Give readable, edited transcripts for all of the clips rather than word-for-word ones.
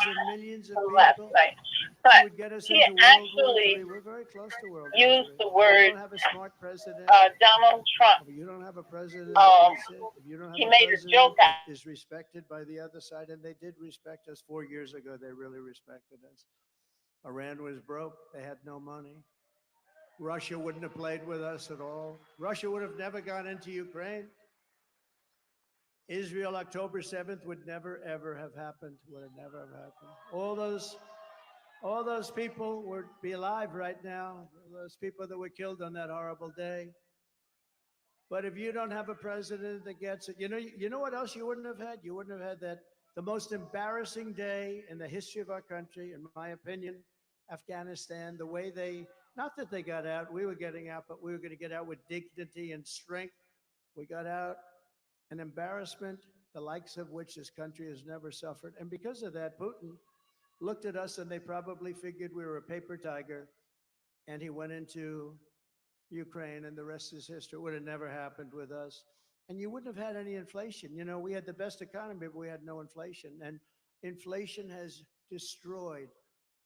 and millions of last people. night. She But would get us he into World War actually III. We're very close to World War used III. the If you word don't have a smart president, Donald Trump. if you don't have a president that Um, gets it, if you don't have he a made a president joke that out. is respected by the other side, and they did respect us 4 years ago, they really respected us. Iran was broke, they had no money. Russia wouldn't have played with us at all. Russia would have never gone into Ukraine. Israel, October 7th, would never, ever have happened, would have never have happened. All those people would be alive right now, those people that were killed on that horrible day. But if you don't have a president that gets it, you know what else you wouldn't have had? You wouldn't have had that the most embarrassing day in the history of our country, in my opinion, Afghanistan, the way they, not that they got out, we were getting out, but we were going to get out with dignity and strength. We got out an embarrassment, the likes of which this country has never suffered. And because of that, Putin looked at us and they probably figured we were a paper tiger. And he went into Ukraine, and the rest is history. It would have never happened with us. And you wouldn't have had any inflation. We had the best economy, but we had no inflation. And inflation has destroyed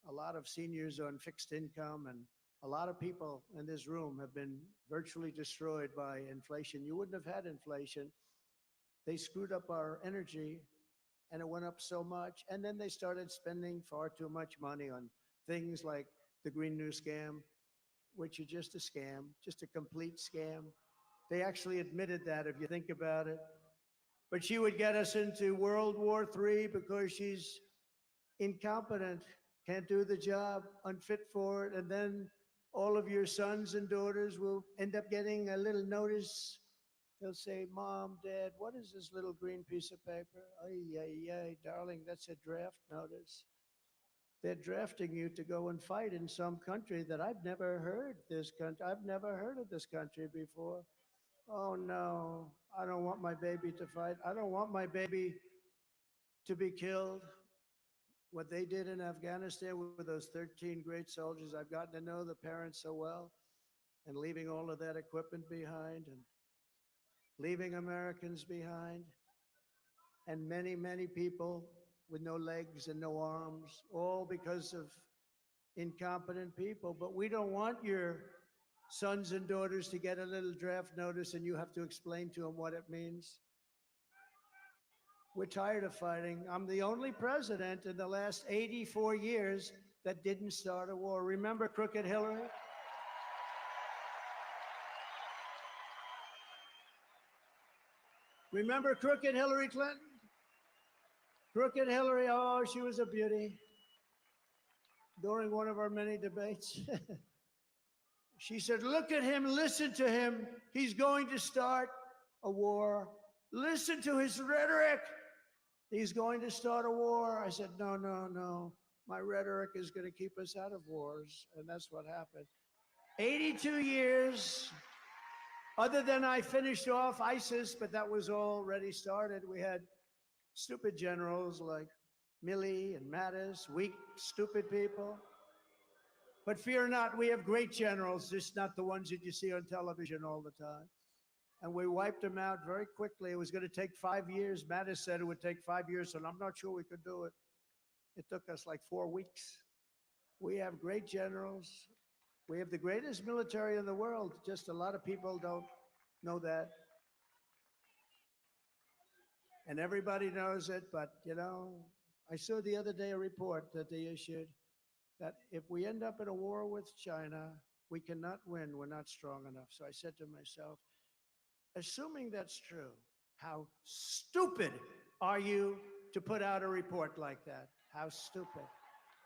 a lot of seniors on fixed income, and a lot of people in this room have been virtually destroyed by inflation. You wouldn't have had inflation. They screwed up our energy and it went up so much. And then they started spending far too much money on things like the Green New Scam, which are just a scam, just a complete scam. They actually admitted that if you think about it. But she would get us into World War III because she's incompetent, can't do the job, unfit for it. And then all of your sons and daughters will end up getting a little notice. They'll say, Mom, Dad, what is this little green piece of paper? Ay, ay, ay, darling, that's a draft notice. They're drafting you to go and fight in some country that I've never heard this country. I've never heard of this country before. Oh no, I don't want my baby to fight. I don't want my baby to be killed. What they did in Afghanistan with those 13 great soldiers, I've gotten to know the parents so well, and leaving all of that equipment behind and leaving Americans behind, and many, many people with no legs and no arms, all because of incompetent people. But we don't want your sons and daughters to get a little draft notice and you have to explain to them what it means. We're tired of fighting. I'm the only president in the last 84 years that didn't start a war. Remember Crooked Hillary? Remember Crooked Hillary Clinton? Crooked Hillary, oh, she was a beauty. During one of our many debates, she said, look at him, listen to him. He's going to start a war. Listen to his rhetoric. He's going to start a war. I said, no, no, no. My rhetoric is going to keep us out of wars. And that's what happened. 82 years, other than I finished off ISIS, but that was already started. We had stupid generals like Milley and Mattis, weak, stupid people. But fear not, we have great generals, just not the ones that you see on television all the time. And we wiped them out very quickly. It was going to take 5 years. Mattis said it would take 5 years, and I'm not sure we could do it. It took us like 4 weeks. We have great generals. We have the greatest military in the world. Just a lot of people don't know that. And everybody knows it, but I saw the other day a report that they issued that if we end up in a war with China, we cannot win. We're not strong enough. So I said to myself, assuming that's true, how stupid are you to put out a report like that? How stupid.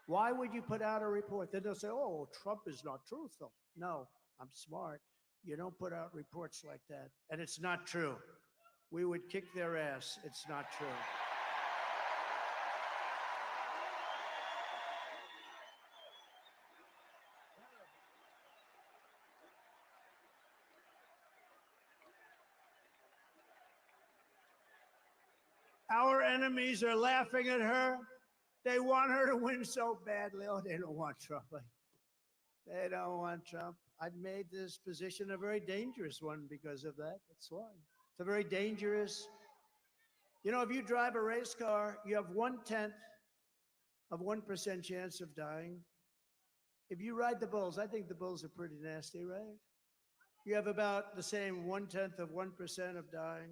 Why would you put out a report? Then they'll say, oh, Trump is not truthful. No, I'm smart. You don't put out reports like that. And it's not true. We would kick their ass. It's not true. Our enemies are laughing at her. They want her to win so badly. Oh, they don't want Trump. They don't want Trump. I've made this position a very dangerous one because of that. That's why. It's a very dangerous. If you drive a race car, you have 1/10 of 1% chance of dying. If you ride the bulls, I think the bulls are pretty nasty, right? You have about the same 1/10 of 1% of dying.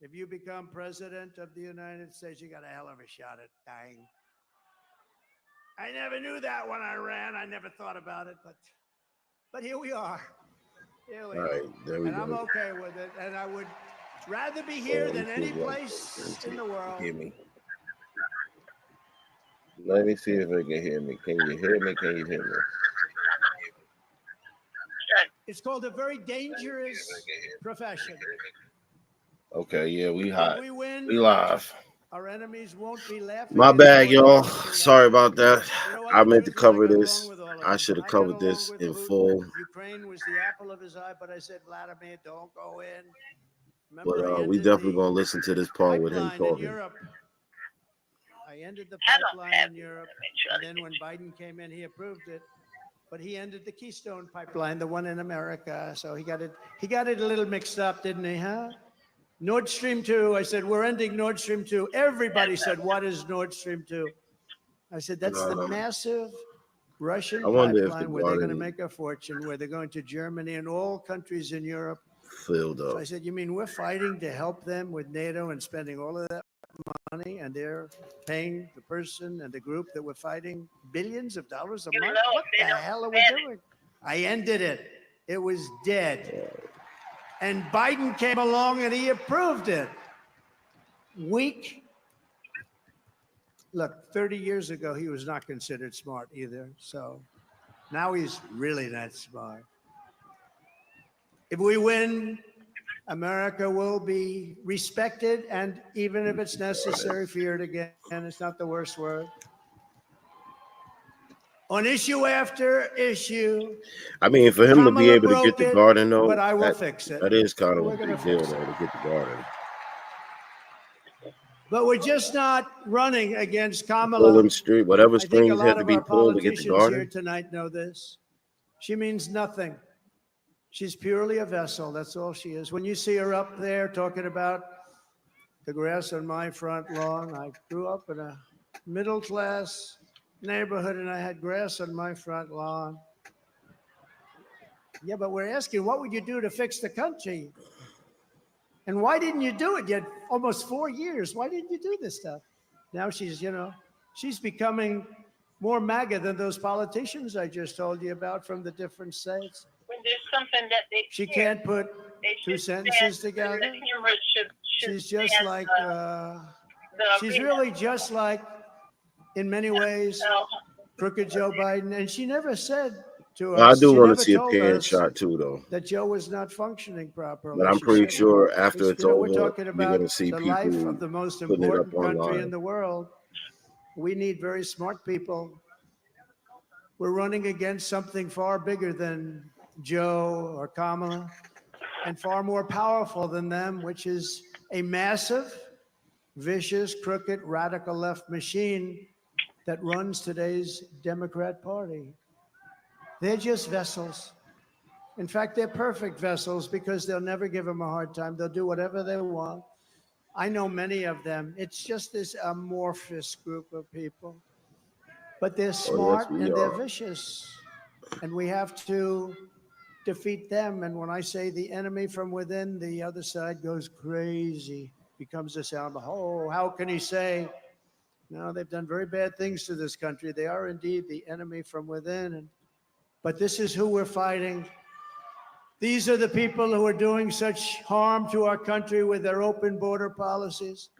If you become president of the United States, you got a hell of a shot at dying. I never knew that when I ran. I never thought about it, but here we are. Here we All are. right, there we And I'm go. okay with it. And I would rather be Hold here on, than let me any see if place y'all in the can world. hear me. Let me see if I can hear me. Can you hear me? Can you hear me? It's called a very dangerous profession. Okay, yeah, we If hot. we win, We live. our enemies won't be laughing My and bad, pointing y'all. their finger at Sorry us. about that. You know what? I The meant to truth is, I cover got along this. with all of I them. should have I got covered along this with in Putin. full. Ukraine was the apple of his eye, but I said, Vladimir, don't go in. But Remember, I we ended definitely the gonna listen to this part with him pipeline in talking. Europe. I ended the pipeline in Europe. And then when Biden came in, he approved it. But he ended the Keystone pipeline, the one in America. So he got it a little mixed up, didn't he, huh? Nord Stream 2, I said, we're ending Nord Stream 2. Everybody said, what is Nord Stream 2? I said, that's the massive Russian I wonder if the pipeline where they're going to garden make a fortune, where they're going to Germany and all countries in Europe. filled So up. I said, you mean we're fighting to help them with NATO and spending all of that money, and they're paying the person and the group that we're fighting billions of dollars a month? What the hell are we doing? I ended it. It was dead. And Biden came along and he approved it. Weak. Look, 30 years ago, he was not considered smart either. So now he's really not smart. If we win, America will be respected, and even if it's necessary, feared again. It's not the worst word. On issue after issue, I mean, for him to be Kamala able to get broke the it, garden, though, but I will fix it. that is kind of We're a going to big deal, fix though, it. to get the garden. But we're just not running against Pull Kamala. them street, whatever I think a strings had lot to of be our pulled to get the politicians here garden. tonight know this. She means nothing. She's purely a vessel. That's all she is. When you see her up there talking about the grass on my front lawn, I grew up in a middle class neighborhood and I had grass on my front lawn. Yeah, but we're asking, what would you do to fix the country? And why didn't you do it? You had almost 4 years. Why didn't you do this stuff? Now she's becoming more MAGA than those politicians I just told you about from the different states. When there's something that she can't put two sentences together. She's just like, she's really just like, in many ways, crooked Joe Biden. And she never said to Well, I us, do she want to never see a told pan us shot too, though. that Joe was not functioning properly. But I'm She pretty said, sure after it's we're over, talking you're about gonna see the life people of the most putting it up important country in online. the world. We need very smart people. We're running against something far bigger than Joe or Kamala and far more powerful than them, which is a massive, vicious, crooked, radical left machine that runs today's Democrat Party. They're just vessels. In fact, they're perfect vessels because they'll never give them a hard time. They'll do whatever they want. I know many of them. It's just this amorphous group of people. But they're smart Oh, yes, we and they're are. vicious. And we have to defeat them. And when I say the enemy from within, the other side goes crazy, becomes a sound. Oh, how can he say? No, they've done very bad things to this country. They are indeed the enemy from within. But this is who we're fighting. These are the people who are doing such harm to our country with their open border policies,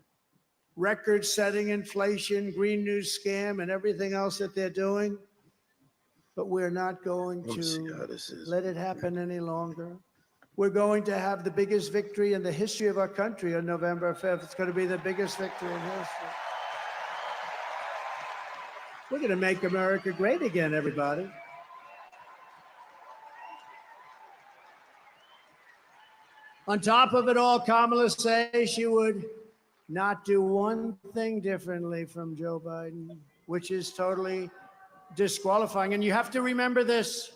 record-setting inflation, Green New Scam, and everything else that they're doing. But we're not going to let it happen any longer. We're going to have the biggest victory in the history of our country on November 5th. It's going to be the biggest victory in history. We're going to make America great again, everybody. On top of it all, Kamala says she would not do one thing differently from Joe Biden, which is totally disqualifying. And you have to remember this.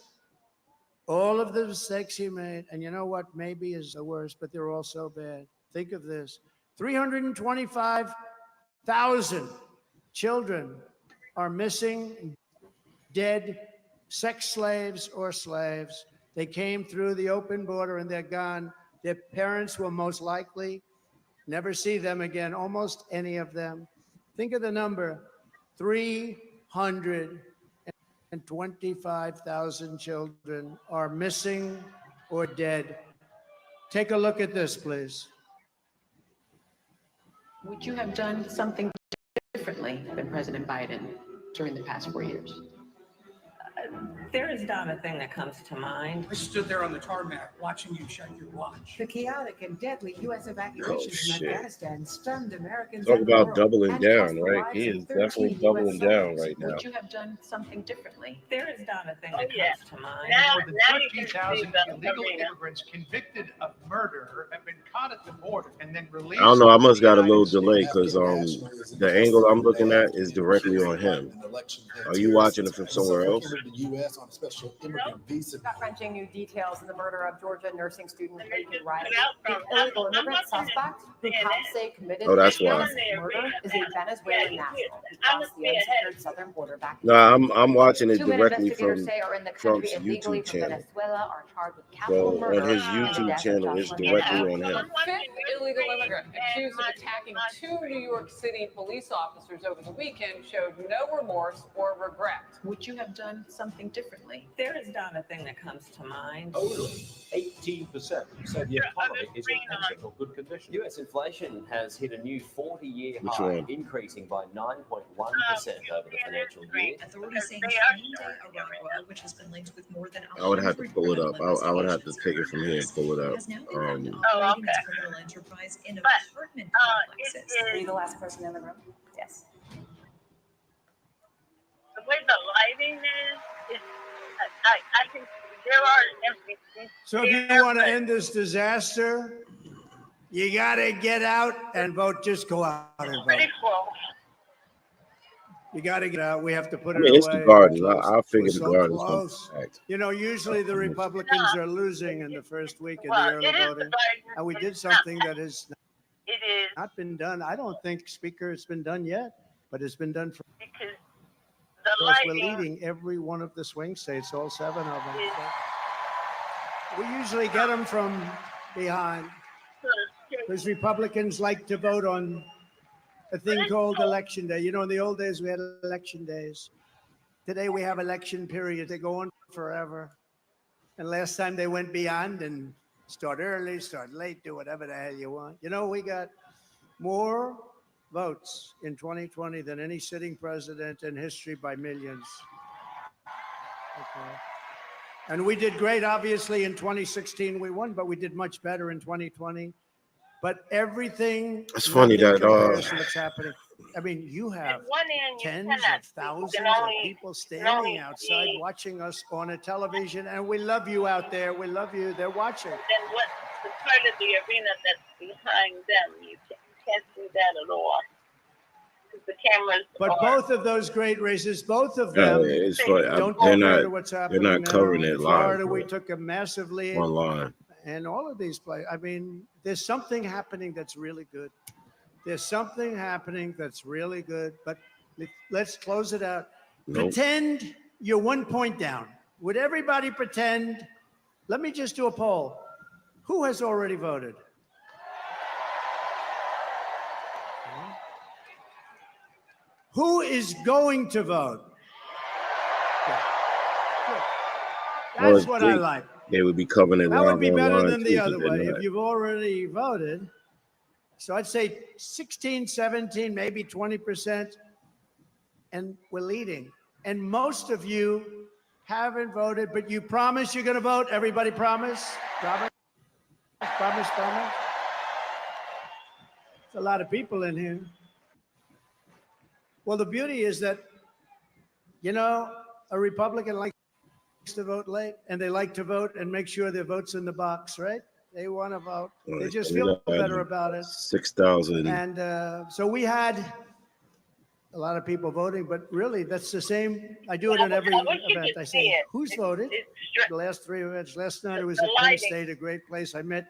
All of the mistakes he made, and you know what maybe is the worst, but they're all so bad. Think of this. 325,000 children are missing, dead, sex slaves or slaves. They came through the open border and they're gone. Their parents will most likely never see them again, almost any of them. Think of the number, 325,000 children are missing or dead. Take a look at this, please. Would you have done something differently than President Biden during the past 4 years? There is not a thing that comes to mind. I stood there on the tarmac watching you check your watch. The chaotic and deadly U.S. evacuations from shit. Afghanistan stunned Americans. Talk and the about world doubling and down, cost the right? lives He of is 13 definitely US doubling down soldiers. right now. Would you have done something differently? There is not a thing that comes to mind. More than Now you can 13,000 see the illegal arena. immigrants convicted of murder have been caught at the border and then released. I don't know. I must to the got a little United delay States. because the angle I'm looking at is directly on him. Are you watching it from somewhere else? Gut-wrenching new details in the murder of Georgia nursing student Aiken Riley. From- The illegal I'm immigrant looking suspect, who CNN. cops say committed Oh, that's the why. murder, is a Venezuelan national who crossed the unsecured southern border back in No, I'm watching it 2 men directly investigators from say are in the Trump's country illegally YouTube from channel. Venezuela are charged with capital So murder on his and the YouTube death of channel, it's Joshua directly Doe. on him. Fifth illegal immigrant accused of attacking 2 New York City police officers over the weekend showed no remorse or regret. Would you have done something differently? There is not a thing that comes to mind. Only 18% said the economy is in excellent good condition. U.S. inflation has hit a new 40-year Which high, one? increasing by 9.1% over the financial year. Authorities saying arrival, which has been linked with more than I would have to pull it up. I would have to take it from here and pull it up. Oh, okay. criminal enterprise in But, apartment it Are you is the last person in the room? Yes. the way the lighting is I can, there are empty seats So if you there, want to but end this disaster, you got to get out and vote. Just go out and vote. pretty close. You got to get out. We have to put I it mean, it's away. the Gardens. We're close. I figured We're the so Gardens close. don't act. You know, usually the Republicans are losing in the first week of the Well, early it is the voting. Biden. And we did It's not- something that has It is not been done. I don't think, Speaker, it's been done yet, but it's been done for because the us. We're lighting leading every one of the swing states, all 7 of them. is We usually get them from behind. Because Republicans like to vote on a thing called election day. You know, in the old days, we had election days. Today, we have election periods. They go on forever. And last time they went beyond and start early, start late, do whatever the hell you want. You know, we got more votes in 2020 than any sitting president in history by millions. Okay. And we did great, obviously, in 2016. We won, but we did much better in 2020. But everything. It's funny nothing that, compares to what's happening. I mean, you have at one end you tens cannot of see. thousands You can of only people standing only outside see- watching us on a television, and we love you out there. We love you. They're watching. then what the part of the arena that's behind them, you can't see that at all. Because the cameras But are, both of those great races, both of Yeah, them, it's funny. don't They're compare to not what's happening now. covering it In Florida, live, we but took a massive lead, online. and all of these plays. I mean, there's something happening that's really good. There's something happening that's really good. But let's close it out. Nope. Pretend you're 1 point down. Would everybody pretend? Let me just do a poll. Who has already voted? Who is going to vote? Good. Good. Well, That's what I they- like. They would be covering it That live would be better online than too, the but other they're way. not. If you've already voted, so I'd say 16, 17, maybe 20%, and we're leading. And most of you haven't voted, but you promise you're going to vote. Everybody promise? Promise? Promise? Promise? There's a lot of people in here. Well, the beauty is that, you know, a Republican likes to vote late, and they like to vote and make sure their vote's in the box, right? They want to vote. They just feel better about it. 6,000. And so we had a lot of people voting, but really that's the same. I do it in every I wish you event. could I see say, it. who's voted? it's stri- The last 3 events. Last night it was The at Penn lighting. State, a great place. I it's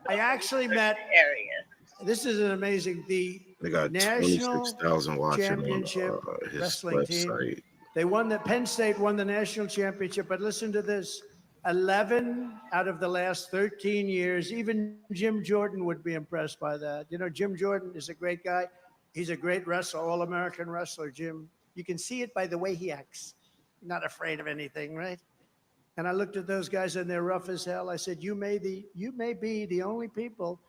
actually met, areas. this is an amazing, the They got national 26,000 watching championship on his wrestling team. website. They won the Penn State won the national championship, but listen to this. 11 out of the last 13 years, even Jim Jordan would be impressed by that. You know, Jim Jordan is a great guy. He's a great wrestler, all-American wrestler, Jim. You can see it by the way he acts. Not afraid of anything, right? And I looked at those guys and they're rough as hell. I said, you may be the only people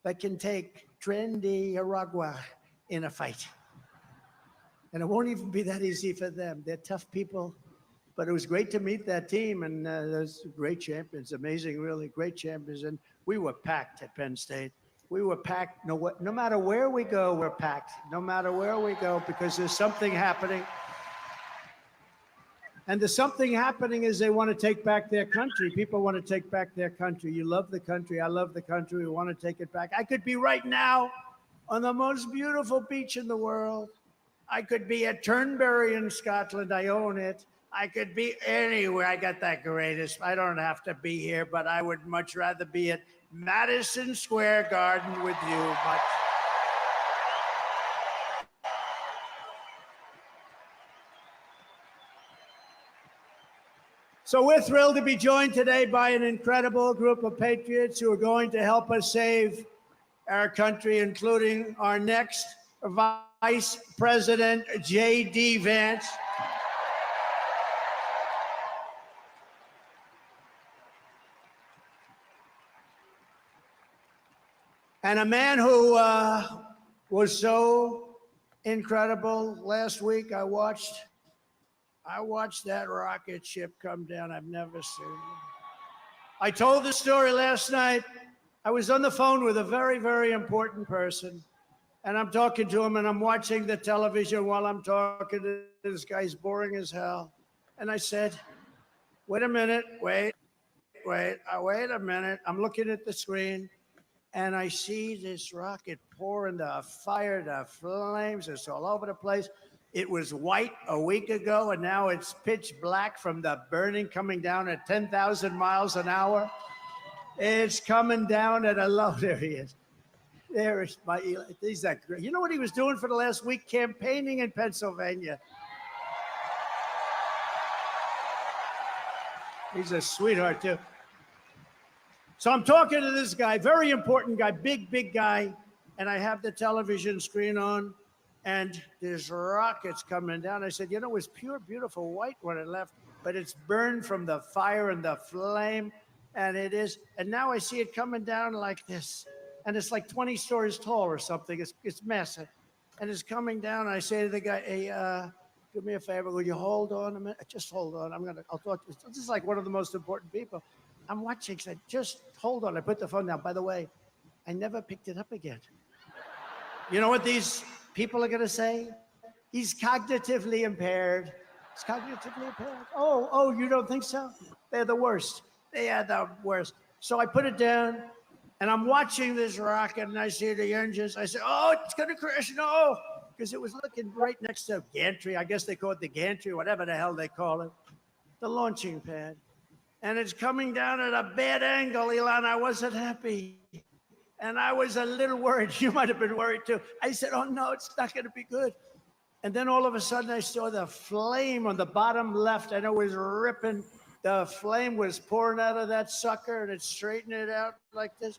that can take Trendy Aragua in a fight. And it won't even be that easy for them. They're tough people. But it was great to meet that team, and those great champions, amazing, really great champions. And we were packed at Penn State. We were packed. No matter where we go, we're packed. No matter where we go, because there's something happening. And the something happening is they want to take back their country. People want to take back their country. You love the country. I love the country. We want to take it back. I could be right now on the most beautiful beach in the world. I could be at Turnberry in Scotland. I own it. I could be anywhere. I got that greatest. I don't have to be here, but I would much rather be at Madison Square Garden with you. But so we're thrilled to be joined today by an incredible group of patriots who are going to help us save our country, including our next Vice President, J.D. Vance. And a man who was so incredible. Last week, I watched that rocket ship come down. I've never seen it. I told the story last night. I was on the phone with a very, very important person. And I'm talking to him, and I'm watching the television while I'm talking to this guy's boring as hell. And I said, wait a minute, wait a minute. I'm looking at the screen. And I see this rocket pouring the fire, the flames. It's all over the place. It was white a week ago, and now it's pitch black from the burning coming down at 10,000 miles an hour. It's coming down at a low. There he is. There is my Eli. He's that great. You know what he was doing for the last week? Campaigning in Pennsylvania. He's a sweetheart, too. So I'm talking to this guy, very important guy, big guy, and I have the television screen on, and there's rockets coming down. I said, you know, it was pure, beautiful white when it left, but it's burned from the fire and the flame, and it is. And now I see it coming down like this, and it's like 20 stories tall or something. It's massive, and it's coming down. And I say to the guy, hey, do me a favor, will you hold on a minute? Just hold on. I'll talk to you. This is like one of the most important people. I'm watching. So just hold on. I put the phone down. By the way, I never picked it up again. You know what these people are going to say? He's cognitively impaired. He's cognitively impaired. Oh, you don't think so? They're the worst. They are the worst. So I put it down, and I'm watching this rocket, and I see the engines. I say, oh, it's going to crash. No, because it was looking right next to gantry. I guess they call it the gantry, whatever the hell they call it, the launching pad. And it's coming down at a bad angle, Elon. I wasn't happy. And I was a little worried. You might have been worried too. I said, oh no, it's not going to be good. And then all of a sudden I saw the flame on the bottom left, and it was ripping. The flame was pouring out of that sucker, and it straightened it out like this.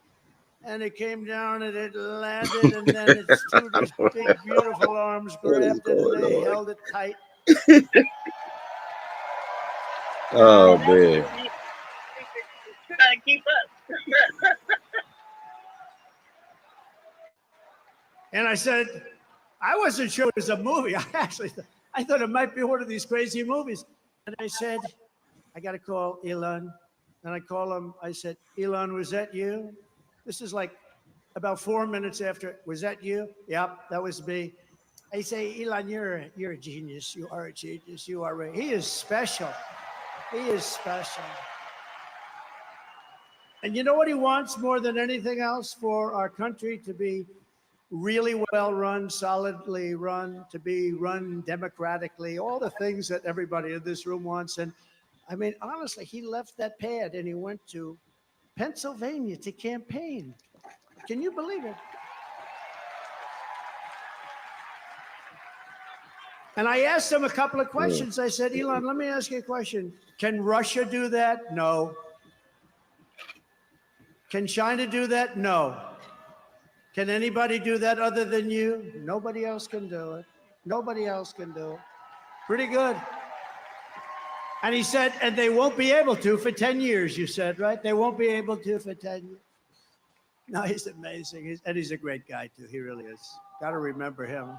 And it came down and it landed, and then its two big, beautiful arms grabbed it and they held it tight. Oh, man. Trying to keep up. And I said, I wasn't sure it was a movie. I thought it might be one of these crazy movies. And I said, I got to call Elon. And I call him. I said, Elon, was that you? This is like about 4 minutes after. Was that you? Yep, that was me. I say, Elon, you're a genius. You are a genius. You are. He is special. He is special. And you know what he wants more than anything else? For our country to be really well run, solidly run, to be run democratically, all the things that everybody in this room wants. And I mean, honestly, he left that pad and he went to Pennsylvania to campaign. Can you believe it? And I asked him a couple of questions. I said, Elon, let me ask you a question. Can Russia do that? No. Can China do that? No. Can anybody do that other than you? Nobody else can do it. Nobody else can do it. Pretty good. And he said, and they won't be able to for 10 years, you said, right? They won't be able to for 10 years. No, he's amazing. And he's a great guy, too. He really is. Got to remember him.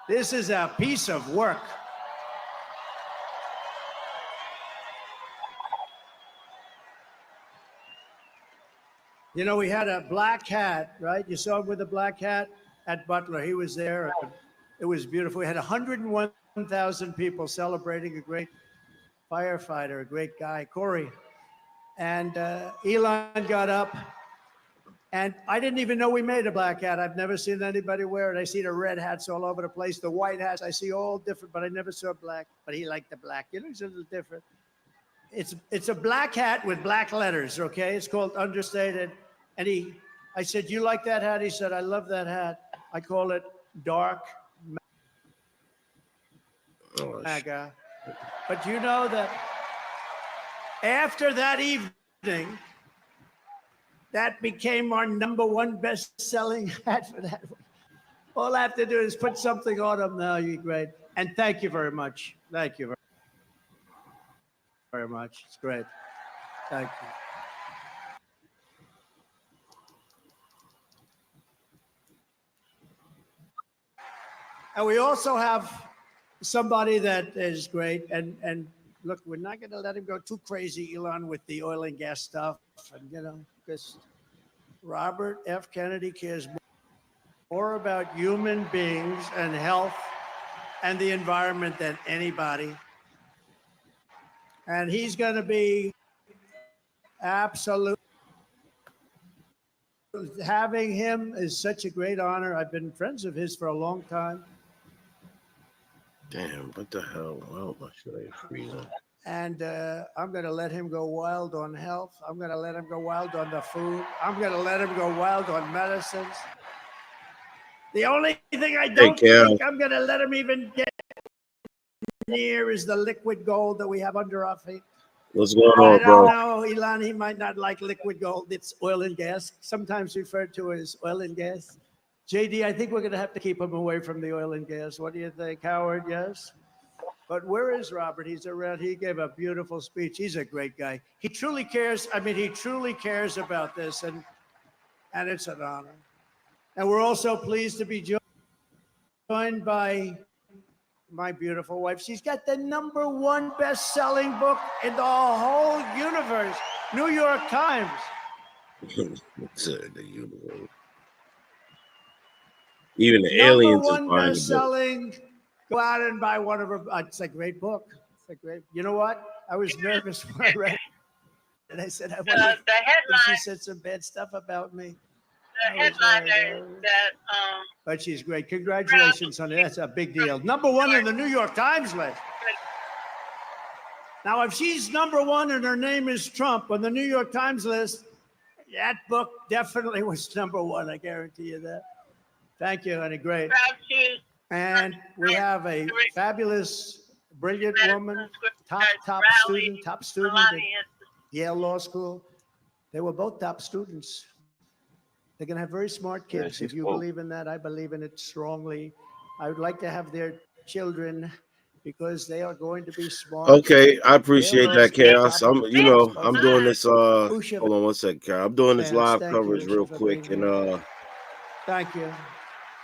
This is a piece of work. You know, we had a black hat, right? You saw him with a black hat at Butler. He was there. It was beautiful. We had 101,000 people celebrating a great firefighter, a great guy, Corey. And Elon got up. And I didn't even know we made a black hat. I've never seen anybody wear it. I see the red hats all over the place, the white hats. I see all different, but I never saw black. But he liked the black. You know, it's a little different. It's a black hat with black letters, okay? It's called Understated. And I said, you like that hat? He said, I love that hat. I call it Dark MAGA. But you know that after that evening, that became our #1 best-selling hat for that one. All I have to do is put something on them now. You're great. And thank you very much. Thank you very much. It's great. Thank you. And we also have somebody that is great. And look, we're not going to let him go too crazy, Elon, with the oil and gas stuff. And, you know, because Robert F. Kennedy cares more about human beings and health and the environment than anybody. And he's going to be absolute. Having him is such a great honor. I've been friends of his for a long time. Damn, what the hell? Well, should I freeze him? And I'm going to let him go wild on health. I'm going to let him go wild on the food. I'm going to let him go wild on medicines. The only thing I don't think I'm going to let him even get near is the liquid gold that we have under our feet. What's going on, bro? I don't know, Elon, he might not like liquid gold. It's oil and gas, sometimes referred to as oil and gas. JD, I think we're going to have to keep him away from the oil and gas. What do you think, Howard? Yes? But where is Robert? He's around. He gave a beautiful speech. He's a great guy. He truly cares. I mean, he truly cares about this, and it's an honor. And we're also pleased to be joined by my beautiful wife. She's got the #1 best-selling book in the whole universe, New York Times. The universe. Even the aliens are #1 buying the best-selling. Go out and buy one of her. It's a great book. It's a great. You know what? I was nervous when I read it, and I said, "I wonder if she said some bad stuff about me." The headline is that. But she's great. Congratulations, honey. That's a big deal. #1 in the New York Times list. Now, if she's #1 and her name is Trump on the New York Times list, that book definitely was #1. I guarantee you that. Thank you, honey. Great. And we have a fabulous, brilliant woman, top student at Yale Law School. They were both top students. They're going to have very smart kids. If you believe in that, I believe in it strongly. I would like to have their children because they are going to be smart. Okay, I appreciate that, Chaos. I'm doing this. Hold on 1 second, Chaos. I'm doing this live coverage real quick, and thank you.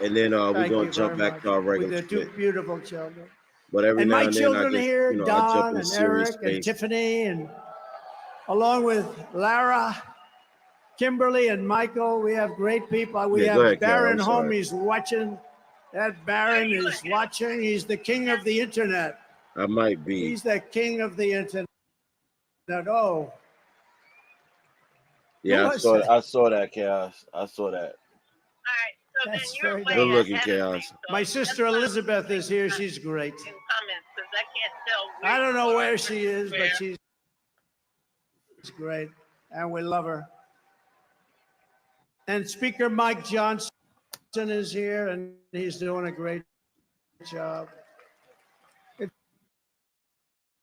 And then we're gonna jump back to our regular. With their two beautiful children. But every and now my and then children I just, here, I Don jump in and serious Eric and space. Tiffany, and along with Lara, Kimberly, and Michael, we have great people. We have Baron Homies watching. That Baron is watching. He's the king of the internet. I might be. He's the king of the internet. Oh. Yeah, I saw that, Chaos. I saw that. That's very good looking, Chaos. My sister Elizabeth is here. She's great. I don't know where she is, but she's great. And we love her. And Speaker Mike Johnson is here, and he's doing a great job.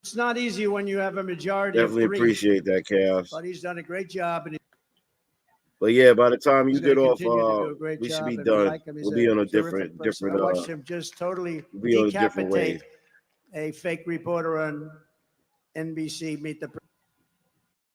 It's not easy when you have a majority Definitely of 3, appreciate that, Chaos. but he's done a great job, and But yeah, by the time you he's going get to off, continue to do a great we should job. be And we done. like him. He's We'll be on a terrific person. I watched him just totally we'll be on a different decapitate wave. a fake reporter on NBC, Meet the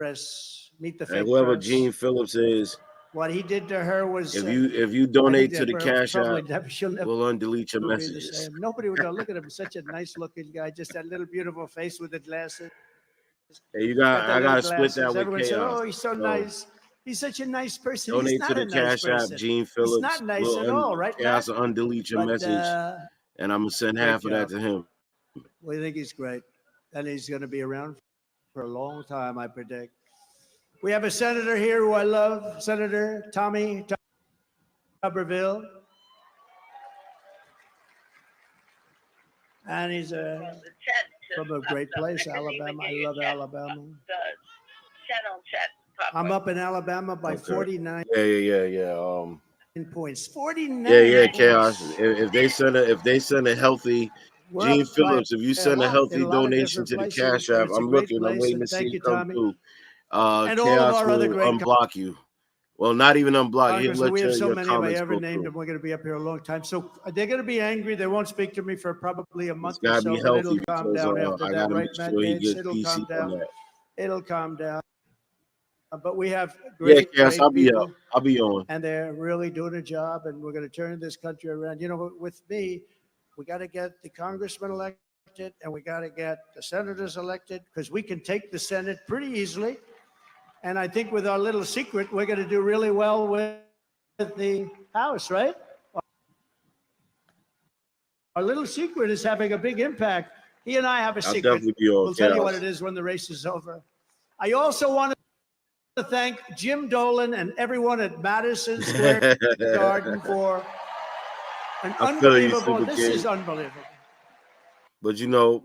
Press, Meet the And Fake whoever Press. Gene Phillips is, What he did to her was. if you I donate think to that the we're Cash probably App, never, she'll never we'll undelete your be the messages. same. Nobody would know. Look at him, such a nice looking guy, just that little beautiful face with the glasses. Hey, you Got got the I little gotta split that glasses. with Everyone said, Chaos. "Oh, he's so nice. He's such a nice person." He's Donate not to the a nice Cash App, person. Gene He's Phillips. not nice at all, right, Chaos Matt? will undelete your But message, and I'm gonna send great half of that job. to him. we think he's great, and he's going to be around for a long time, I predict. We have a senator here who I love, Senator Tommy Tuberville, and he's from a great place, Alabama. I love Alabama. I'm up in Alabama by 49 Yeah. points. 49. Yeah, points. Chaos. If they send a healthy We're Gene up by Phillips, if you send a in healthy a lot of donation different to the places, Cash but App, it's a I'm great looking, I'm place, waiting and to see thank it you, come Tommy. through. And all of Chaos our will other great unblock you. Well, not even unblock. He'll Congressman, let we have so your many if I comments ever go named through. them. We're going to be up here a long time. So they're going to be angry. They won't speak to me for probably a It's month or gotta so, be but it'll healthy calm because down after I that, gotta right, make Matt sure he Gaetz? gets It'll PC calm on down. that. It'll calm down. But we have Yeah, great, Chaos, great I'll be people, up. I'll be on. and they're really doing a job, and we're going to turn this country around. You know, with me, we got to get the congressman elected, and we got to get the senators elected, because we can take the Senate pretty easily. And I think with our little secret, we're going to do really well with the House, right? Our little secret is having a big impact. He and I have a I'll secret. definitely be on We'll tell you what Chaos. it is when the race is over. I also want to thank Jim Dolan and everyone at Madison Square Garden for an I feel you, unbelievable. Super This Kid. is unbelievable. But you know,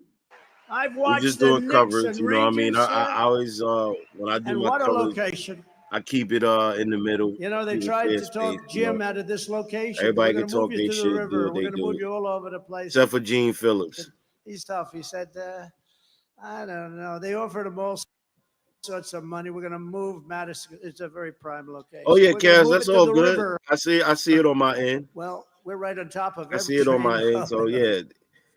I've we're watched just the doing Knicks coverage. and You know what I mean? Rangers, I always when I do and my what a coverage, location. I keep it in the middle. You know, they Keep it tried fair to space, talk you know. Jim out of this location. Everybody We're can going to move talk you their to the shit, do river. what We're they going to move do. you all over the place. Except for Gene Phillips. He's tough. He said, I don't know. They offered him all sorts of money. We're going to move Madison. It's a very prime location. Oh yeah, We're gonna Kaz, move that's it to all the good. river. I see it on my end. Well, we're right on top of I every see it on train my end. So going. yeah,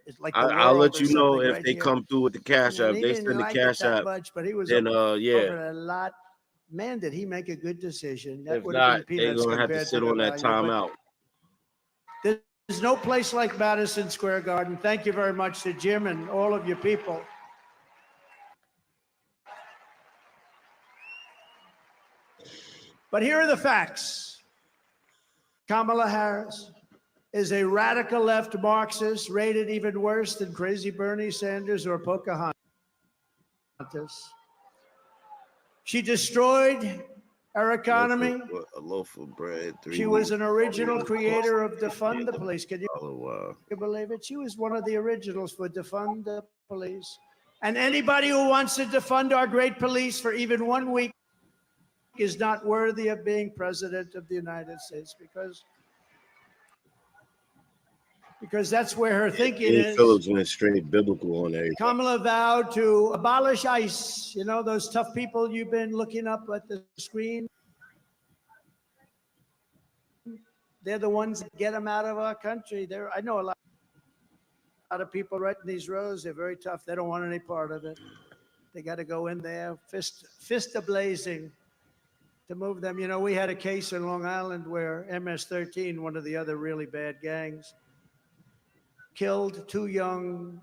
It's like the I'll world let or you know something if right they here. come through with the Cash And App. he They didn't send the like it Cash that App, much, but he was then yeah. over a lot. Man, did he make a good decision? That If would have not, been they're peanuts gonna have to compared sit to the on that value. timeout. But there's no place like Madison Square Garden. Thank you very much to Jim and all of your people. But here are the facts. Kamala Harris is a radical left Marxist, rated even worse than crazy Bernie Sanders or Pocahontas. She destroyed our economy. A loaf of bread. She was an original creator of Defund the Police. Can you believe it? She was one of the originals for Defund the Police. And anybody who wants to defund our great police for even 1 week is not worthy of being president of the United States, because that's where her thinking Gene is. Phillips went straight biblical on everything. Kamala vowed to abolish ICE. You know, those tough people you've been looking up at the screen. They're the ones that get them out of our country. I know a lot of people right in these rows. They're very tough. They don't want any part of it. They got to go in there, fist a-blazing, to move them. You know, we had a case in Long Island where MS-13, one of the other really bad gangs, killed 2 young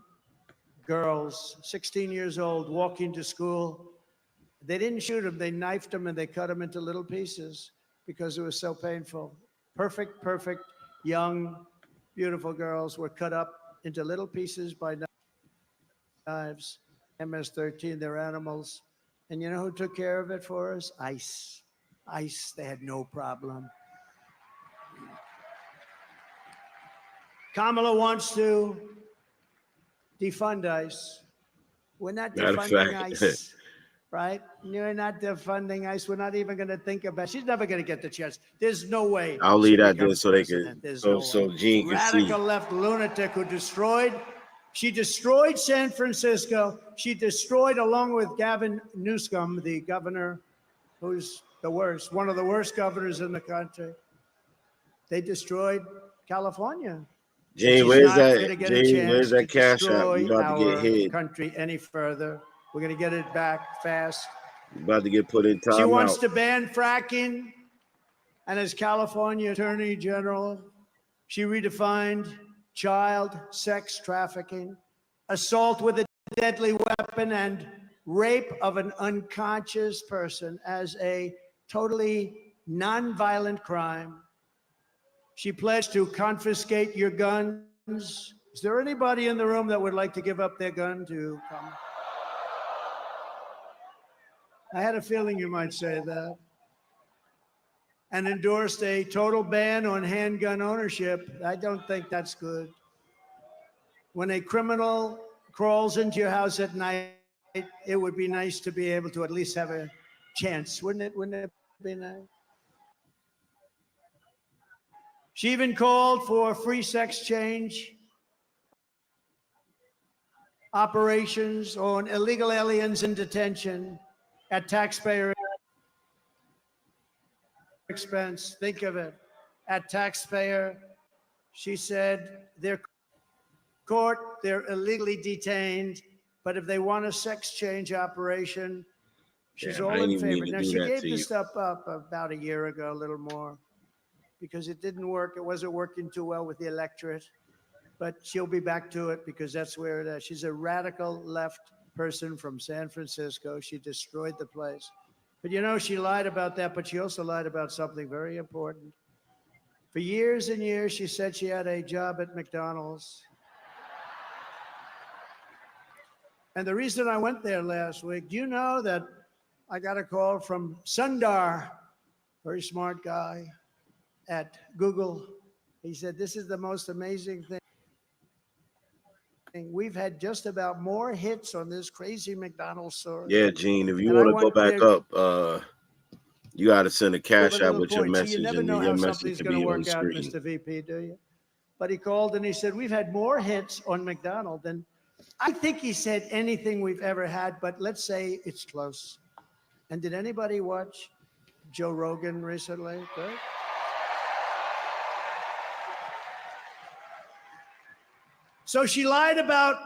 girls, 16 years old, walking to school. They didn't shoot them. They knifed them and they cut them into little pieces because it was so painful. Perfect, young, beautiful girls were cut up into little pieces by knives. MS-13, they're animals. And you know who took care of it for us? ICE. ICE, they had no problem. Kamala wants to defund ICE. We're not defunding ICE, right? You're not defunding ICE. We're not even going to think about it. She's never going to get the chance. There's no way. I'll leave that there becomes so they president. can There's so Gene can see. Radical left lunatic who destroyed She destroyed San Francisco. She destroyed, along with Gavin Newsom, the governor, who's the worst, one of the worst governors in the country. They destroyed California. Gene, where's that cash app? You about to get hit. Country any further. We're going to get it back fast. You about to get put in timeout. She wants to ban fracking. And as California Attorney General, she redefined child sex trafficking, assault with a deadly weapon, and rape of an unconscious person as a totally nonviolent crime. She pledged to confiscate your guns. Is there anybody in the room that would like to give up their gun to come? I had a feeling you might say that. And endorsed a total ban on handgun ownership. I don't think that's good. When a criminal crawls into your house at night, it would be nice to be able to at least have a chance, wouldn't it? Wouldn't it be nice? She even called for free sex change operations on illegal aliens in detention at taxpayer expense. Think of it. At taxpayer, she said they're court, they're illegally detained, but if they want a sex change operation, she's all in favor. Now, she gave this stuff up about a year ago, a little more, because it didn't work. It wasn't working too well with the electorate, but she'll be back to it because that's where it is. She's a radical left person from San Francisco. She destroyed the place. But you know, she lied about that, but she also lied about something very important. For years and years, she said she had a job at McDonald's. And the reason I went there last week, do you know that I got a call from Sundar, very smart guy at Google. He said, this is the most amazing thing. We've had just about more hits on this crazy McDonald's story. Yeah, Gene, if you want to go back up, you got to send a cash out with your message, and then your message can be on the screen. Mr. VP, do you? But he called and he said, we've had more hits on McDonald's than I think he said anything we've ever had, but let's say it's close. And did anybody watch Joe Rogan recently? Right? So she lied about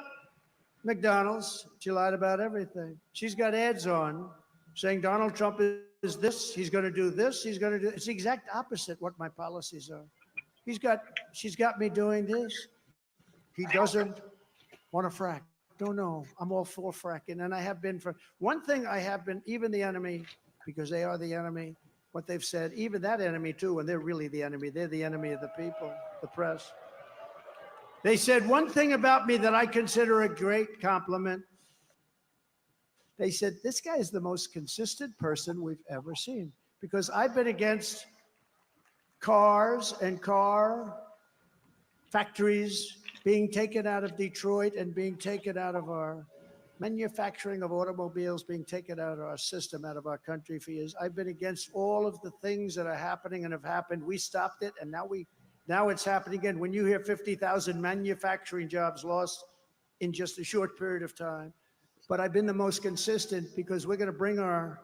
McDonald's. She lied about everything. She's got ads on saying Donald Trump is this, he's going to do this, he's going to do. It's the exact opposite what my policies are. She's got me doing this. He doesn't want to frack. No, I'm all for fracking. And I have been for one thing. I have been, even the enemy, because they are the enemy, what they've said, even that enemy too, and they're really the enemy. They're the enemy of the people, the press. They said one thing about me that I consider a great compliment. They said, this guy is the most consistent person we've ever seen, because I've been against cars and car factories being taken out of Detroit and being taken out of our manufacturing of automobiles, being taken out of our system, out of our country for years. I've been against all of the things that are happening and have happened. We stopped it, and now it's happening again. When you hear 50,000 manufacturing jobs lost in just a short period of time. But I've been the most consistent because we're going to bring our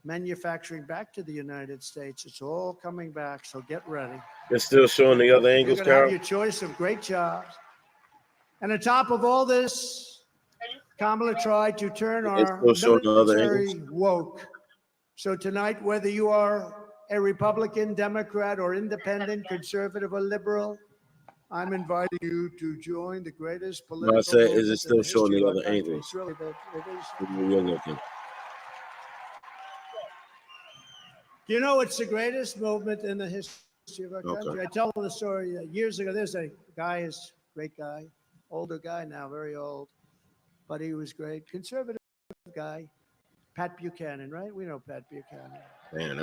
manufacturing back to the United States. It's all coming back, so get ready. They're still showing the other angles, You're going to have your choice of great jobs. And on top of all this, Kamala tried to turn our military woke. So tonight, whether you are a Republican, Democrat, or independent, conservative, or liberal, I'm inviting you to join the greatest political. I said, is it still showing the other angles? It's really big. It is. You're looking. You know, it's the greatest movement in the history of our country. I tell the story years ago. There's a guy, a great guy, older guy now, very old, but he was great. Conservative guy, Pat Buchanan, right? We know Pat Buchanan. Man,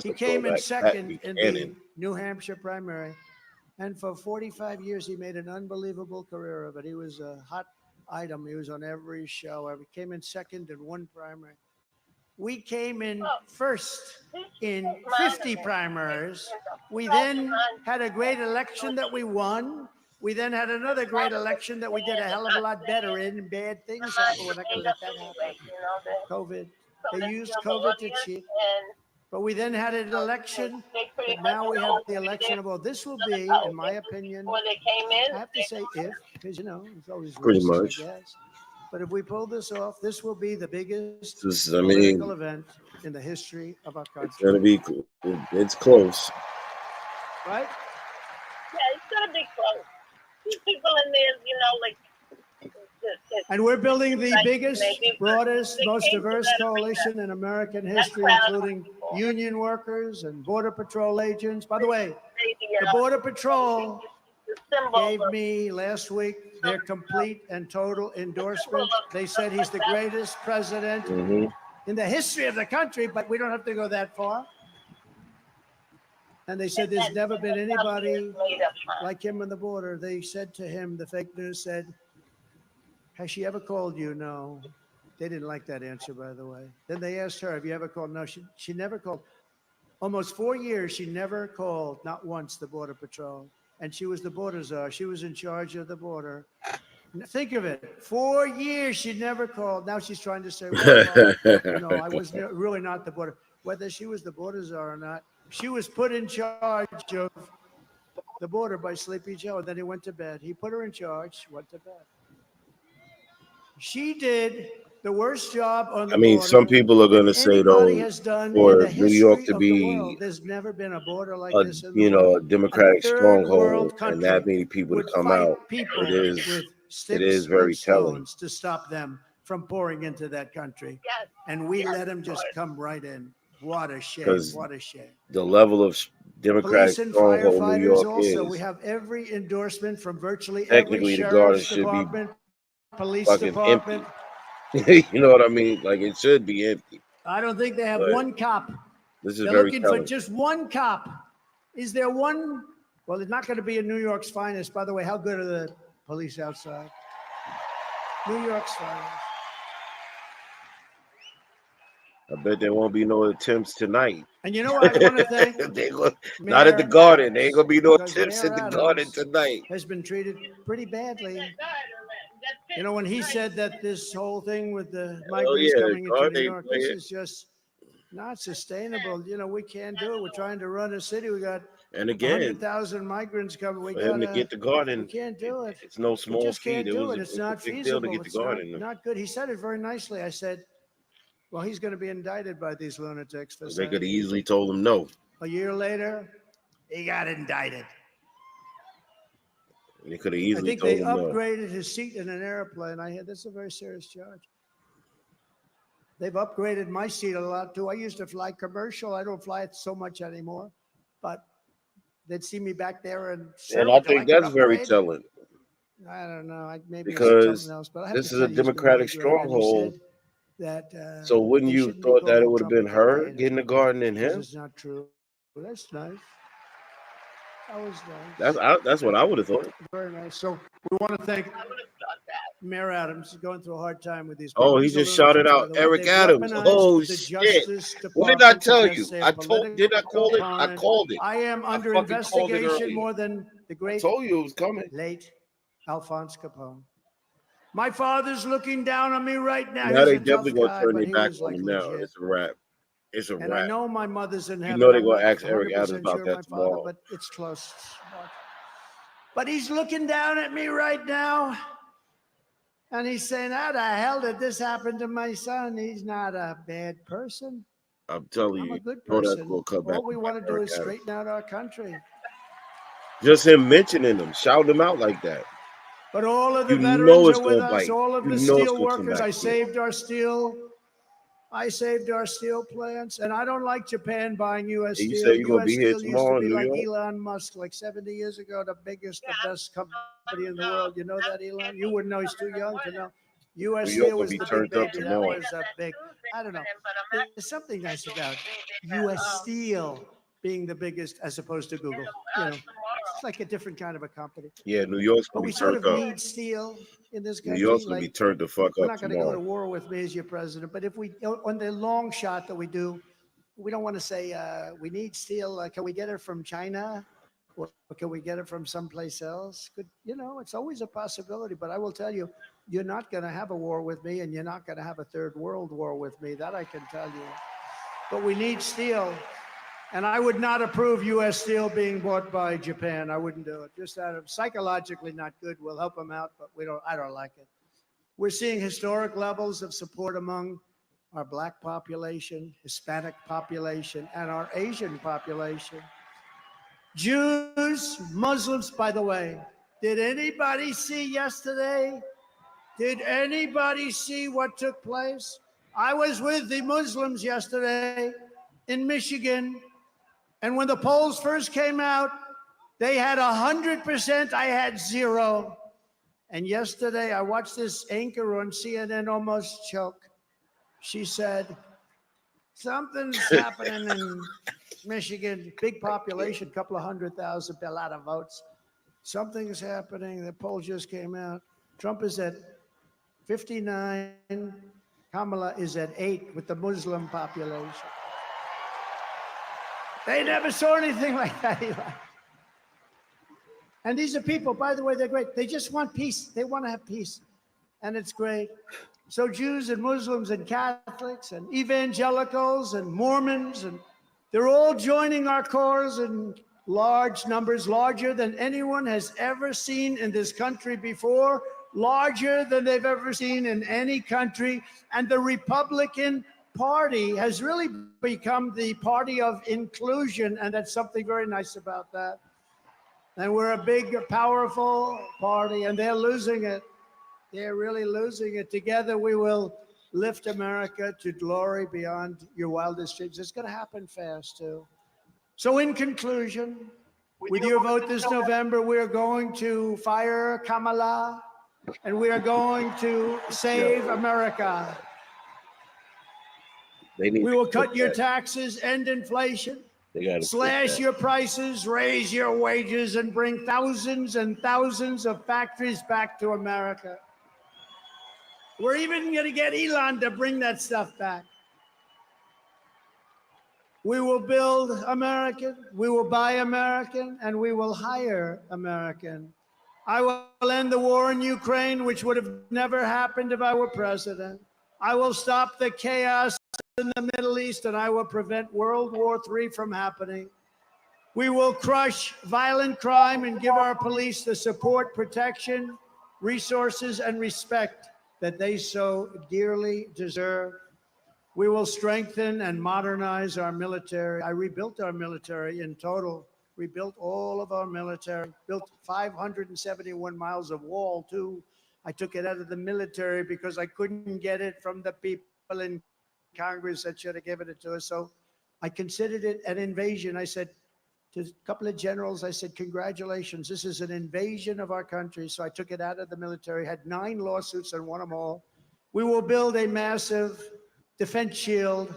he came in second in the New Hampshire primary. And for 45 years, he made an unbelievable career of it. He was a hot item. He was on every show. He came in second in one primary. We came in first in 50 primaries. We then had a great election that we won. We then had another great election that we did a hell of a lot better in, and bad things happened. We're not going to let that happen. COVID. They used COVID to cheat. But we then had an election, but now we have the election of all. This will be, in my opinion, I have to say if, because, it's always Pretty risks, much. I guess. But if we pull this off, this will be the biggest This, political event in the history of our country. It's going to be, it's close. Right? Yeah, it's gonna be close. These people in there, like. And we're building the biggest, broadest, most diverse coalition in American history, including union workers and Border Patrol agents. By the way, the Border Patrol gave me last week their complete and total endorsement. They said he's the greatest president in the history of the country, but we don't have to go that far. And they said there's never been anybody like him on the border. They said to him, the fake news said, has she ever called you? No. They didn't like that answer, by the way. Then they asked her, have you ever called? No, she never called. Almost 4 years, she never called, not once, the Border Patrol. And she was the border czar. She was in charge of the border. Think of it. 4 years, she never called. Now she's trying to say, well, no, I was really not the border. Whether she was the border czar or not, she was put in charge of the border by Sleepy Joe. Then he went to bed. He put her in charge, went to bed. She did the worst job on the border. Some people are going to say, though, for New York to be, there's never been a border like this in the world. a democratic stronghold and that many people to come out, it is very telling. To stop them from pouring into that country. Yes. And we let them just come right in. What a shame. What a shame. The level of democratic stronghold New York also, is. we have every endorsement from virtually Technically, every the garden sheriff's should department, police fucking department. Empty. You know what I mean? Like, it should be empty. I don't think they have one cop. This is They're very looking telling. for just one cop. Is there one? Well, it's not going to be in New York's finest. By the way, how good are the police outside? New York's finest. I bet there won't be no attempts tonight. And you know what I want to thank? Not at the garden. There ain't going to be no attempts at the garden tonight. Has been treated pretty badly. You know, when he said that this whole thing with the migrants coming into New York, this is just not sustainable. You know, we can't do it. We're trying to run a city. We got 100,000 migrants coming. We got to get the garden. We can't do it. It's no small feat. It's not feasible. It's not good. He said it very nicely. I said, well, he's going to be indicted by these lunatics. They could have easily told him no. A year later, he got indicted. They could have easily I think they upgraded his seat in an airplane. I heard that's a very serious charge. They've upgraded my seat a lot too. I used to fly commercial. I don't fly it so much anymore, but they'd see me back there and I think that's very telling. I don't know. Maybe because something else, but this is a democratic stronghold. So wouldn't you have thought that it would have been her getting the garden and him? It's not true. Well, that's nice. That was nice. That's what I would have thought. Very nice. So we want to thank Mayor Adams. He's going through a hard time with these people. Oh, he just shouted out Eric Adams. Oh shit! What did I tell you? Did I call it? I called it. I am under investigation more than the great. I told you it was coming. Late Alphonse Capone. My father's looking down on me right now. Now they definitely gonna turn their back on him now. It's a wrap. It's a wrap. And I know my mother's in heaven. You know they're gonna ask Eric Adams about that tomorrow. But it's close. But he's looking down at me right now. And he's saying, how the hell did this happen to my son? He's not a bad person. I'm telling you, I'm a good person. All we want to do is straighten out our country. Just him mentioning them, shouting them out like that. But all of the veterans are with us, all of the steel workers. I saved our steel plants. And I don't like Japan buying U.S. steel. You said you're going to be here tomorrow in New like York? Elon Musk, like 70 years ago, the biggest, the best company in the world. You know that, Elon? You wouldn't know. He's too young to know. U.S. Steel was the big baby. That was a big, I don't know. There's something nice about U.S. Steel being the biggest as opposed to Google. You know, it's like a different kind of a company. Yeah, New York's going to be turned up. We sort of need steel in this country. New York's going to be turned the fuck up We're not going to tomorrow. go to war with me as your president, but if we, on the long shot that we do, we don't want to say we need steel. Can we get it from China? Or can we get it from someplace else? Could, you know, it's always a possibility, but I will tell you, you're not going to have a war with me, and you're not going to have a third world war with me. That I can tell you. But we need steel. And I would not approve U.S. steel being bought by Japan. I wouldn't do it. Just out of psychologically not good. We'll help them out, but I don't like it. We're seeing historic levels of support among our Black population, Hispanic population, and our Asian population. Jews, Muslims, by the way, did anybody see yesterday? Did anybody see what took place? I was with the Muslims yesterday in Michigan, and when the polls first came out, they had 100%, I had 0. And yesterday, I watched this anchor on CNN almost choke. She said, something's happening in Michigan, big population, couple of 100,000, a lot of votes. Something's happening. The poll just came out. Trump is at 59. Kamala is at 8 with the Muslim population. They never saw anything like that, Eli. And these are people, by the way, they're great. They just want peace. They want to have peace. And it's great. So Jews and Muslims and Catholics and evangelicals and Mormons, and they're all joining our cause in large numbers, larger than anyone has ever seen in this country before, larger than they've ever seen in any country. And the Republican Party has really become the party of inclusion, and that's something very nice about that. And we're a big, powerful party, and they're losing it. They're really losing it. Together, we will lift America to glory beyond your wildest dreams. It's going to happen fast, too. So in conclusion, with your vote this November, we are going to fire Kamala, and we are going to save America. We will cut your taxes, end inflation, slash your prices, raise your wages, and bring thousands and thousands of factories back to America. We're even going to get Elon to bring that stuff back. We will build American, we will buy American, and we will hire American. I will end the war in Ukraine, which would have never happened if I were president. I will stop the chaos in the Middle East, and I will prevent World War III from happening. We will crush violent crime and give our police the support, protection, resources, and respect that they so dearly deserve. We will strengthen and modernize our military. I rebuilt our military in total, rebuilt all of our military, built 571 miles of wall, too. I took it out of the military because I couldn't get it from the people in Congress that should have given it to us. So I considered it an invasion. I said to a couple of generals, I said, congratulations, this is an invasion of our country. So I took it out of the military, had 9 lawsuits and won them all. We will build a massive defense shield,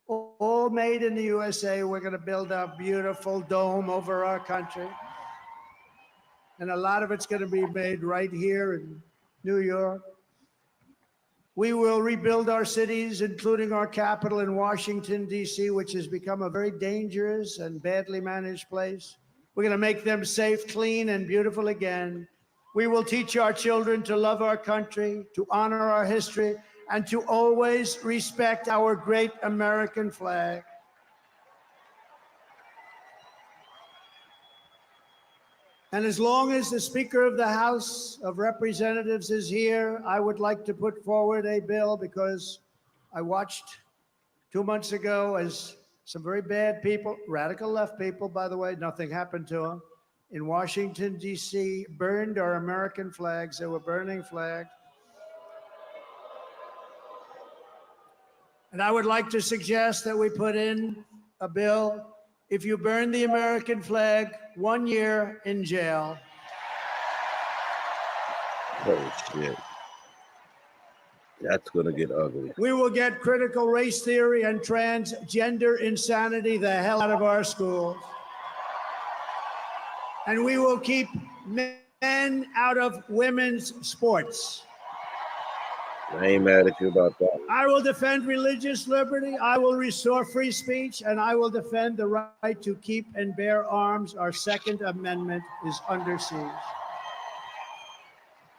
all made in the USA. We're going to build a beautiful dome over our country. And a lot of it's going to be made right here in New York. We will rebuild our cities, including our capital in Washington, D.C., which has become a very dangerous and badly managed place. We're going to make them safe, clean, and beautiful again. We will teach our children to love our country, to honor our history, and to always respect our great American flag. And as long as the Speaker of the House of Representatives is here, I would like to put forward a bill, because I watched 2 months ago as some very bad people, radical left people, by the way, nothing happened to them, in Washington, D.C., burned our American flags. They were burning flags. And I would like to suggest that we put in a bill, if you burn the American flag, 1 year in jail. Oh, shit. That's going to get ugly. We will get critical race theory and transgender insanity the hell out of our schools. And we will keep men out of women's sports. I ain't mad at you about that. I will defend religious liberty. I will restore free speech, and I will defend the right to keep and bear arms. Our Second Amendment is under siege.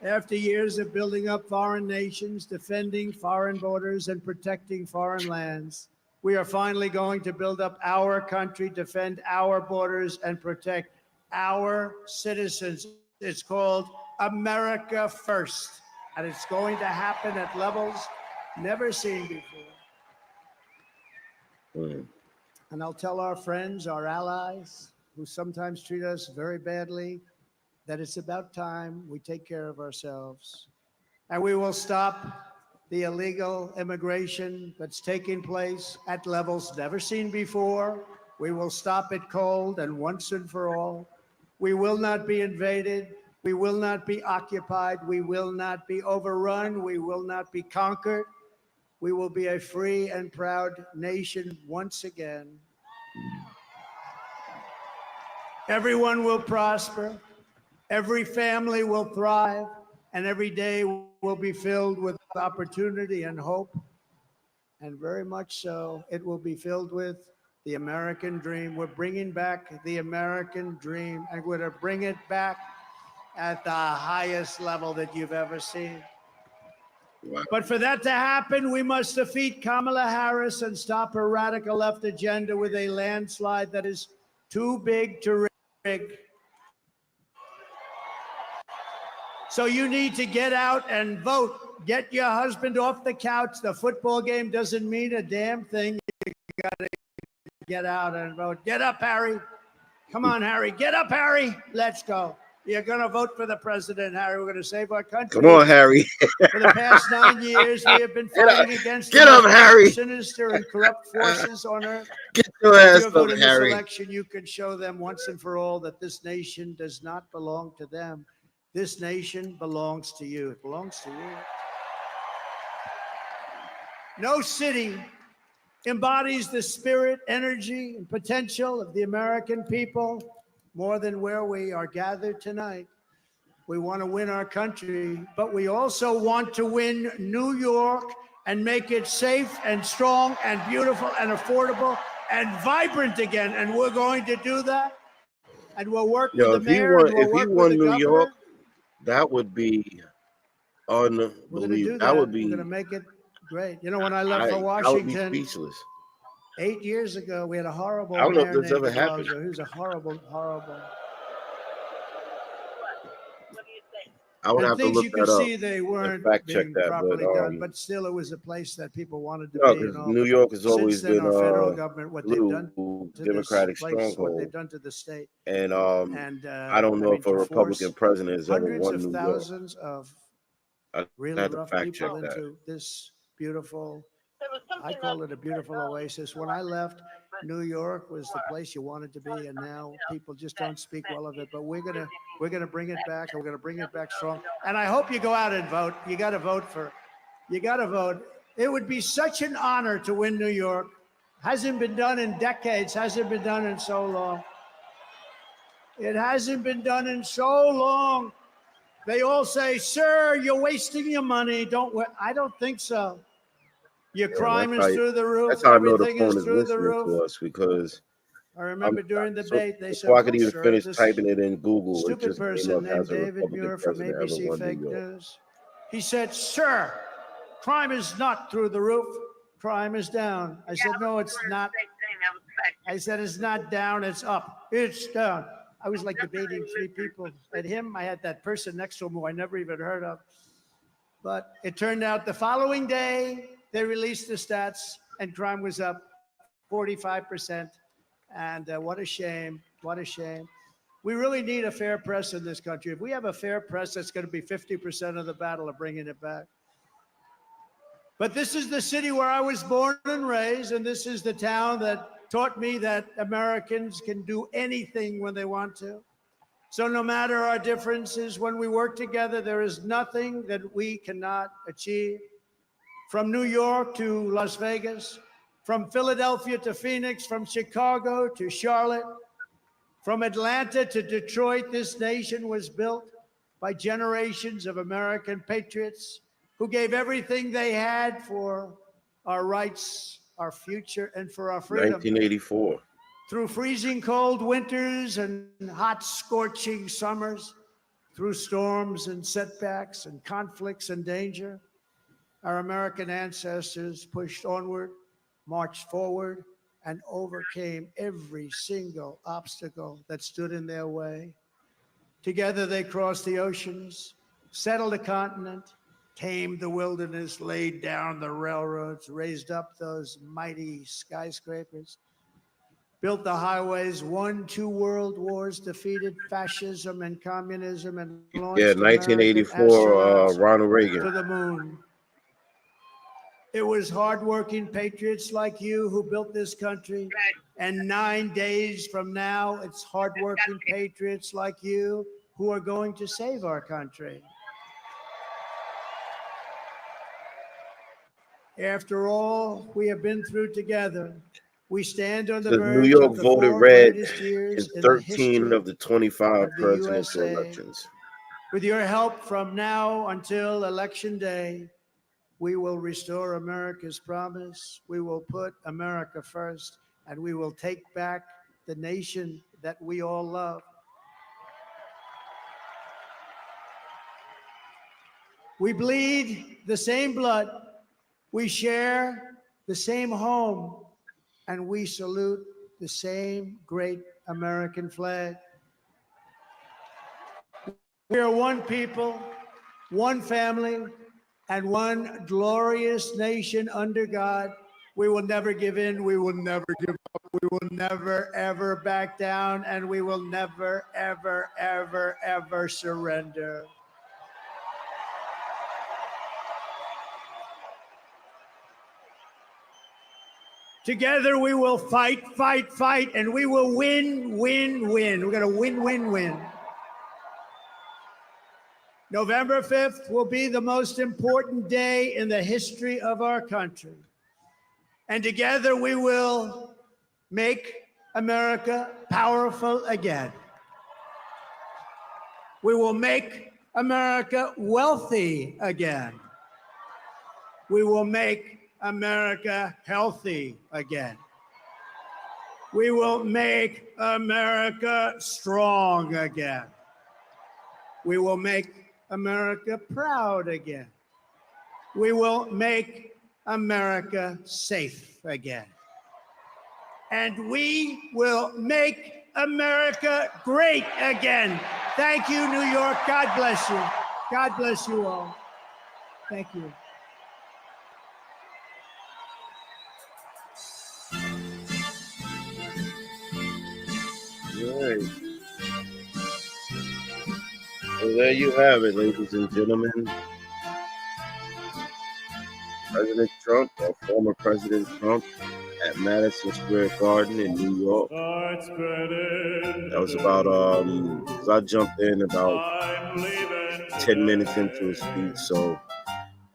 After years of building up foreign nations, defending foreign borders, and protecting foreign lands, we are finally going to build up our country, defend our borders, and protect our citizens. It's called America First, and it's going to happen at levels never seen before. And I'll tell our friends, our allies, who sometimes treat us very badly, that it's about time we take care of ourselves. And we will stop the illegal immigration that's taking place at levels never seen before. We will stop it cold and once and for all. We will not be invaded. We will not be occupied. We will not be overrun. We will not be conquered. We will be a free and proud nation once again. Everyone will prosper. Every family will thrive, and every day will be filled with opportunity and hope. And very much so, it will be filled with the American dream. We're bringing back the American dream, and we're going to bring it back at the highest level that you've ever seen. Wow. But for that to happen, we must defeat Kamala Harris and stop her radical left agenda with a landslide that is too big to rig. So you need to get out and vote. Get your husband off the couch. The football game doesn't mean a damn thing. You got to get out and vote. Get up, Harry. Come on, Harry. Get up, Harry. Let's go. You're going to vote for the president, Harry. We're going to save our country. Come on, Harry. For the past 9 years, we have been fighting against Get up, Harry. Sinister and corrupt forces on earth. Get your ass up, vote in this Harry. election, you can show them once and for all that this nation does not belong to them. This nation belongs to you. It belongs to you. No city embodies the spirit, energy, and potential of the American people more than where we are gathered tonight. We want to win our country, but we also want to win New York and make it safe and strong and beautiful and affordable and vibrant again. And we're going to do that. And we'll work with the mayor. If he won New York, that would be unbelievable. That would be. We're going to make it great. You know, when I left for Washington, I would be speechless. 8 years ago, we had a horrible. I don't know if mayor this named ever happened. He was a horrible. I would have to look you that could up. see they weren't fact check being that, properly done, but still, it was a place that people wanted to no, be. You know, New York has always since then, been our federal government, what they've done to Democratic this place, what stronghold, they've done to the state, and I don't know if a Republican president has ever won New York. Hundreds of thousands of really rough people that. into this beautiful. I call it a beautiful oasis. When I left, New York was the place you wanted to be, and now people just don't speak well of it. But we're gonna bring it back, and we're gonna bring it back strong. And I hope you go out and vote. You got to vote. It would be such an honor to win New York. Hasn't been done in decades. Hasn't been done in so long. It hasn't been done in so long. They all say, "Sir, you're wasting your money." I don't think so. Your crime is through the roof. That's how I know the Everything phone is is through the listening roof. to us, because I remember during the debate, they said, before I could even sir, finish this typing it in Google, it stupid just came person up named as a David Republican Muir from president ever ABC won Fake New York. News. He said, "Sir, crime is not through the roof. Crime is down." I said, "No, it's not." I said, "It's not down, it's up. It's down." I was like debating three people. At him, I had that person next to him who I never even heard of. But it turned out the following day, they released the stats, and crime was up 45%. And what a shame. What a shame. We really need a fair press in this country. If we have a fair press, that's going to be 50% of the battle of bringing it back. But this is the city where I was born and raised, and this is the town that taught me that Americans can do anything when they want to. So no matter our differences, when we work together, there is nothing that we cannot achieve. From New York to Las Vegas, from Philadelphia to Phoenix, from Chicago to Charlotte, from Atlanta to Detroit, this nation was built by generations of American patriots who gave everything they had for our rights, our future, and for our freedom. 1984. Through freezing cold winters and hot scorching summers, through storms and setbacks and conflicts and danger, our American ancestors pushed onward, marched forward, and overcame every single obstacle that stood in their way. Together they crossed the oceans, settled a continent, tamed the wilderness, laid down the railroads, raised up those mighty skyscrapers, built the highways, won 2 world wars, defeated fascism and communism, and launched 1984, Ronald Reagan. to the moon. It was hardworking patriots like you who built this country. And 9 days from now, it's hardworking patriots like you who are going to save our country. After all we have been through together, we stand on the verge New York of the voted 4 red greatest years in in the 13 history of the 25 of the presidential USA. elections. With your help from now until Election Day, we will restore America's promise. We will put America first, and we will take back the nation that we all love. We bleed the same blood. We share the same home, and we salute the same great American flag. We are one people, one family, and one glorious nation under God. We will never give in. We will never give up. We will never, ever back down. And we will never, ever, ever, ever surrender. Together we will fight, fight, fight, and we will win, win, win. We're going to win, win, win. November 5th will be the most important day in the history of our country. And together we will make America powerful again. We will make America wealthy again. We will make America healthy again. We will make America strong again. We will make America proud again. We will make America safe again. And we will make America great again. Thank you, New York. God bless you. God bless you all. Thank you. All right. Well, there you have it, ladies and gentlemen. President Trump, or former President Trump, at Madison Square Garden in New York. That was about, because I jumped in about 10 minutes into his speech, so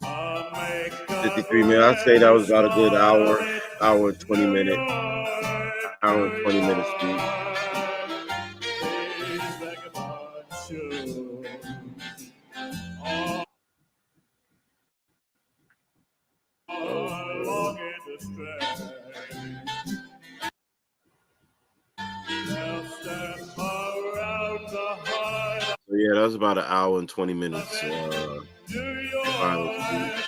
53 minutes. I'd say that was about a good hour and 20 minute speech. So yeah, that was about an hour and 20 minutes final speech.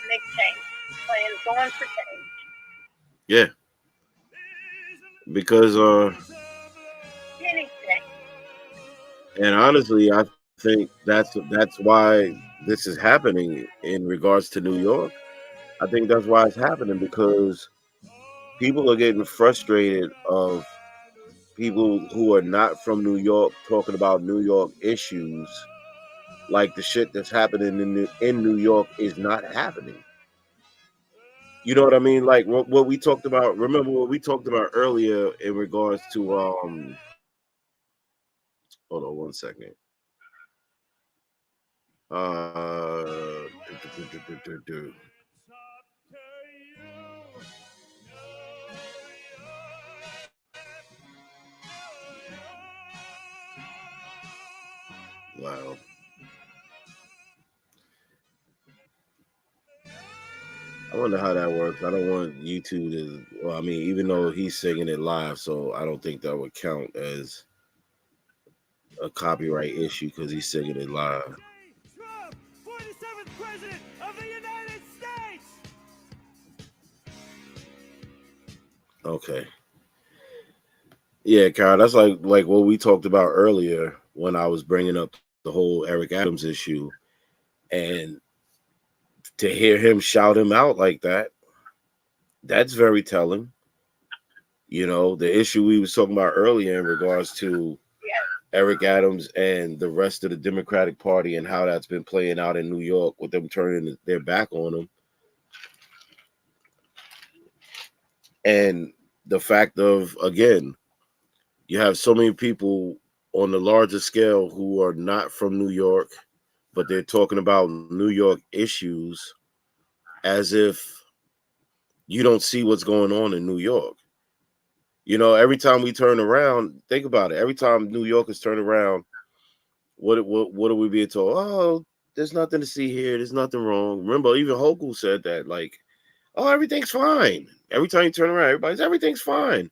make change. Going for change. Yeah, because Any change. and honestly, I think that's why this is happening in regards to New York. I think that's why it's happening because people are getting frustrated of people who are not from New York talking about New York issues, like the shit that's happening in New York is not happening. You know what I mean? Like what we talked about. Remember what we talked about earlier in regards to Hold on one second. Uh. Wow. I wonder how that works. I don't want YouTube to. Well, I mean, even though he's singing it live, so I don't think that would count as a copyright issue because he's singing it live. Trump, 47th President of the United States! Okay. Yeah, Kyle, that's like what we talked about earlier when I was bringing up the whole Eric Adams issue, and to hear him shout him out like that, that's very telling. You know, the issue we was talking about earlier in regards to Eric Adams and the rest of the Democratic Party and how that's been playing out in New York with them turning their back on him. And the fact of, again, you have so many people on the larger scale who are not from New York, but they're talking about New York issues as if you don't see what's going on in New York. You know, every time we turn around, think about it. Every time New Yorkers turn around, what are we being told? Oh, there's nothing to see here. There's nothing wrong. Remember, even Hochul said that, like, oh, everything's fine. Every time you turn around, everything's fine.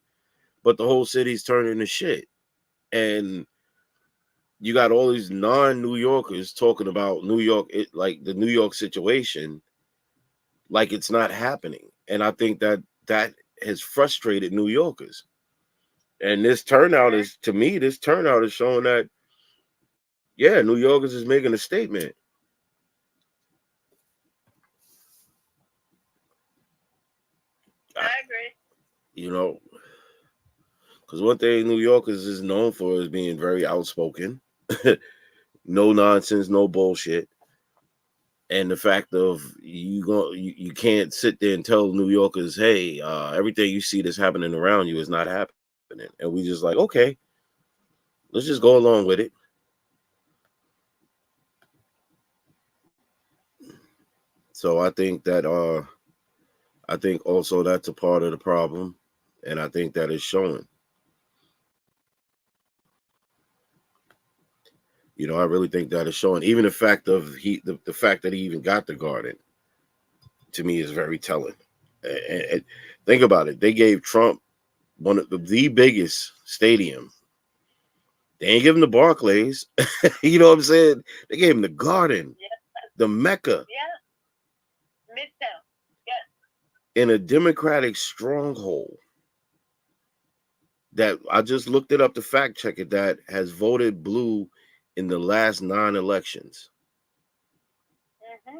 But the whole city's turning to shit. And you got all these non-New Yorkers talking about New York, like the New York situation, like it's not happening. And I think that has frustrated New Yorkers. And this turnout is, to me, this turnout is showing that, yeah, New Yorkers is making a statement. I agree. You know, because one thing New Yorkers is known for is being very outspoken, no nonsense, no bullshit. And the fact of you can't sit there and tell New Yorkers, hey, everything you see that's happening around you is not happening. And we just like, okay, let's just go along with it. So I think that I think also that's a part of the problem. And I think that is showing. You know, I really think that is showing. Even the fact of the fact that he even got the Garden, to me, is very telling. And think about it. They gave Trump one of the biggest stadium. They ain't give him the Barclays. You know what I'm saying? They gave him the Garden, the Mecca. Yeah. Midtown. Yeah. In a Democratic stronghold that I just looked it up to fact check it, that has voted blue in the last 9 elections. Mm-hmm.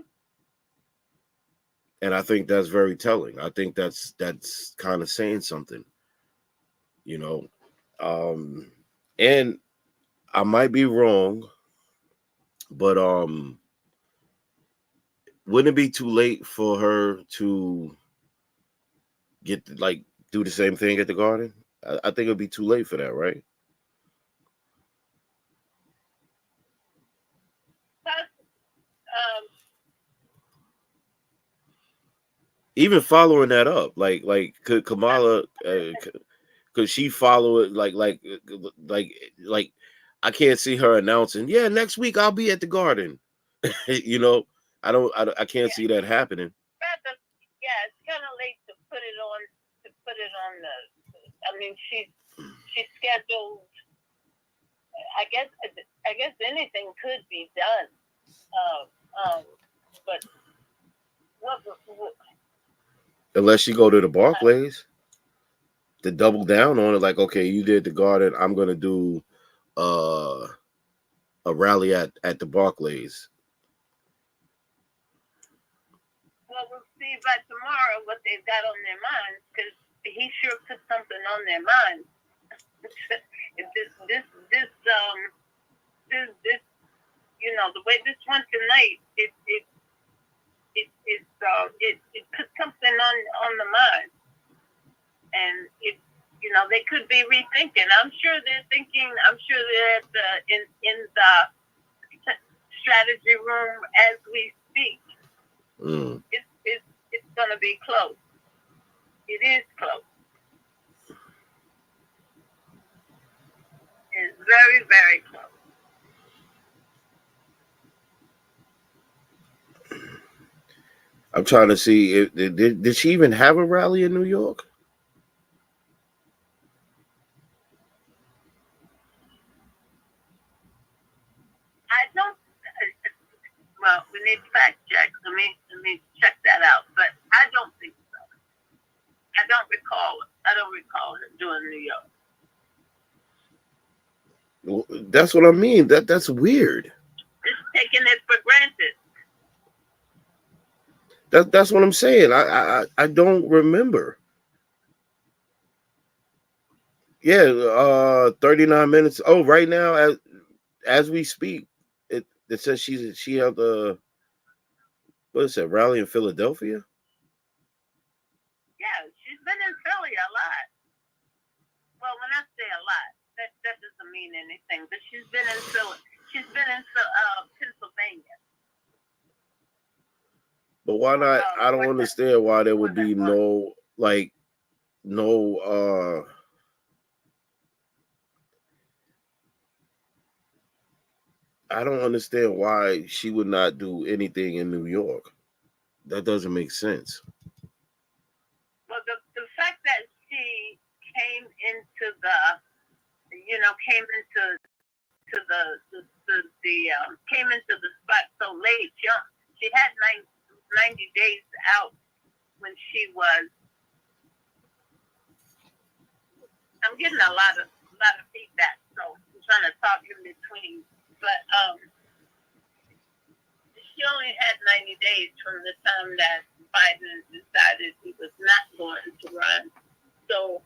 And I think that's very telling. I think that's kind of saying something, you know. And I might be wrong, but wouldn't it be too late for her to get do the same thing at the Garden? I think it'd be too late for that, right? Even following that up, could Kamala, could she follow it? Like, I can't see her announcing, yeah, next week I'll be at the Garden. You know, I can't see that happening. Yeah, it's kind of late to put it on the. I mean, she's scheduled. I guess anything could be done, but what, Unless you go to the Barclays to double down on it, like, okay, you did the Garden, I'm gonna do a rally at the Barclays. well, we'll see by tomorrow what they've got on their minds, because he sure put something on their minds. this, you know, the way this went tonight, it put something on the mind, and it, you know, they could be rethinking. I'm sure they're thinking. I'm sure they're at in the strategy room as we speak. It's going to be close. It is close. It's very, very close. I'm trying to see if did she even have a rally in New York? I don't. Well, we need fact check. Let me check that out. But I don't think so. I don't recall her doing New York. Well, that's what I mean. That's weird. Just taking it for granted. That's what I'm saying. I don't remember. Yeah, 39 minutes. Oh, right now as we speak, it says she held a, what is that, rally in Philadelphia? Yeah, she's been in Philly a lot. Well, when I say a lot, that doesn't mean anything. But she's been in Philly. She's been in Pennsylvania. But why not? I don't understand why there would be no I don't understand why she would not do anything in New York. That doesn't make sense. Well, the fact that she came into the spot so late. She had 90 days out when she was. I'm getting a lot of feedback, so I'm trying to talk in between. But she only had 90 days from the time that Biden decided he was not going to run. So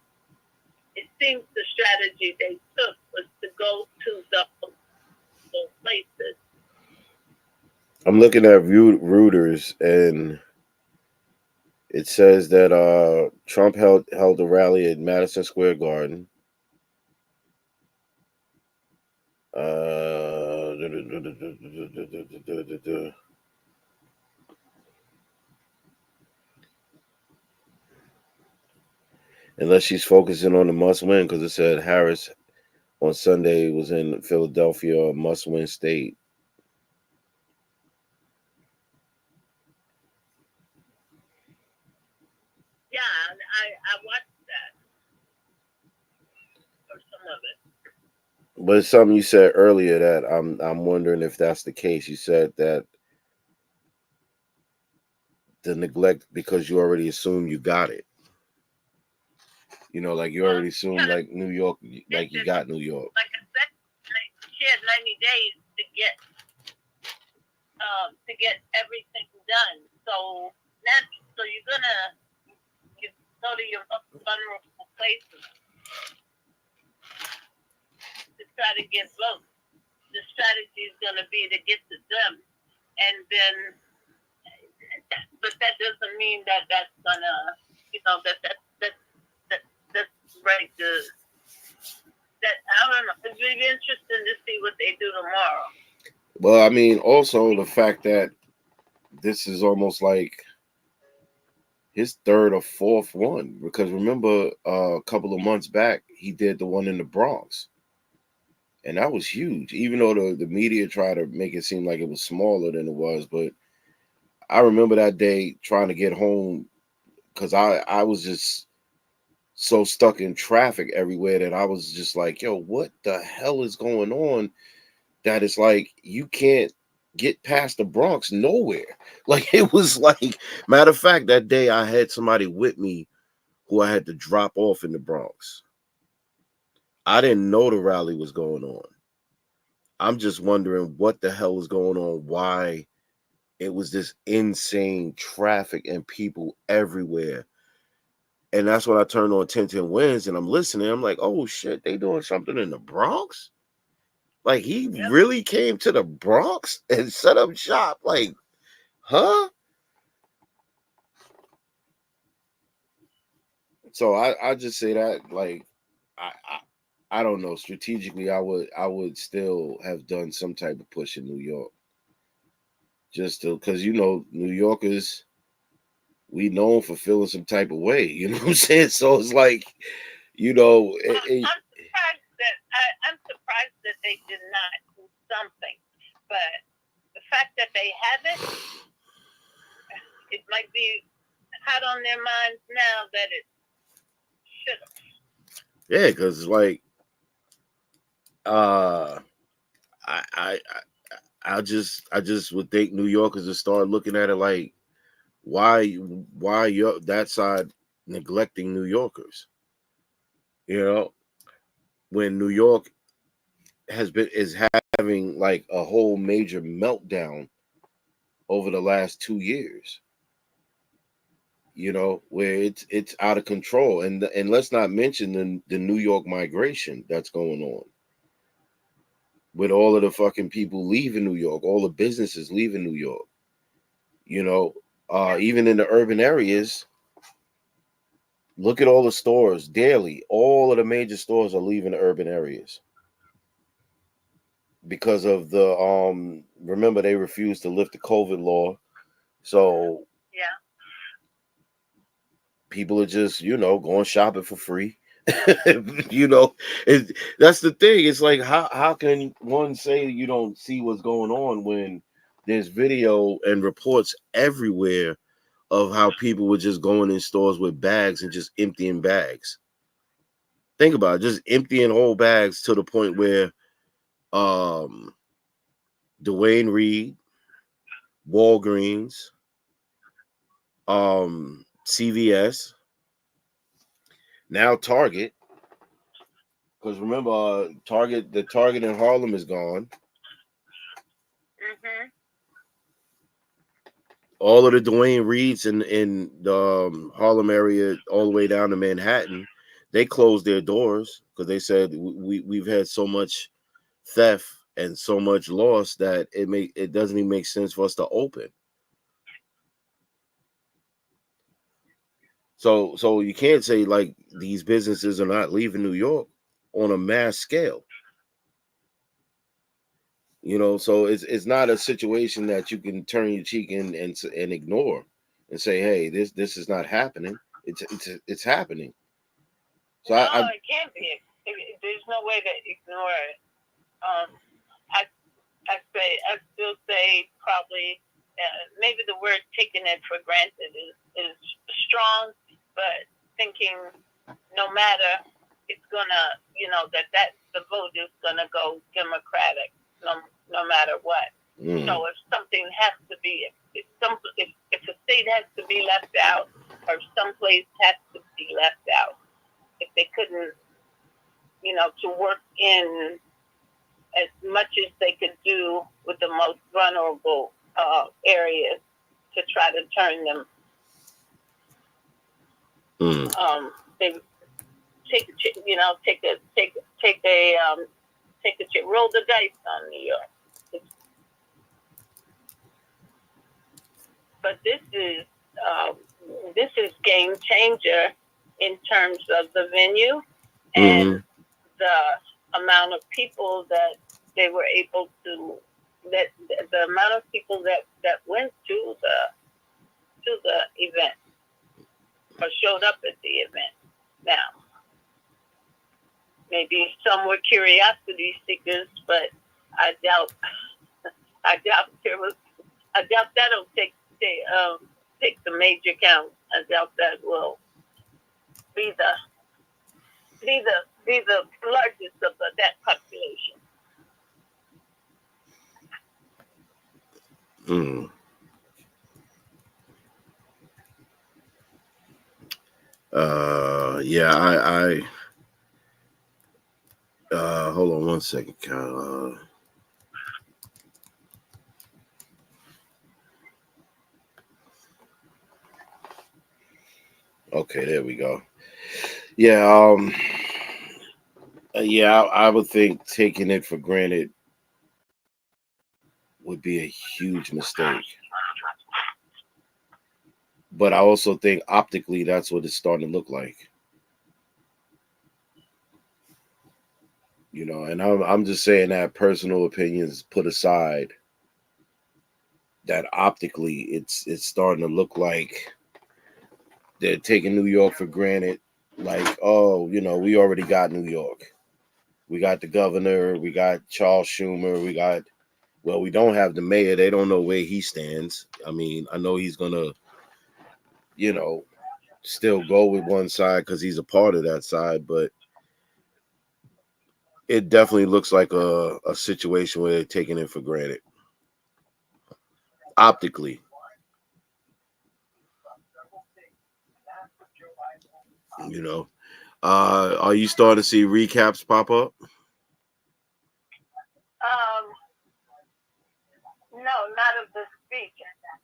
it seems the strategy they took was to go to those places. I'm looking at Reuters, and it says that Trump held a rally at Madison Square Garden. Unless she's focusing on the must win, because it said Harris on Sunday was in Philadelphia, a must win state. Yeah, I watched that, or some of it. But it's something you said earlier that I'm wondering if that's the case. You said that the neglect because you already assume you got it. You know, like you already assume like New York, like you got New York. Like I said, she had 90 days to get everything done. So you're gonna go to your vulnerable places to try to get votes. The strategy is gonna be to get to them, and then, but that doesn't mean that that's gonna, that's right. That I don't know. It's really interesting to see what they do tomorrow. Well, I mean, also the fact that this is almost like his third or fourth one, because remember a couple of months back he did the one in the Bronx, and that was huge. Even though the media tried to make it seem like it was smaller than it was, but I remember that day trying to get home because I was just so stuck in traffic everywhere that I was just like, yo, what the hell is going on? That it's like you can't get past the Bronx nowhere. Like, it was like, matter of fact, that day I had somebody with me who I had to drop off in the Bronx. I didn't know the rally was going on. I'm just wondering what the hell was going on, why it was this insane traffic and people everywhere. And that's when I turned on 1010 Wins and I'm listening. I'm like, oh shit, they doing something in the Bronx? Like, he really came to the Bronx and set up shop? Like, huh? So I just say that, like, I don't know. Strategically, I would still have done some type of push in New York. Just to, because New Yorkers, we known for feeling some type of way. You know what I'm saying? So it's like, I'm surprised that they did not do something, but the fact that they haven't, it might be hot on their minds now that it should have. Yeah, because like, I just would think New Yorkers would start looking at it like, why you're that side neglecting New Yorkers? When New York is having like a whole major meltdown over the last 2 years. Where it's out of control, and let's not mention the New York migration that's going on, with all of the fucking people leaving New York, all the businesses leaving New York. Even in the urban areas, look at all the stores daily. All of the major stores are leaving the urban areas because of the remember, they refused to lift the COVID law. So people are just, going shopping for free. That's the thing. It's like, how can one say you don't see what's going on when there's video and reports everywhere of how people were just going in stores with bags and just emptying bags. Think about it, just emptying whole bags to the point where Dwayne Reed, Walgreens, CVS, now Target. Because remember, the Target in Harlem is gone. Mm-hmm. All of the Dwayne Reeds in the Harlem area, all the way down to Manhattan, they closed their doors because they said we've had so much theft and so much loss that it doesn't even make sense for us to open. So you can't say like these businesses are not leaving New York on a mass scale. So it's not a situation that you can turn your cheek and ignore and say, hey, this is not happening. It's happening. So no, it can't be. There's no way to ignore it. I still say probably maybe the word taking it for granted is strong, but thinking no matter it's gonna, that the vote is gonna go Democratic no matter what. So if something has to be, if a state has to be left out, or someplace has to be left out, if they couldn't, to work in as much as they could do with the most vulnerable areas to try to turn them. They roll the dice on New York. But this is game changer in terms of the venue and the amount of people that they were able to, that the amount of people that went to the event or showed up at the event. Now, maybe some were curiosity seekers, but I doubt that'll take the major count. I doubt that will be the largest of that population. Hmm. Yeah, hold on one second, Kyle. Okay, there we go. Yeah, yeah, I would think taking it for granted would be a huge mistake. But I also think optically that's what it's starting to look like. And I'm just saying that personal opinions put aside, that optically it's starting to look like they're taking New York for granted. Like, oh, we already got New York. We got the governor, we got Charles Schumer, we don't have the mayor. They don't know where he stands. I mean, I know he's gonna, still go with one side because he's a part of that side, but it definitely looks like a situation where they're taking it for granted. Optically. Are you starting to see recaps pop up? No, not of the speech.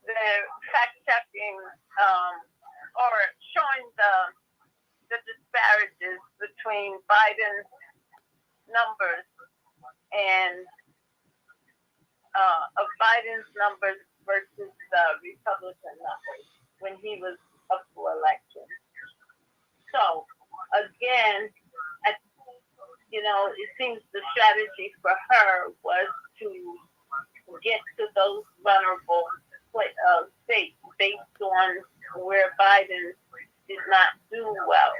They're fact checking or showing the disparities between Biden's numbers and of Biden's numbers versus the Republican numbers when he was up for election. So again, it seems the strategy for her was to get to those vulnerable states based on where Biden did not do well.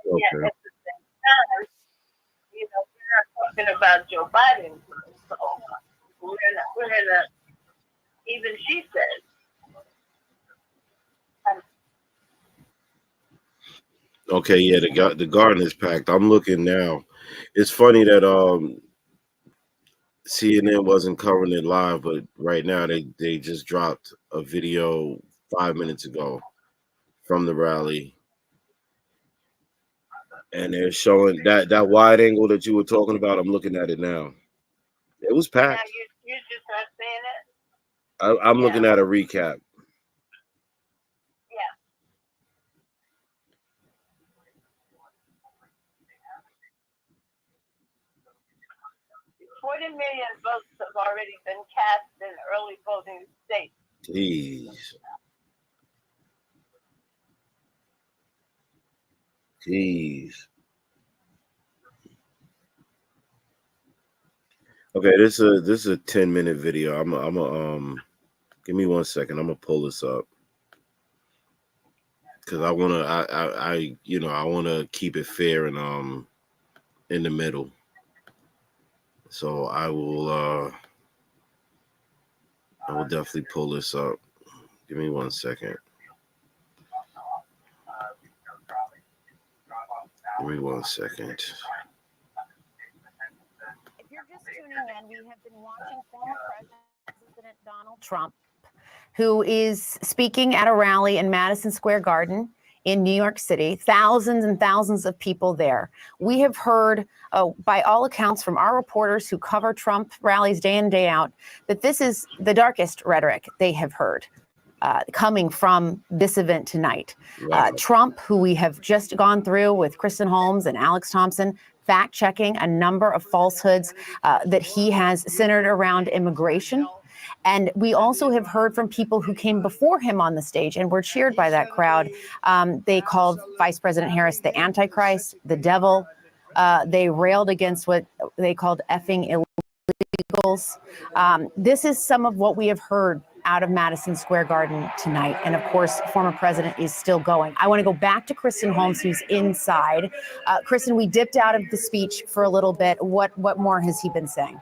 Okay. Yet at the same time, we're not talking about Joe Biden. So we're gonna, even she says. Okay, yeah, the garden is packed. I'm looking now. It's funny that CNN wasn't covering it live, but right now they just dropped a video 5 minutes ago from the rally, and they're showing that wide angle that you were talking about. I'm looking at it now. It was packed. Now you're just not saying it. I'm looking at a recap. Yeah. 40 million votes have already been cast in early voting states. Jeez. Okay, this is a 10-minute video. I'm give me 1 second. I'm gonna pull this up because I wanna keep it fair and in the middle. So I will definitely pull this up. Give me 1 second. Give me 1 second. If you're just tuning in, we have been watching former President Donald Trump, who is speaking at a rally in Madison Square Garden in New York City, thousands and thousands of people there. We have heard, by all accounts from our reporters who cover Trump rallies day in, day out, that this is the darkest rhetoric they have heard coming from this event tonight. Wow. Trump, who we have just gone through with Kristen Holmes and Alex Thompson, fact-checking a number of falsehoods that he has centered around immigration. And we also have heard from people who came before him on the stage and were cheered by that crowd. They called Vice President Harris the Antichrist, the devil. They railed against what they called effing illegals. This is some of what we have heard out of Madison Square Garden tonight. And of course, former president is still going. I want to go back to Kristen Holmes, who's inside. Kristen, we dipped out of the speech for a little bit. What more has he been saying?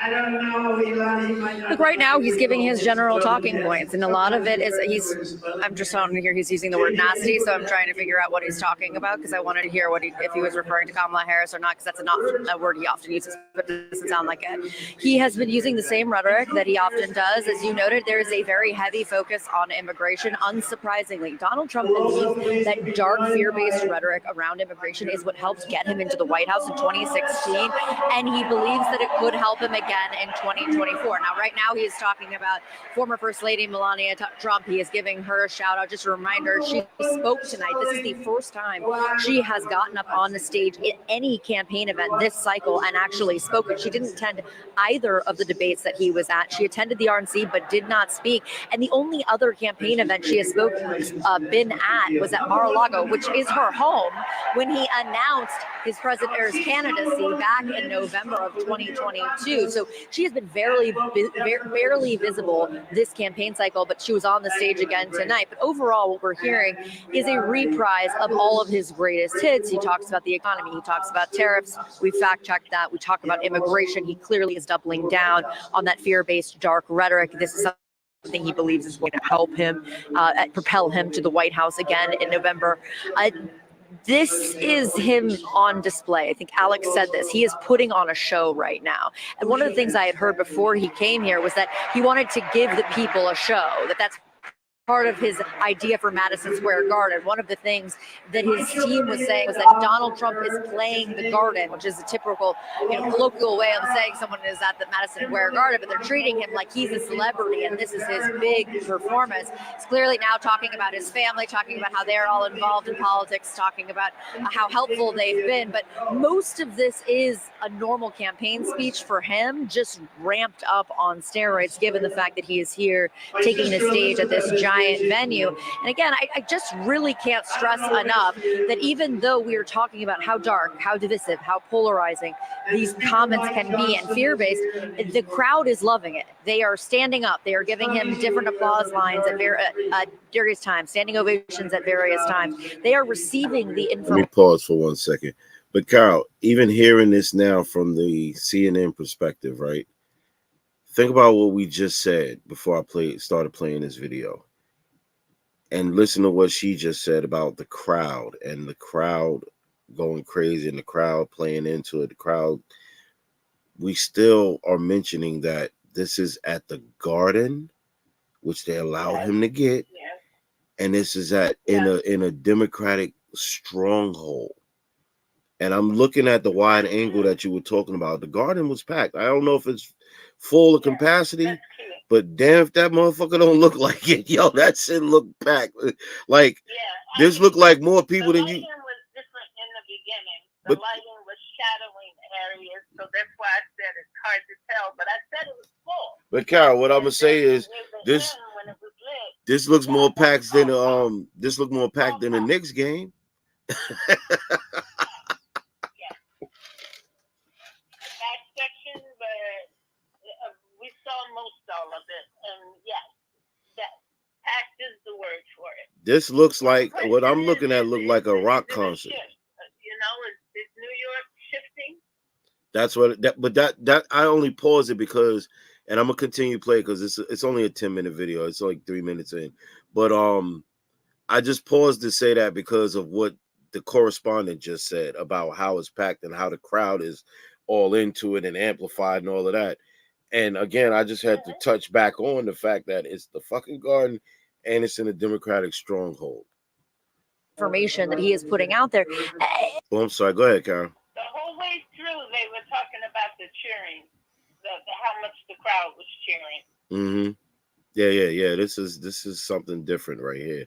I don't know. He might not. Look, right now he's giving his general talking points, and a lot of it is I'm just on here. He's using the word nasty, so I'm trying to figure out what he's talking about because I wanted to hear if he was referring to Kamala Harris or not, because that's not a word he often uses, but it doesn't sound like it. He has been using the same rhetoric that he often does. As you noted, there is a very heavy focus on immigration. Unsurprisingly, Donald Trump believes that dark, fear-based rhetoric around immigration is what helped get him into the White House in 2016, and he believes that it could help him again in 2024. Now, right now, he is talking about former First Lady Melania Trump. He is giving her a shout out. Just a reminder, she spoke tonight. This is the first time she has gotten up on the stage in any campaign event this cycle and actually spoken. She didn't attend either of the debates that he was at. She attended the RNC but did not speak. And the only other campaign event she has been at was at Mar-a-Lago, which is her home, when he announced his president's candidacy back in November of 2022. So she has been barely visible this campaign cycle, but she was on the stage again tonight. But overall, what we're hearing is a reprise of all of his greatest hits. He talks about the economy. He talks about tariffs. We fact-checked that. We talk about immigration. He clearly is doubling down on that fear-based dark rhetoric. This is something he believes is going to help him propel him to the White House again in November. This is him on display. I think Alex said this. He is putting on a show right now. And one of the things I had heard before he came here was that he wanted to give the people a show, that's part of his idea for Madison Square Garden. One of the things that his team was saying was that Donald Trump is playing the garden, which is a typical, colloquial way of saying someone is at the Madison Square Garden, but they're treating him like he's a celebrity and this is his big performance. He's clearly now talking about his family, talking about how they're all involved in politics, talking about how helpful they've been. But most of this is a normal campaign speech for him, just ramped up on steroids, given the fact that he is here taking the stage at this giant venue. And again, I just really can't stress enough that even though we are talking about how dark, how divisive, how polarizing these comments can be and fear-based, the crowd is loving it. They are standing up. They are giving him different applause lines at various times, standing ovations at various times. They are receiving the information. Let me pause for 1 second. But Carol, even hearing this now from the CNN perspective, right? Think about what we just said before I started playing this video. And listen to what she just said about the crowd and the crowd going crazy and the crowd playing into it. The crowd, we still are mentioning that this is at the Garden, which they allow him to get. And this is in a Democratic stronghold. And I'm looking at the wide angle that you were talking about. The Garden was packed. I don't know if it's full of capacity, but damn if that motherfucker don't look like it. Yo, that shit look packed. Like, this look like more people than you. The lighting was different in the beginning. The lighting was shadowing areas, so that's why I said it's hard to tell. But I said it was full. But Carol, what I'm gonna say is this looks more packed than the Knicks game. All of it, and yes, that packed is the word for it. This looks like what I'm looking at. Look like a rock concert. Is New York shifting? That's what that I only pause it because, and I'm gonna continue to play because it's only a 10-minute video. It's like 3 minutes in, but I just paused to say that because of what the correspondent just said about how it's packed and how the crowd is all into it and amplified and all of that. And again, I just had to touch back on the fact that it's the fucking Garden and it's in a Democratic stronghold. Information that he is putting out there. Oh, I'm sorry. Go ahead, Karen. The whole way through, they were talking about the cheering, how much the crowd was cheering. Yeah. This is something different right here.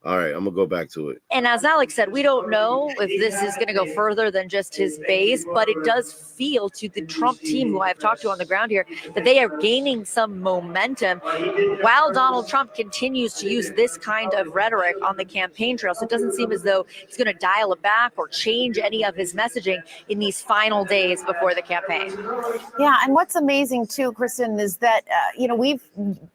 All right, I'm gonna go back to it. And as Alex said, we don't know if this is going to go further than just his base, but it does feel to the Trump team, who I've talked to on the ground here, that they are gaining some momentum while Donald Trump continues to use this kind of rhetoric on the campaign trail. So it doesn't seem as though he's going to dial it back or change any of his messaging in these final days before the campaign. Yeah, and what's amazing too, Kristen, is that we've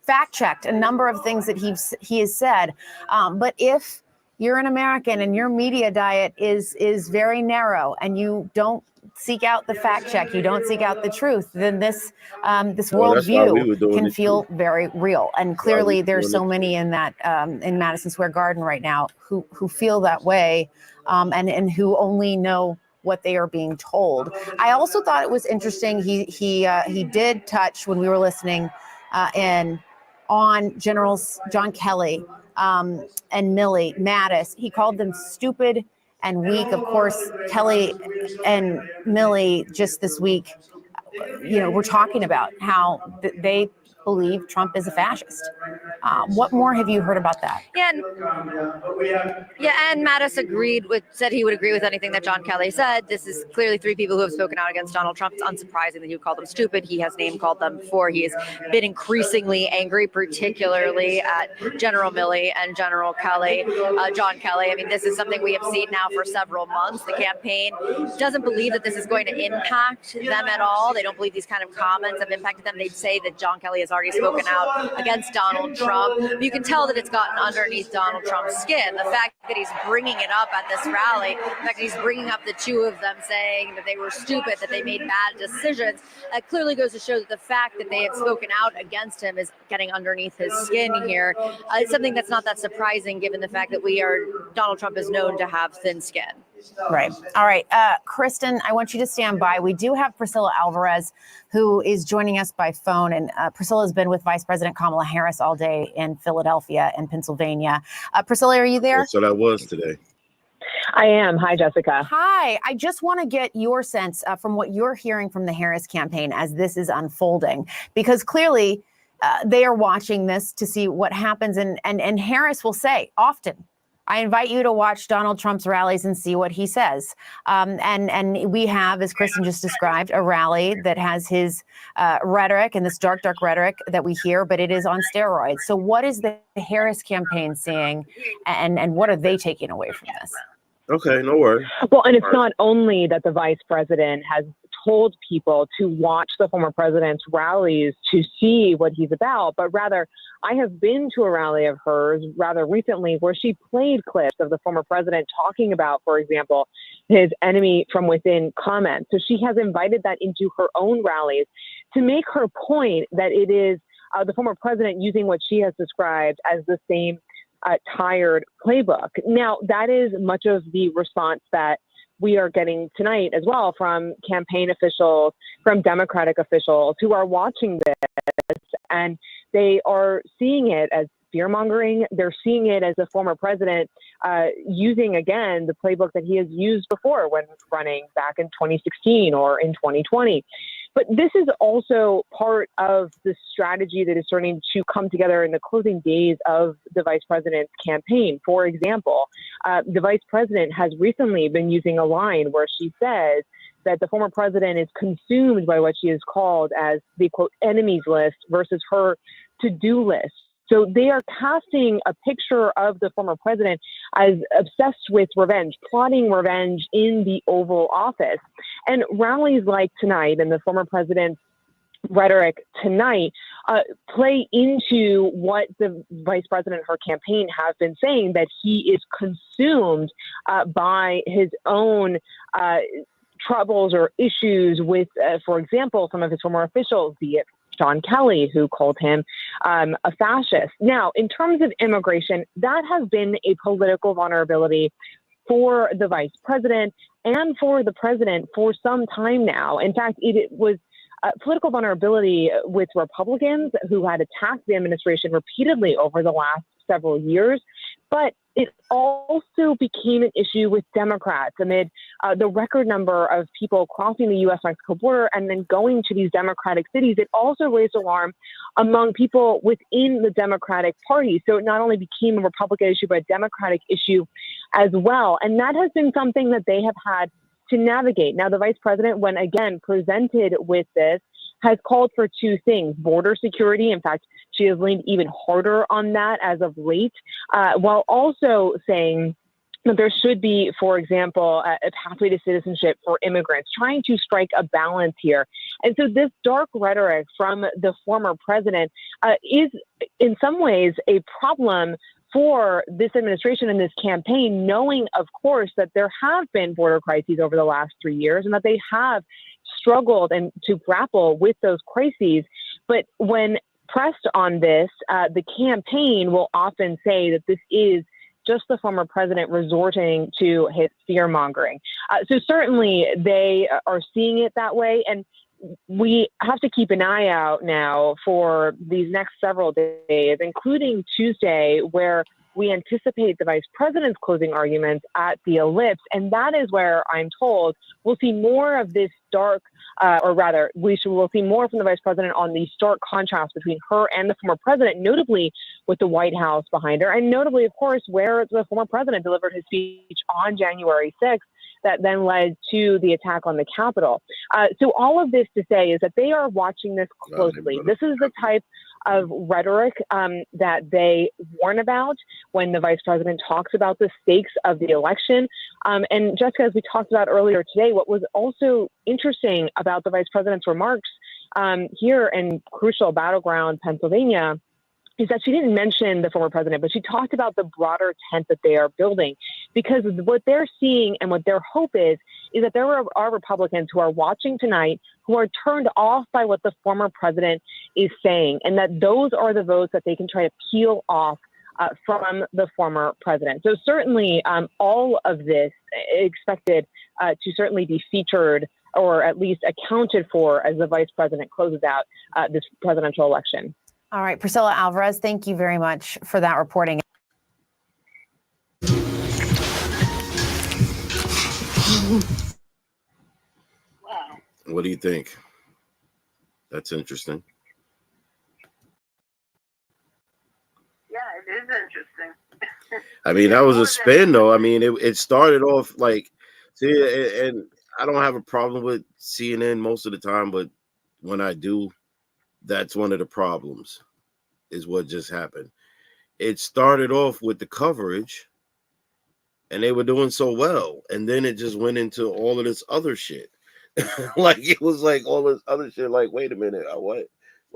fact checked a number of things that he has said, but if you're an American and your media diet is very narrow, and you don't seek out the fact check, you don't seek out the truth, then this That's why we worldview were doing can it feel too. very real. And That's why we clearly, were there's doing so it many in that in Madison Square Garden right now who feel that way, and who only know what they are being told. I also thought it was interesting. He did touch when we were listening on Generals John Kelly and Milley Mattis. He called them stupid and weak. Of course, Kelly and Milley just this week, we're talking about how they believe Trump is a fascist. What more have you heard about that? And Mattis said he would agree with anything that John Kelly said. This is clearly three people who have spoken out against Donald Trump. It's unsurprising that he would call them stupid. He has name called them before. He has been increasingly angry, particularly at General Milley and General Kelly, John Kelly. I mean, this is something we have seen now for several months. The campaign doesn't believe that this is going to impact them at all. They don't believe these kind of comments have impacted them. They'd say that John Kelly has already spoken out against Donald Trump. But you can tell that it's gotten underneath Donald Trump's skin. The fact that he's bringing it up at this rally, the fact that he's bringing up the two of them saying that they were stupid, that they made bad decisions, clearly goes to show that the fact that they have spoken out against him is getting underneath his skin here. It's something that's not that surprising given the fact that Donald Trump is known to have thin skin. Right. All right. Kristen, I want you to stand by. We do have Priscilla Alvarez, who is joining us by phone. And Priscilla has been with Vice President Kamala Harris all day in Philadelphia and Pennsylvania. Priscilla, are you there? So that was today. I am. Hi, Jessica. Hi. I just want to get your sense from what you're hearing from the Harris campaign as this is unfolding, because clearly they are watching this to see what happens. And Harris will say often, I invite you to watch Donald Trump's rallies and see what he says. And we have, as Kristen just described, a rally that has his rhetoric and this dark rhetoric that we hear, but it is on steroids. So what is the Harris campaign seeing, and what are they taking away from this? Okay, no worries. Well, and it's not only that the vice president has told people to watch the former president's rallies to see what he's about, but rather I have been to a rally of hers rather recently where she played clips of the former president talking about, for example, his enemy from within comments. So she has invited that into her own rallies to make her point that it is the former president using what she has described as the same tired playbook. Now, that is much of the response that we are getting tonight as well from campaign officials, from Democratic officials who are watching this, and they are seeing it as fear-mongering. They're seeing it as the former president using, again, the playbook that he has used before when running back in 2016 or in 2020. But this is also part of the strategy that is starting to come together in the closing days of the vice president's campaign. For example, the vice president has recently been using a line where she says that the former president is consumed by what she has called as the, quote, enemies list versus her to-do list. So they are casting a picture of the former president as obsessed with revenge, plotting revenge in the Oval Office. And rallies like tonight and the former president's rhetoric tonight play into what the vice president and her campaign have been saying, that he is consumed by his own troubles or issues with, for example, some of his former officials, be it John Kelly, who called him a fascist. Now, in terms of immigration, that has been a political vulnerability for the vice president and for the president for some time now. In fact, it was political vulnerability with Republicans who had attacked the administration repeatedly over the last several years. But it also became an issue with Democrats amid the record number of people crossing the U.S.-Mexico border and then going to these Democratic cities. It also raised alarm among people within the Democratic Party. So it not only became a Republican issue, but a Democratic issue as well. And that has been something that they have had to navigate. Now, the vice president, when again presented with this, has called for two things: border security. In fact, she has leaned even harder on that as of late, while also saying that there should be, for example, a pathway to citizenship for immigrants, trying to strike a balance here. And so this dark rhetoric from the former president is in some ways a problem for this administration and this campaign, knowing, of course, that there have been border crises over the last 3 years and that they have struggled and to grapple with those crises. But when pressed on this, the campaign will often say that this is just the former president resorting to his fear mongering. So certainly they are seeing it that way. And we have to keep an eye out now for these next several days, including Tuesday, where we anticipate the vice president's closing arguments at the Ellipse. And that is where I'm told we'll see more of this stark, or rather, we'll see more from the vice president on the stark contrast between her and the former president, notably with the White House behind her, and notably, of course, where the former president delivered his speech on January 6th that then led to the attack on the Capitol. So all of this to say is that they are watching this closely. This is the type of rhetoric that they warn about when the vice president talks about the stakes of the election. And Jessica, as we talked about earlier today, what was also interesting about the vice president's remarks here in crucial battleground Pennsylvania is that she didn't mention the former president, but she talked about the broader tent that they are building, because what they're seeing and what their hope is that there are Republicans who are watching tonight who are turned off by what the former president is saying, and that those are the votes that they can try to peel off from the former president. So certainly all of this expected to certainly be featured or at least accounted for as the vice president closes out this presidential election. All right, Priscilla Alvarez, thank you very much for that reporting. Wow. What do you think? That's interesting. Yeah, it is interesting. I mean, that was a spin, though. I mean, it started off like, see, and I don't have a problem with CNN most of the time, but when I do, that's one of the problems, is what just happened. It started off with the coverage, and they were doing so well, and then it just went into all of this other shit. Like, it was like all this other shit. Like, wait a minute, what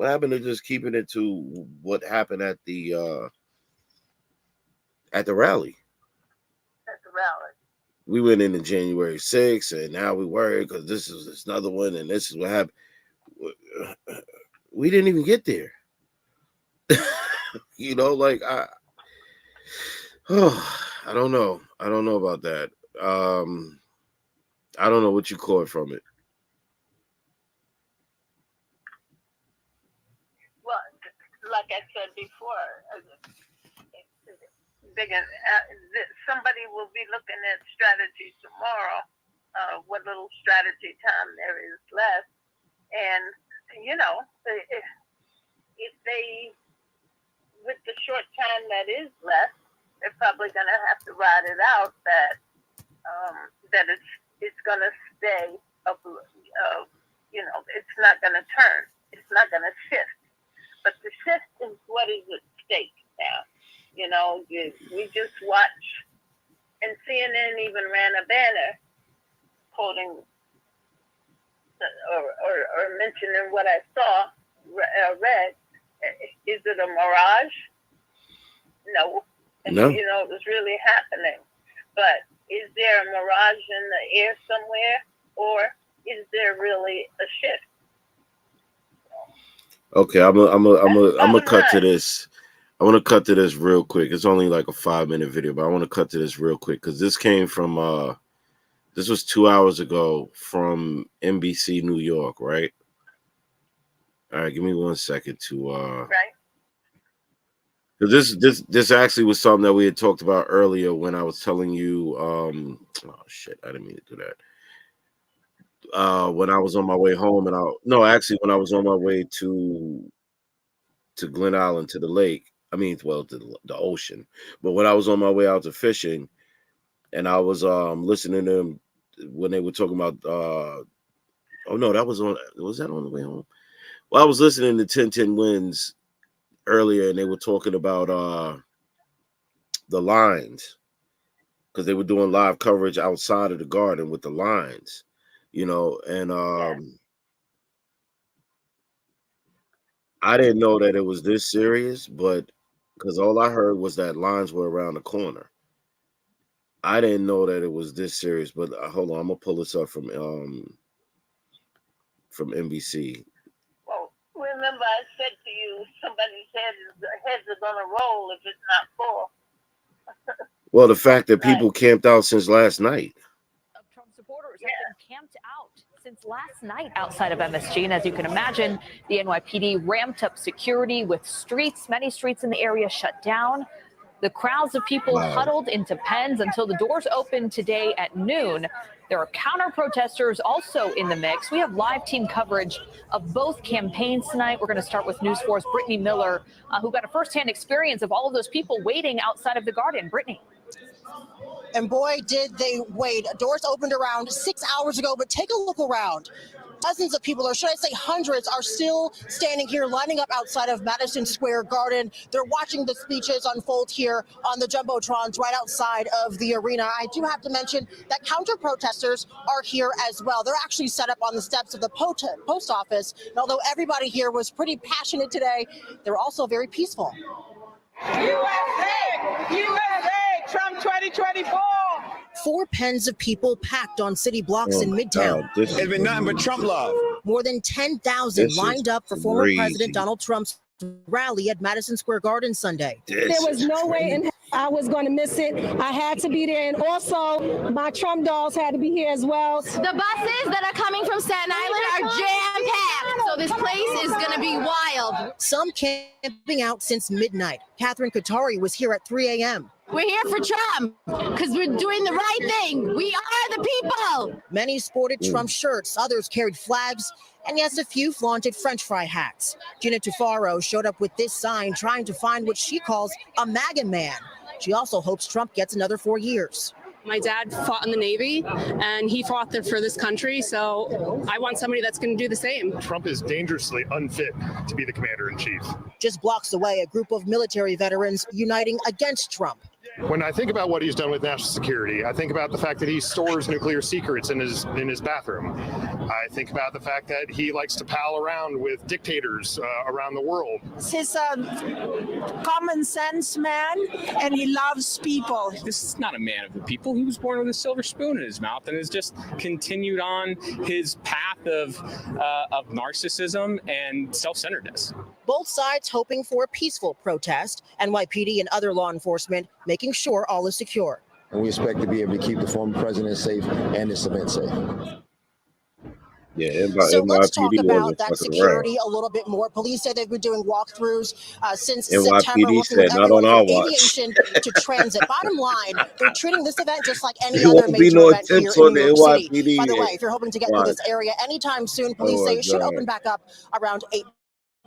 happened to just keeping it to what happened at the rally? At the rally. We went into January 6th, and now we worried because this is another one, and this is what happened. We didn't even get there. You know, like I don't know. I don't know about that. I don't know what you caught from it. Well, like I said before, somebody will be looking at strategy tomorrow, what little strategy time there is left. And, you know, if they, with the short time that is left, they're probably going to have to ride it out that it's going to stay up, you know, it's not going to turn. It's not going to shift. But the shift is what is at stake now. You know, we just watch, and CNN even ran a banner quoting or mentioning what I saw, read. Is it a mirage? No. No. You know, it was really happening. But is there a mirage in the air somewhere, or is there really a shift? Okay, I'm gonna cut to this. I want to cut to this real quick. It's only like a 5-minute video, but I want to cut to this real quick because this came from this was 2 hours ago from NBC New York, right? All right, give me 1 second to right. Because this actually was something that we had talked about earlier when I was telling you. Oh shit, I didn't mean to do that. When I was on my way home, when I was on my way to Glen Island, to the lake. I mean, well, to the ocean. But when I was on my way out to fishing, and I was listening to them when they were talking about was that on the way home? Well, I was listening to 1010 Wins earlier, and they were talking about the lines, because they were doing live coverage outside of the garden with the lines, you know, and I didn't know that it was this serious, but because all I heard was that lines were around the corner. I didn't know that it was this serious. But hold on, I'm gonna pull this up from NBC. Well, remember I said to you, somebody's heads are gonna roll if it's not full. Well, the fact that people camped out since last night. Trump supporters have been camped out since last night outside of MSG. And as you can imagine, the NYPD ramped up security with many streets in the area shut down. The crowds of people huddled into pens until the doors opened today at noon. There are counter-protesters also in the mix. We have live team coverage of both campaigns tonight. We're going to start with News 4's Brittany Miller, who got a firsthand experience of all of those people waiting outside of the Garden. Brittany. And boy, did they wait. Doors opened around 6 hours ago, but take a look around. Dozens of people, or should I say hundreds, are still standing here lining up outside of Madison Square Garden. They're watching the speeches unfold here on the Jumbotrons right outside of the arena. I do have to mention that counter-protesters are here as well. They're actually set up on the steps of the post office. And although everybody here was pretty passionate today, they're also very peaceful. USA! USA! Trump 2024! 4 pens of people packed on city blocks in Midtown. It's been nothing but Trump love. More than 10,000 lined up for former President Donald Trump's rally at Madison Square Garden Sunday. There was no way in I was going to miss it. I had to be there. And also, my Trump dolls had to be here as well. The buses that are coming from Staten Island are jam-packed, so this place is going to be wild. Some camping out since midnight. Catherine Katari was here at 3 a.m. We're here for Trump because we're doing the right thing. We are the people. Many sported Trump shirts. Others carried flags. And yes, a few flaunted French fry hats. Gina Tufaro showed up with this sign trying to find what she calls a MAGA man. She also hopes Trump gets another 4 years. My dad fought in the Navy, and he fought for this country, so I want somebody that's going to do the same. Trump is dangerously unfit to be the commander-in-chief. Just blocks away, a group of military veterans uniting against Trump. When I think about what he's done with national security, I think about the fact that he stores nuclear secrets in his bathroom. I think about the fact that he likes to pal around with dictators around the world. He's a common sense man, and he loves people. This is not a man of the people. He was born with a silver spoon in his mouth and has just continued on his path of narcissism and self-centeredness. Both sides hoping for a peaceful protest. NYPD and other law enforcement making sure all is secure. And we expect to be able to keep the former president safe and this event safe. Yeah, so let's talk about that security a little bit more. Police say they've been doing walkthroughs since September, looking at everyone from aviation to transit. Bottom line, they're treating this event just like any other major event here in New York City. By the way, if you're hoping to get through this area anytime soon, police say it should open back up around 8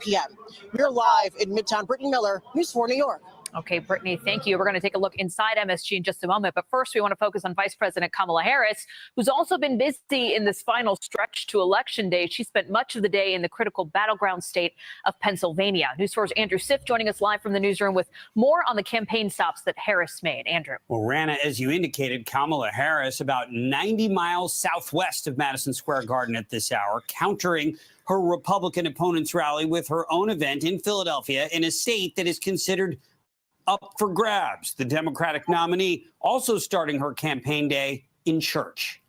p.m. We're live in Midtown. Brittany Miller, News 4 New York. Okay, Brittany, thank you. We're going to take a look inside MSG in just a moment. But first, we want to focus on Vice President Kamala Harris, who's also been busy in this final stretch to Election Day. She spent much of the day in the critical battleground state of Pennsylvania. News 4's Andrew Siff joining us live from the newsroom with more on the campaign stops that Harris made. Andrew. Well, Rana, as you indicated, Kamala Harris about 90 miles southwest of Madison Square Garden at this hour, countering her Republican opponent's rally with her own event in Philadelphia in a state that is considered up for grabs. The Democratic nominee also starting her campaign day in church.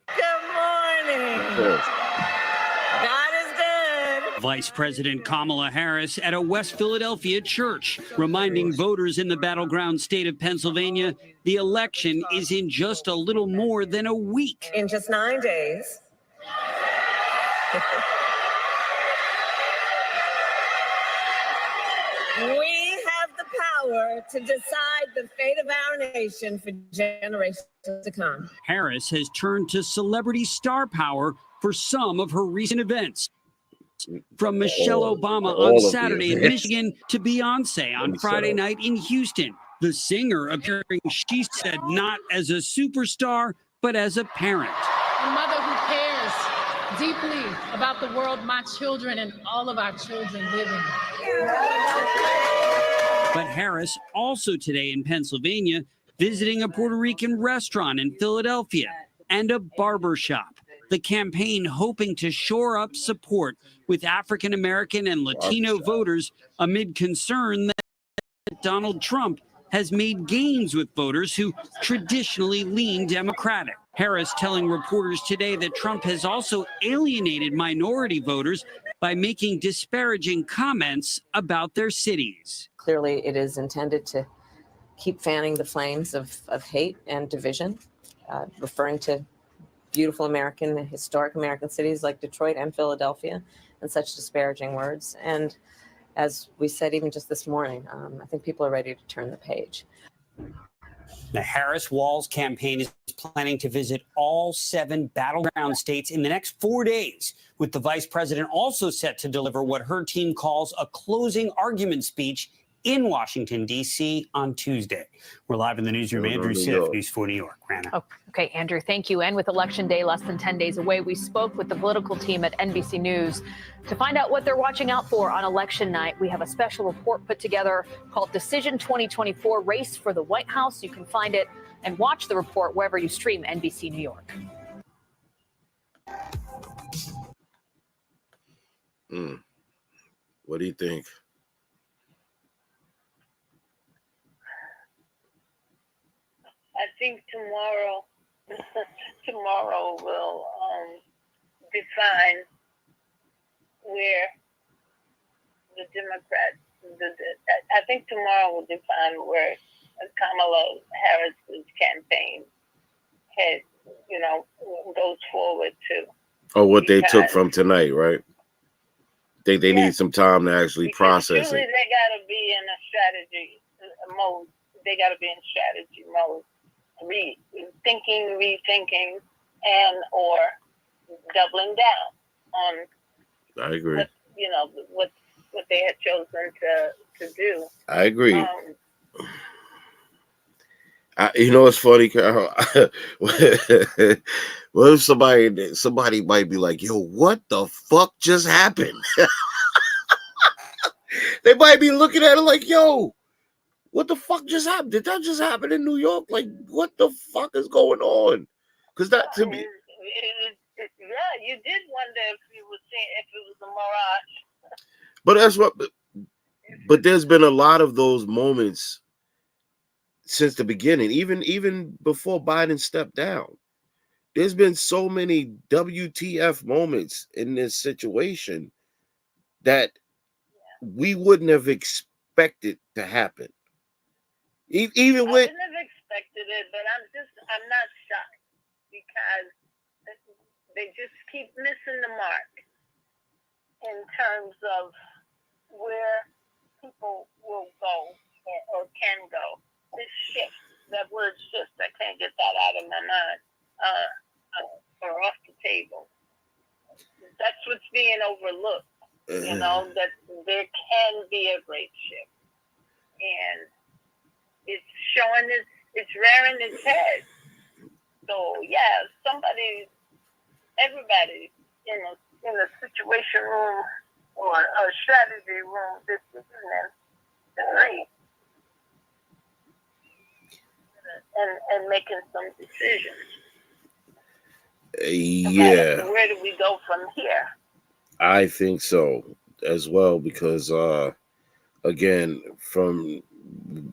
Good morning. God is good. Vice President Kamala Harris at a West Philadelphia church, reminding voters in the battleground state of Pennsylvania the election is in just a little more than a week. In just 9 days. We have the power to decide the fate of our nation for generations to come. Harris has turned to celebrity star power for some of her recent events. From Michelle Obama on Saturday in Michigan to Beyonce on Friday night in Houston. The singer appearing, she said, not as a superstar, but as a parent. A mother who cares deeply about the world my children and all of our children live in. But Harris also today in Pennsylvania visiting a Puerto Rican restaurant in Philadelphia and a barber shop. The campaign hoping to shore up support with African American and Latino voters amid concern that Donald Trump has made gains with voters who traditionally lean Democratic. Harris telling reporters today that Trump has also alienated minority voters by making disparaging comments about their cities. Clearly, it is intended to keep fanning the flames of hate and division, referring to beautiful American, historic American cities like Detroit and Philadelphia in such disparaging words. And as we said, even just this morning, I think people are ready to turn the page. The Harris-Walz campaign is planning to visit all 7 battleground states in the next 4 days, with the vice president also set to deliver what her team calls a closing argument speech in Washington, D.C. on Tuesday. We're live in the newsroom. Andrew Siff, News 4 New York. Rana. Oh, okay, Andrew, thank you. And with Election Day less than 10 days away, we spoke with the political team at NBC News to find out what they're watching out for on election night. We have a special report put together called Decision 2024 Race for the White House. You can find it and watch the report wherever you stream NBC New York. What do you think? I think tomorrow will define where the Democrats. I think tomorrow will define where Kamala Harris's campaign goes forward to. Oh, what they took from tonight, right? They need some time to actually process Truly, it. they got to be in a strategy mode. They got to be in strategy mode. Rethinking, and or doubling down on. I agree. What they had chosen to do. I agree. It's funny, Carol. What if somebody might be like, "Yo, what the fuck just happened?" They might be looking at it like, "Yo, what the fuck just happened? Did that just happen in New York? Like, what the fuck is going on?" Because that to me, you did wonder if it was a mirage. but that's what. But there's been a lot of those moments since the beginning, even before Biden stepped down. There's been so many WTF moments in this situation that we wouldn't have expected to happen. Even I when wouldn't have expected it, but I'm not shocked because they just keep missing the mark in terms of where people will go or can go. This shift, that word shift, I can't get that out of my mind, or off the table. That's what's being overlooked, that there can be a great shift. And it's showing it's rearing its head. So, everybody in a situation room or a strategy room this evening tonight and making some decisions. Yeah. Where do we go from here? I think so as well, because again, from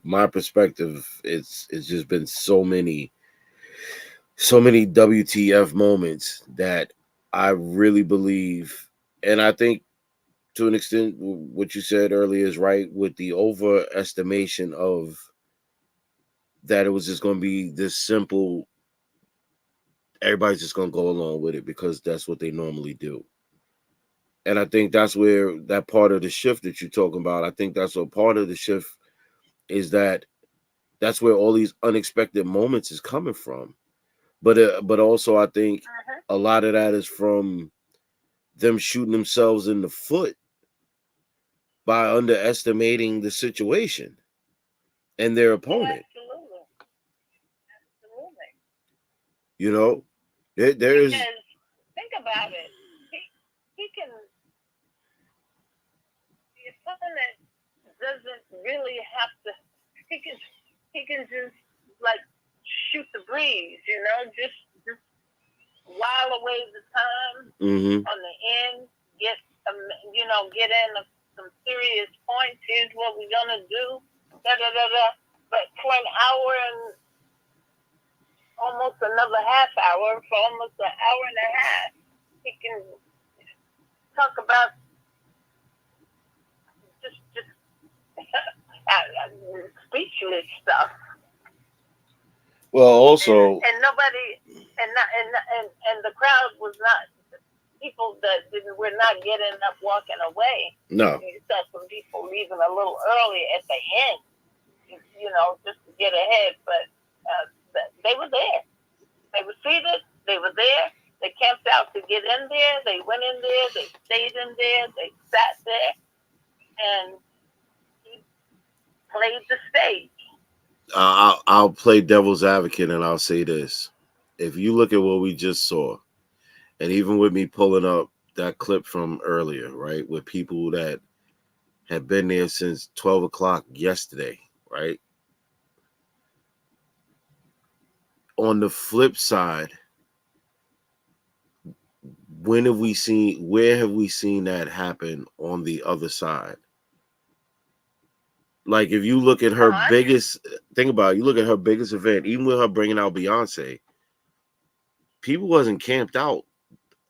my perspective, it's just been so many WTF moments that I really believe, and I think to an extent what you said earlier is right, with the overestimation of that it was just going to be this simple, everybody's just going to go along with it because that's what they normally do. And I think that's where that part of the shift that you're talking about, I think that's what part of the shift is, that's where all these unexpected moments is coming from. But also I think a lot of that is from them shooting themselves in the foot by underestimating the situation and their opponent. Absolutely. There is. Because think about it. He can. The opponent doesn't really have to. He can just like shoot the breeze, just while away the time on the end. Get in some serious points. Here's what we're gonna do. da da da da. But for an hour and almost another half hour, for almost an hour and a half, he can talk about just speechless stuff. Well, also, and nobody, and the crowd was not, people that were not getting up, walking away. no. You saw some people leaving a little early at the end, just to get ahead, but they were there. They were seated. They were there. They camped out to get in there. They went in there. They stayed in there. They sat there, and he played the stage. I'll play devil's advocate and I'll say this. If you look at what we just saw, and even with me pulling up that clip from earlier, right, with people that had been there since 12 o'clock yesterday, right? On the flip side, where have we seen that happen on the other side? Like, if you look at her biggest, think about it, you look at her biggest event, even with her bringing out Beyonce, people wasn't camped out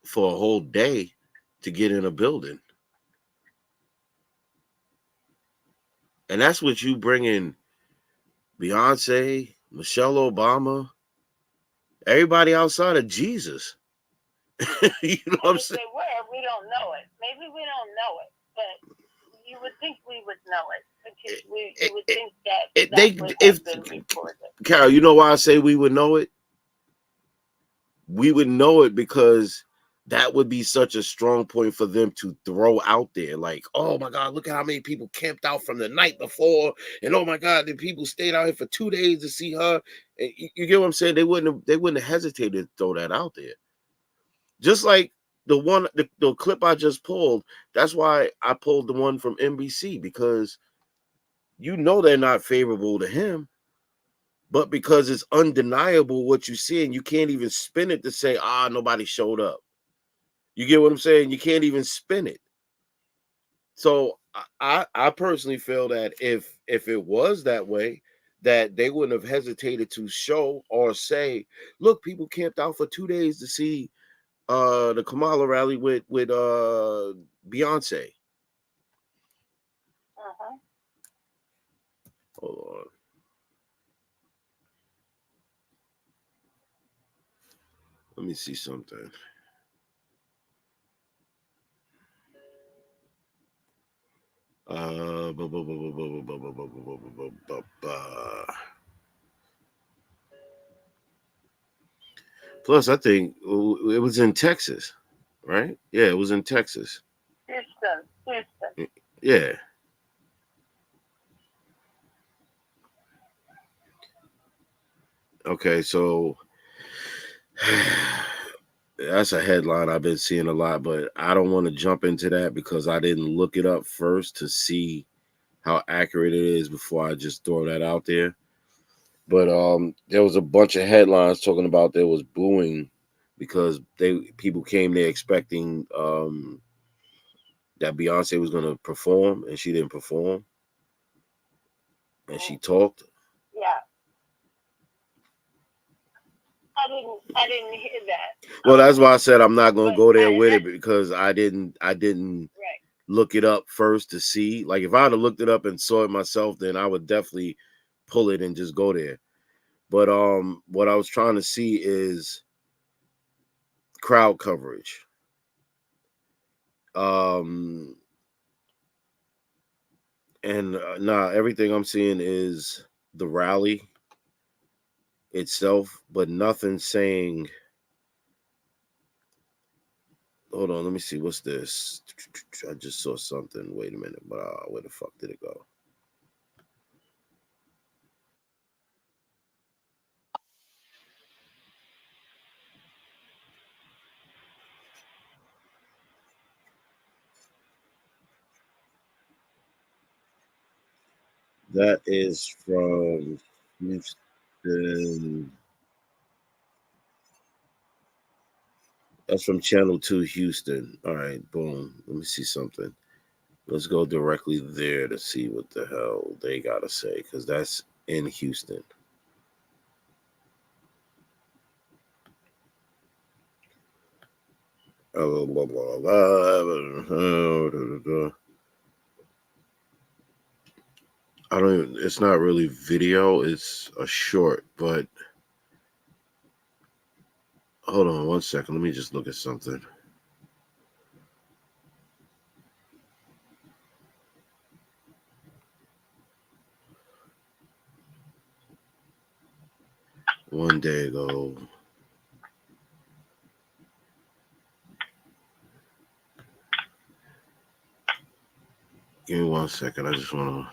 for a whole day to get in a building. And that's what you bring in Beyonce, Michelle Obama, everybody outside of Jesus. You know what I'm saying? They were, we don't know it. Maybe we don't know it, but you would think we would know it, because you would think that would have been reported. Carol, you know why I say we would know it? We would know it because that would be such a strong point for them to throw out there. Like, oh my God, look at how many people camped out from the night before. And oh my God, the people stayed out here for 2 days to see her. And you get what I'm saying? They wouldn't have hesitated to throw that out there. Just like the clip I just pulled, that's why I pulled the one from NBC, because they're not favorable to him. But because it's undeniable what you see, and you can't even spin it to say, nobody showed up. You get what I'm saying? You can't even spin it. So I personally feel that if it was that way, that they wouldn't have hesitated to show or say, look, people camped out for 2 days to see the Kamala rally with Beyonce. Hold on. Let me see something. Plus, I think it was in Texas, right? Yeah, it was in Texas. Houston. Yeah. Okay, so that's a headline I've been seeing a lot, but I don't want to jump into that because I didn't look it up first to see how accurate it is before I just throw that out there. But there was a bunch of headlines talking about there was booing because people came there expecting that Beyonce was going to perform, and she didn't perform, and she talked. Yeah. I didn't hear that. Well, that's why I said I'm not going to go there with it, because I didn't look it up first to see. Like, if I'd have looked it up and saw it myself, then I would definitely pull it and just go there. But what I was trying to see is crowd coverage. And everything I'm seeing is the rally itself, but nothing saying. Hold on, let me see. What's this? I just saw something. Wait a minute. Where the fuck did it go? That is from Houston. That's from Channel 2 Houston. All right, boom. Let me see something. Let's go directly there to see what the hell they got to say, because that's in Houston. Blah, blah, blah, blah. I don't even, it's not really video, it's a short, but hold on 1 second. Let me just look at something. One day ago. Give me 1 second. I just want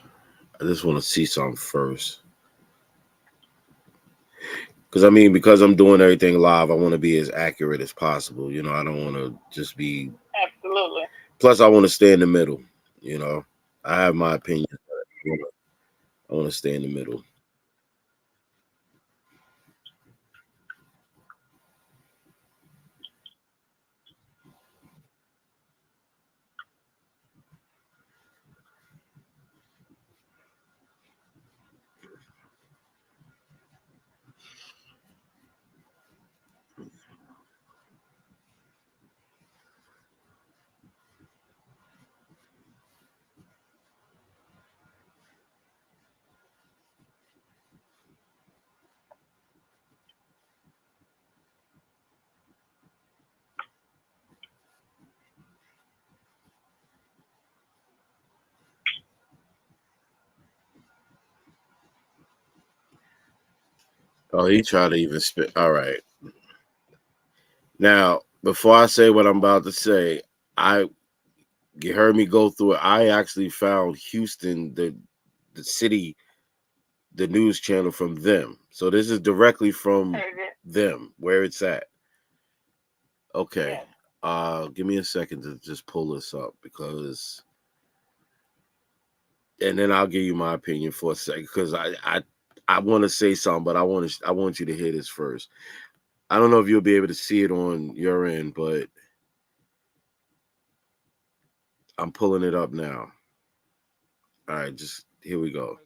to see something first. Because, I mean, because I'm doing everything live, I want to be as accurate as possible. You know, I don't want to just be. Absolutely. Plus, I want to stay in the middle. You know, I have my opinion. I want to stay in the middle. Oh, he tried to even spit. All right. Now, before I say what I'm about to say, you heard me go through it. I actually found Houston, the city, the news channel from them. So this is directly from them, where it's at. Okay. Give me a second to just pull this up because, and then I'll give you my opinion for a second because I want to say something, but I want you to hear this first. I don't know if you'll be able to see it on your end, but I'm pulling it up now. All right, just here we go.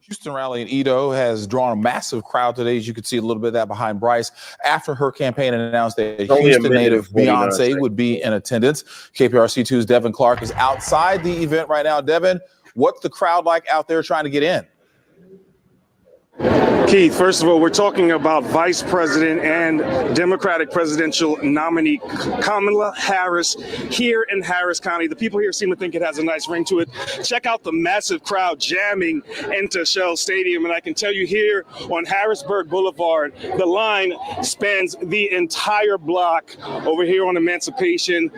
Houston rally in Edo has drawn a massive crowd today. As you can see a little bit of that behind Bryce after her campaign announced that Houston native Beyonce would be in attendance. KPRC2's Devin Clark is outside the event right now. Devin, what's the crowd like out there trying to get in? Keith, first of all, we're talking about Vice President and Democratic presidential nominee Kamala Harris here in Harris County. The people here seem to think it has a nice ring to it. Check out the massive crowd jamming into Shell Stadium. And I can tell you here on Harrisburg Boulevard, the line spans the entire block over here on Emancipation.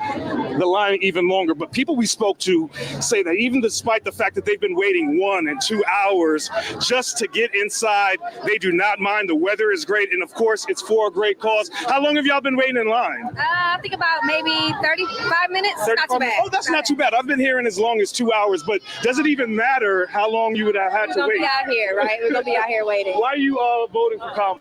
The line even longer. But people we spoke to say that even despite the fact that they've been waiting 1 and 2 hours just to get inside, they do not mind. The weather is great. And of course, it's for a great cause. How long have y'all been waiting in line? I think about maybe 35 minutes. Not too bad. Oh, that's not too bad. I've been here in as long as 2 hours, but does it even matter how long you would have had to wait? We're going to be out here, right? We're going to be out here waiting. Why are you voting for Kamala?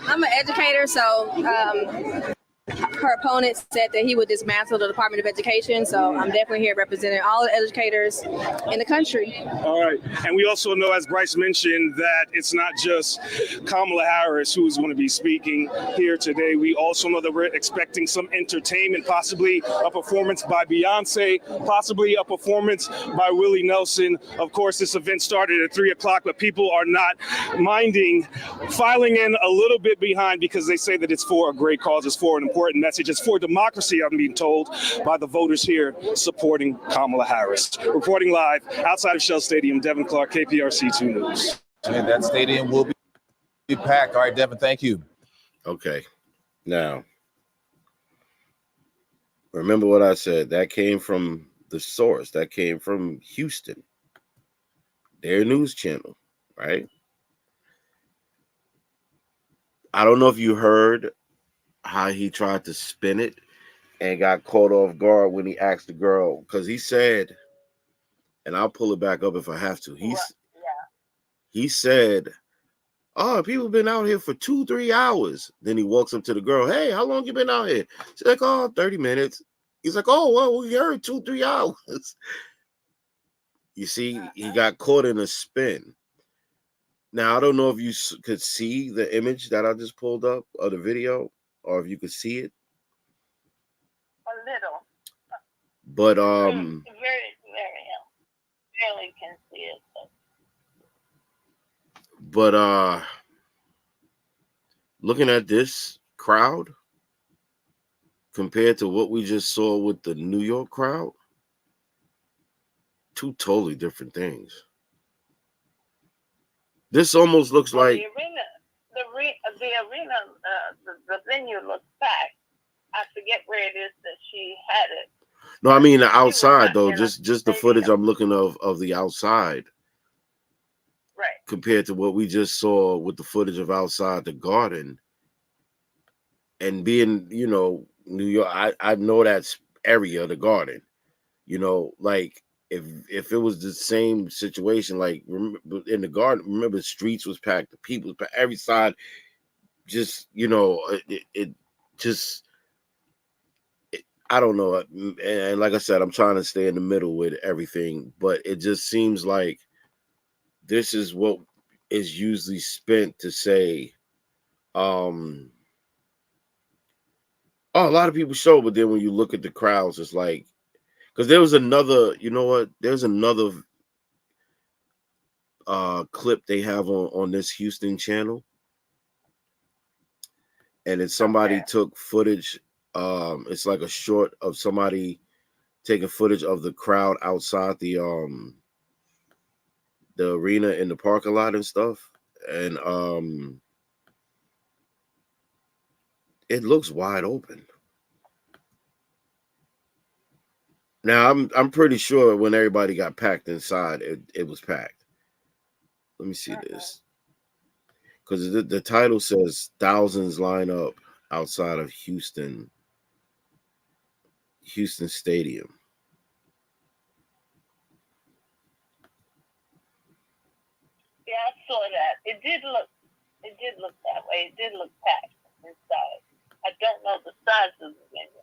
I'm an educator, so her opponent said that he would dismantle the Department of Education, so I'm definitely here representing all the educators in the country. All right. And we also know, as Bryce mentioned, that it's not just Kamala Harris who's going to be speaking here today. We also know that we're expecting some entertainment, possibly a performance by Beyonce, possibly a performance by Willie Nelson. Of course, this event started at 3 o'clock, but people are not minding filing in a little bit behind because they say that it's for a great cause, it's for an important message. It's for democracy, I'm being told by the voters here supporting Kamala Harris. Reporting live outside of Shell Stadium, Devin Clark, KPRC2 News. And that stadium will be packed. All right, Devin, thank you. Okay. Now, remember what I said. That came from the source. That came from Houston, their news channel, right? I don't know if you heard how he tried to spin it and got caught off guard when he asked the girl, because he said, and I'll pull it back up if I have to. He said, "Oh, people been out here for 2-3 hours." Then he walks up to the girl, "Hey, how long you been out here?" She's like, "Oh, 30 minutes." He's like, oh, well, we heard 2-3 hours. You see, he got caught in a spin. Now, I don't know if you could see the image that I just pulled up of the video, or if you could see it. A little. But Very, barely can see it. But looking at this crowd compared to what we just saw with the New York crowd, two totally different things. This almost looks like the venue looks packed. I forget where it is that she had it. no, I mean the outside though, just the footage I'm looking of the outside. Right. Compared to what we just saw with the footage of outside the Garden. And being, you know, New York, I know that's area, the Garden. You know, like if it was the same situation, like in the Garden, remember the streets was packed, the people, every side, just, you know, it just, I don't know. And like I said, I'm trying to stay in the middle with everything, but it just seems like this is what is usually spent to say, oh, a lot of people show, but then when you look at the crowds, it's like, because there was another, you know what? There's another clip they have on this Houston channel, and it's somebody took footage. It's like a short of somebody taking footage of the crowd outside the arena in the parking lot and stuff, and it looks wide open. Now I'm pretty sure when everybody got packed inside, it was packed. Let me see this, because the title says thousands line up outside of Houston Stadium. Yeah, I saw that. It did look that way. It did look packed inside. I don't know the size of the venue.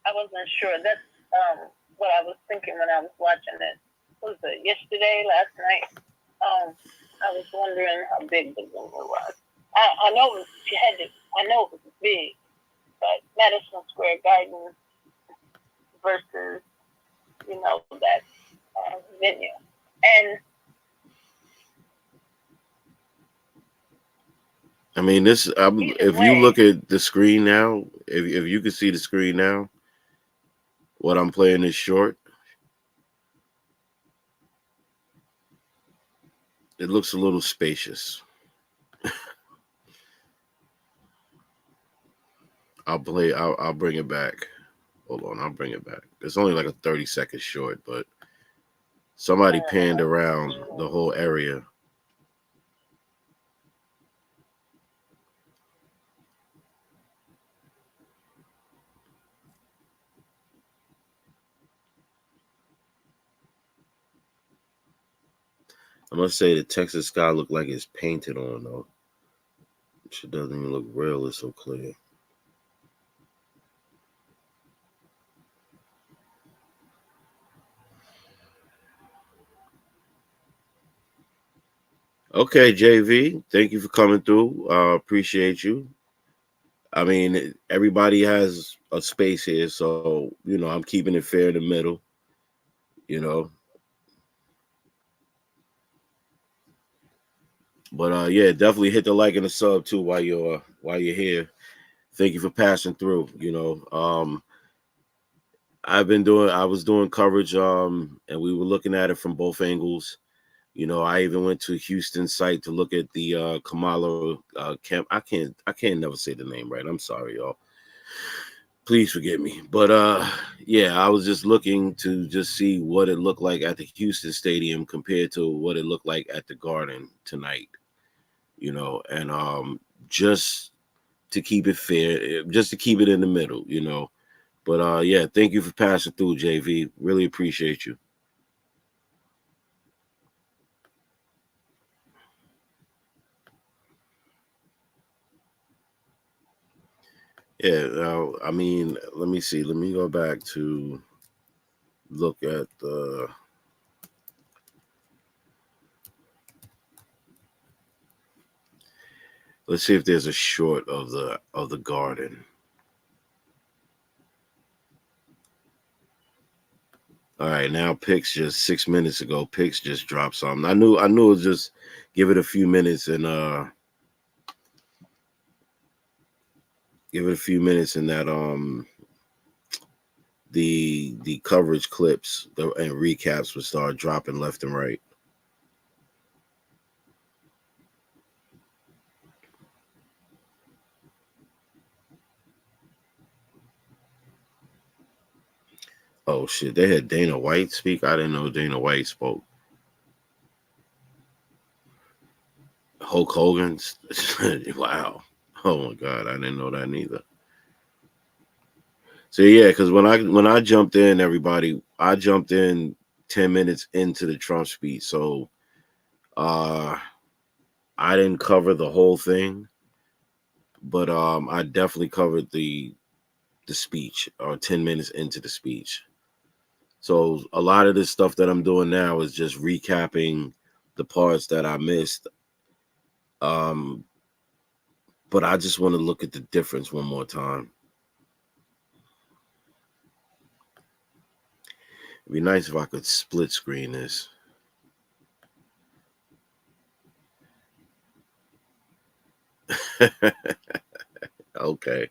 I wasn't sure. That's what I was thinking when I was watching it. Was it yesterday, last night? I was wondering how big the venue was. I know it was, I know it was big, but Madison Square Garden versus, you know, that venue. And I mean, this. If you look at the screen now, if you can see the screen now, what I'm playing is short. It looks a little spacious. I'll bring it back. Hold on, I'll bring it back. It's only like a 30-second short, but somebody panned around the whole area. I must say the Texas sky look like it's painted on though. It doesn't even look real. It's so clear. Okay, JV, thank you for coming through. Appreciate you. I mean, everybody has a space here, so you know I'm keeping it fair in the middle. You know, but yeah, definitely hit the like and the sub too while you're here. Thank you for passing through. You know, I was doing coverage, and we were looking at it from both angles. You know, I even went to Houston site to look at the Kamala camp. I can't never say the name right. I'm sorry, y'all. Please forgive me. But yeah, I was just looking to just see what it looked like at the Houston Stadium compared to what it looked like at the Garden tonight. You know, and just to keep it fair, just to keep it in the middle, you know. But yeah, thank you for passing through, JV. Really appreciate you. Yeah. Now, I mean, let me see. Let me go back to look at the. Let's see if there's a short of the garden. All right, now Pix just 6 minutes ago. Pix just dropped something. I knew it was just give it a few minutes and give it a few minutes and that the coverage clips and recaps would start dropping left and right. Oh shit, they had Dana White speak. I didn't know Dana White spoke. Hulk Hogan. Wow. Oh my god, I didn't know that neither. So yeah, because when I jumped in, everybody, I jumped in 10 minutes into the Trump speech. So I didn't cover the whole thing, but I definitely covered the speech or 10 minutes into the speech. So a lot of this stuff that I'm doing now is just recapping the parts that I missed. But I just want to look at the difference one more time. It'd be nice if I could split screen this. Okay.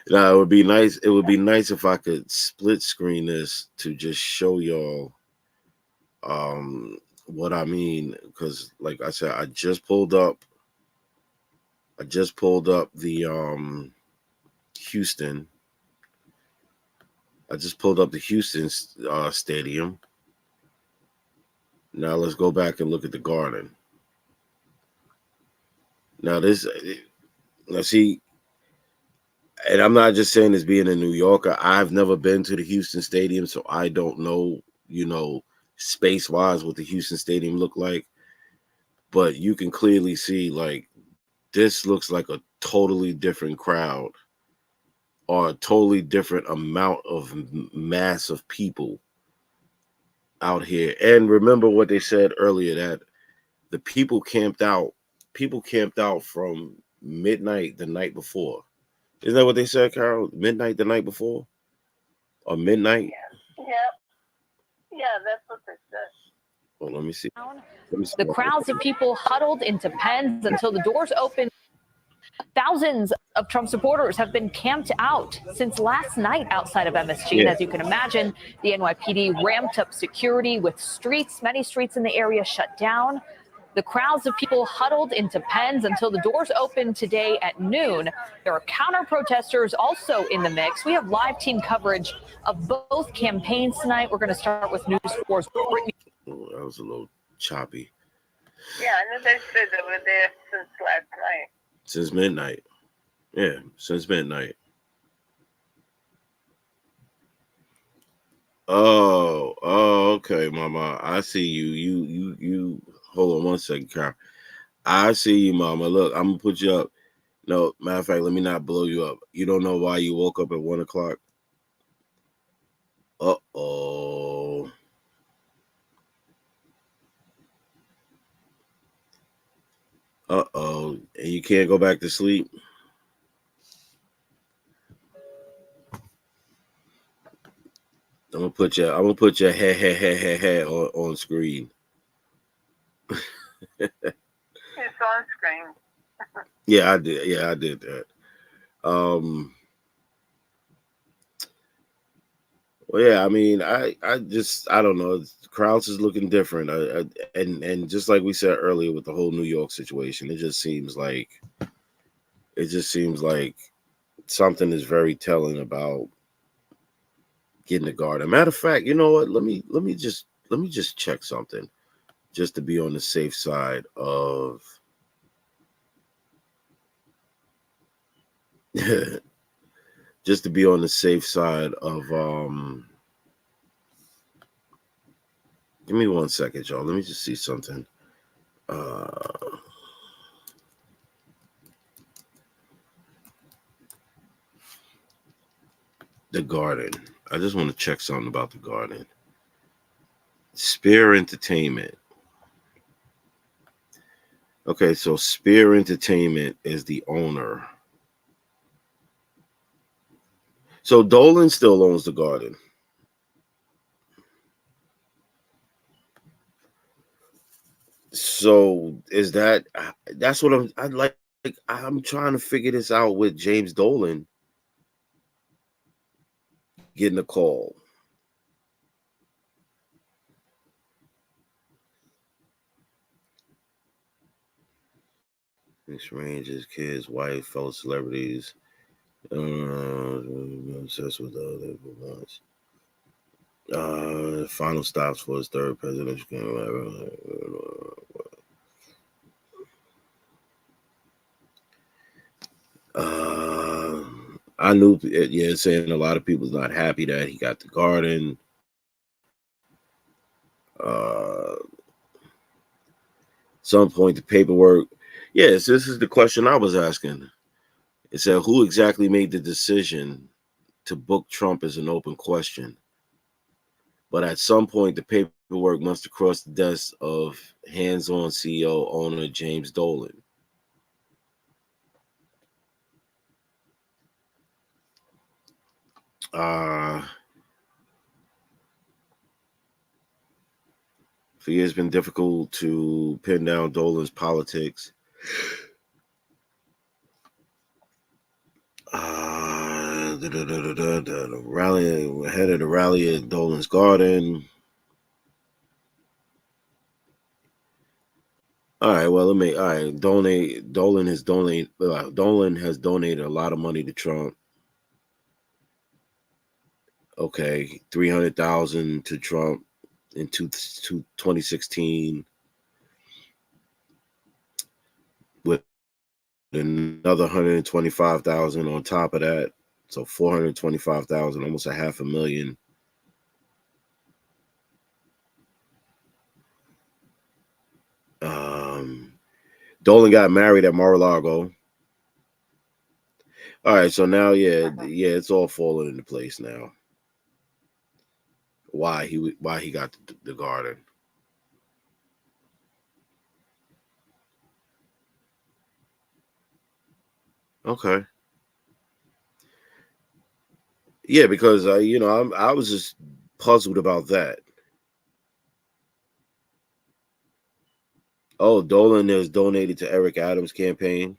Now it would be nice. It would be nice if I could split screen this to just show y'all what I mean. Because like I said, I just pulled up the Houston. I just pulled up the Houston stadium. Now let's go back and look at the Garden. Now see, and I'm not just saying this being a New Yorker. I've never been to the Houston Stadium, so I don't know, space-wise what the Houston Stadium looked like. But you can clearly see, like, this looks like a totally different crowd or a totally different amount of mass of people out here. And remember what they said earlier, that the people camped out from midnight the night before. Isn't that what they said, Carol? Midnight the night before? Or midnight? Yeah, that's what they said. Well, let me see. The crowds of people huddled into pens until the doors opened. Thousands of Trump supporters have been camped out since last night outside of MSG. And as you can imagine, the NYPD ramped up security with many streets in the area shut down. The crowds of people huddled into pens until the doors opened today at noon. There are counter-protesters also in the mix. We have live team coverage of both campaigns tonight. We're going to start with News 4's Brittany. Oh, that was a little choppy. Yeah, I know they said they were there since last night. Since midnight. Yeah, since midnight. Oh, okay, Mama. I see you. You. Hold on one second, Carl. I see you, Mama. Look, I'm gonna put you up. No, matter of fact, let me not blow you up. You don't know why you woke up at 1 o'clock. Uh-oh. Uh-oh. And you can't go back to sleep? I'm gonna put your head on screen. It's on screen. Yeah, I did. Yeah, I did that. Well, yeah, I mean, I don't know. Krause is looking different. And just like we said earlier with the whole New York situation, it just seems like something is very telling about getting the Garden. Matter of fact, you know what? Let me just check something, just to be on the safe side of just to be on the safe side of give me 1 second, y'all. Let me just see something. The Garden. I just want to check something about the Garden. Spear Entertainment. Okay, so Spear Entertainment is the owner. So Dolan still owns the Garden. So is that's what I'm trying to figure this out with James Dolan getting a call. Mixed ranges, kids, wife, fellow celebrities. Obsessed with the ones. Final stops for his third presidential campaign. I knew, saying a lot of people's not happy that he got the Garden. Some point the paperwork. Yes, this is the question I was asking. It said, who exactly made the decision to book Trump as an open question? But at some point, the paperwork must have crossed the desk of hands-on CEO owner James Dolan. For years, it's been difficult to pin down Dolan's politics. The rally, head of the rally at Dolan's Garden. All right, well, Dolan has donated a lot of money to Trump. Okay, 300,000 to Trump in 2016, with another 125,000 on top of that, so 425,000, almost $500,000. Dolan got married at Mar-a-Lago. All right, so now, it's all falling into place now. Why he got the Garden? Okay. Yeah, because I was just puzzled about that. Oh, Dolan has donated to Eric Adams' campaign.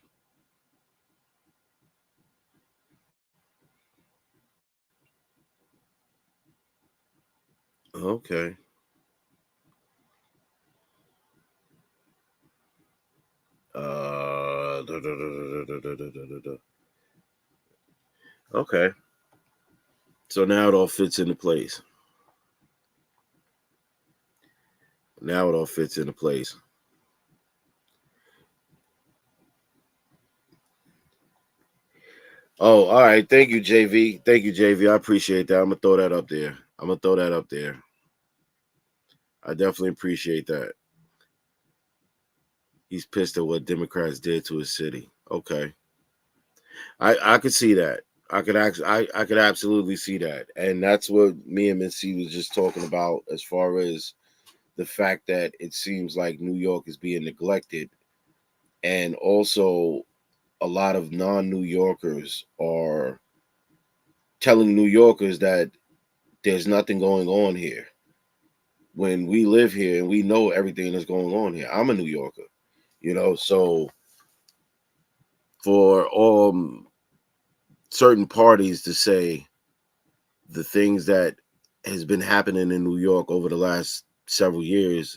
Okay. Okay. So now it all fits into place. Oh, all right. Thank you, JV. I appreciate that. I'm gonna throw that up there. I definitely appreciate that. He's pissed at what Democrats did to his city. Okay. I could see that. I could absolutely see that. And that's what me and Missy was just talking about, as far as the fact that it seems like New York is being neglected. And also, a lot of non-New Yorkers are telling New Yorkers that there's nothing going on here, when we live here and we know everything that's going on here. I'm a New Yorker, so for certain parties to say the things that has been happening in New York over the last several years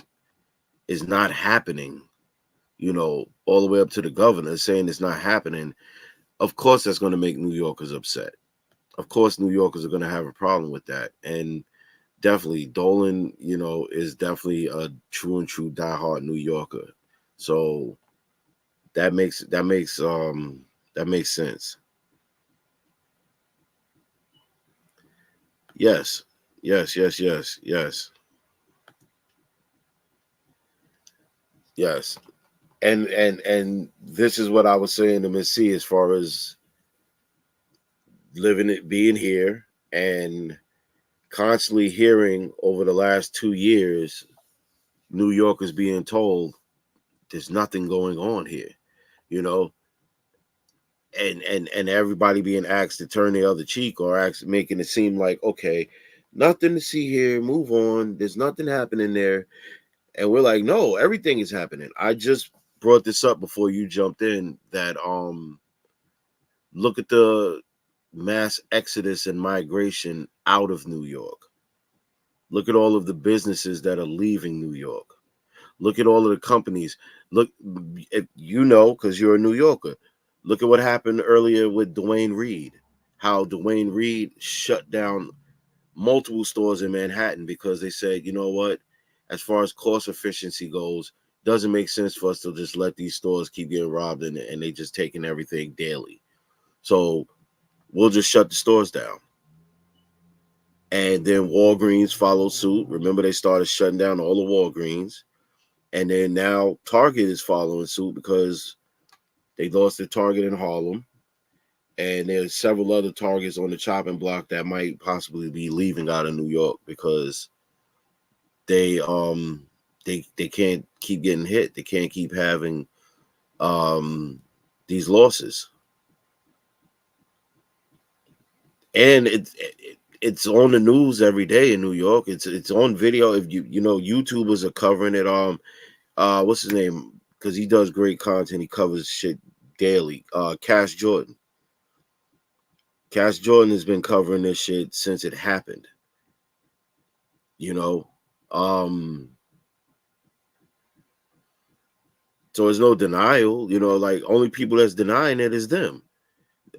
is not happening, all the way up to the governor saying it's not happening, of course that's going to make New Yorkers upset. Of course, New Yorkers are going to have a problem with that. And definitely, Dolan, is definitely a true diehard New Yorker. So that makes sense. Yes. And this is what I was saying to Miss C, as far as being here, and constantly hearing over the last 2 years, New Yorkers being told there's nothing going on here, you know, and everybody being asked to turn the other cheek or making it seem like, okay, nothing to see here, move on, there's nothing happening there. And we're like, no, everything is happening. I just brought this up before you jumped in that look at the mass exodus and migration out of New York. Look at all of the businesses that are leaving New York. Look at all of the companies. Look, you know, because you're a New Yorker. Look at what happened earlier with Dwayne Reed. How Dwayne Reed shut down multiple stores in Manhattan because they said, you know what, as far as cost efficiency goes, doesn't make sense for us to just let these stores keep getting robbed and they just taking everything daily. So we'll just shut the stores down. And then Walgreens followed suit. Remember, they started shutting down all the Walgreens. And then now Target is following suit because they lost their Target in Harlem. And there's several other Targets on the chopping block that might possibly be leaving out of New York because they can't keep getting hit. They can't keep having these losses. And it's on the news every day in New York. It's on video. If you know, YouTubers are covering it. What's his name? Because he does great content. He covers shit daily. Cash Jordan. Cash Jordan has been covering this shit since it happened. You know, so there's no denial. You know, like only people that's denying it is them.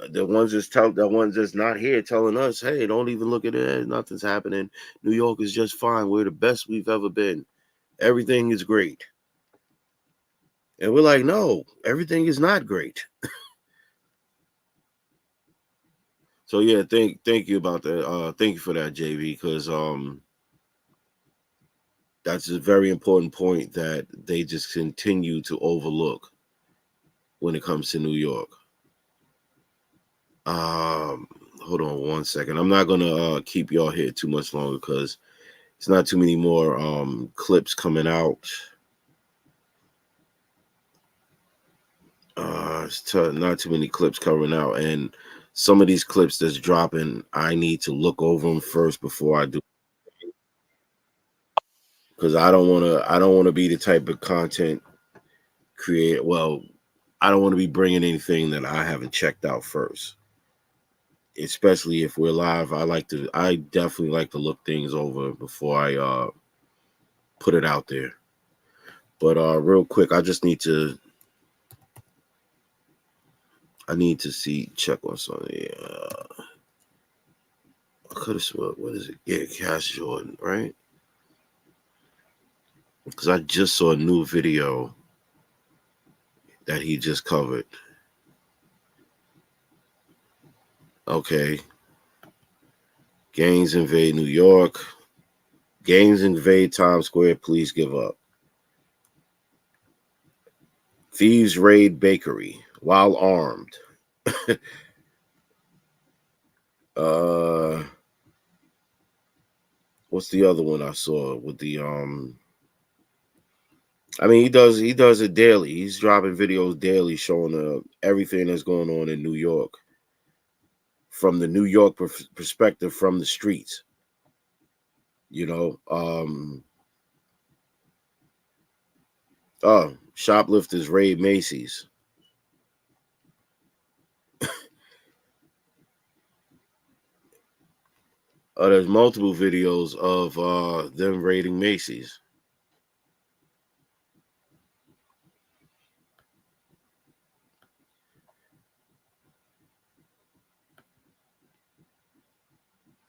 The ones that's not here telling us, hey, don't even look at it. Nothing's happening. New York is just fine. We're the best we've ever been. Everything is great. And we're like, no, everything is not great. So yeah, thank you about that. Thank you for that, JV, because that's a very important point that they just continue to overlook when it comes to New York. Hold on one second. I'm not gonna keep y'all here too much longer because it's not too many more clips coming out. It's not too many clips coming out, and some of these clips that's dropping, I need to look over them first before I do, because I don't want to be the type of content creator. Well, I don't want to be bringing anything that I haven't checked out first, especially if we're live. I definitely like to look things over before I put it out there. But real quick, I need to check on something. I could have sworn, what is it? Yeah, Cash Jordan, right? Because I just saw a new video that he just covered. Okay. Gangs invade New York. Gangs invade Times Square. Please give up. Thieves raid bakery while armed. What's the other one I saw with the I mean, he does it daily. He's dropping videos daily showing everything that's going on in New York from the New York perspective, from the streets. You know, shoplifters raid Macy's. There's multiple videos of them raiding Macy's.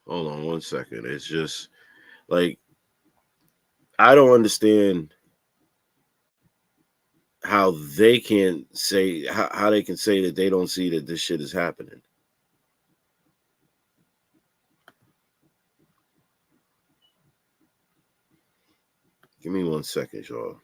Hold on one second. It's just like I don't understand how they can say how they can say that they don't see that this shit is happening. Give me 1 second, y'all.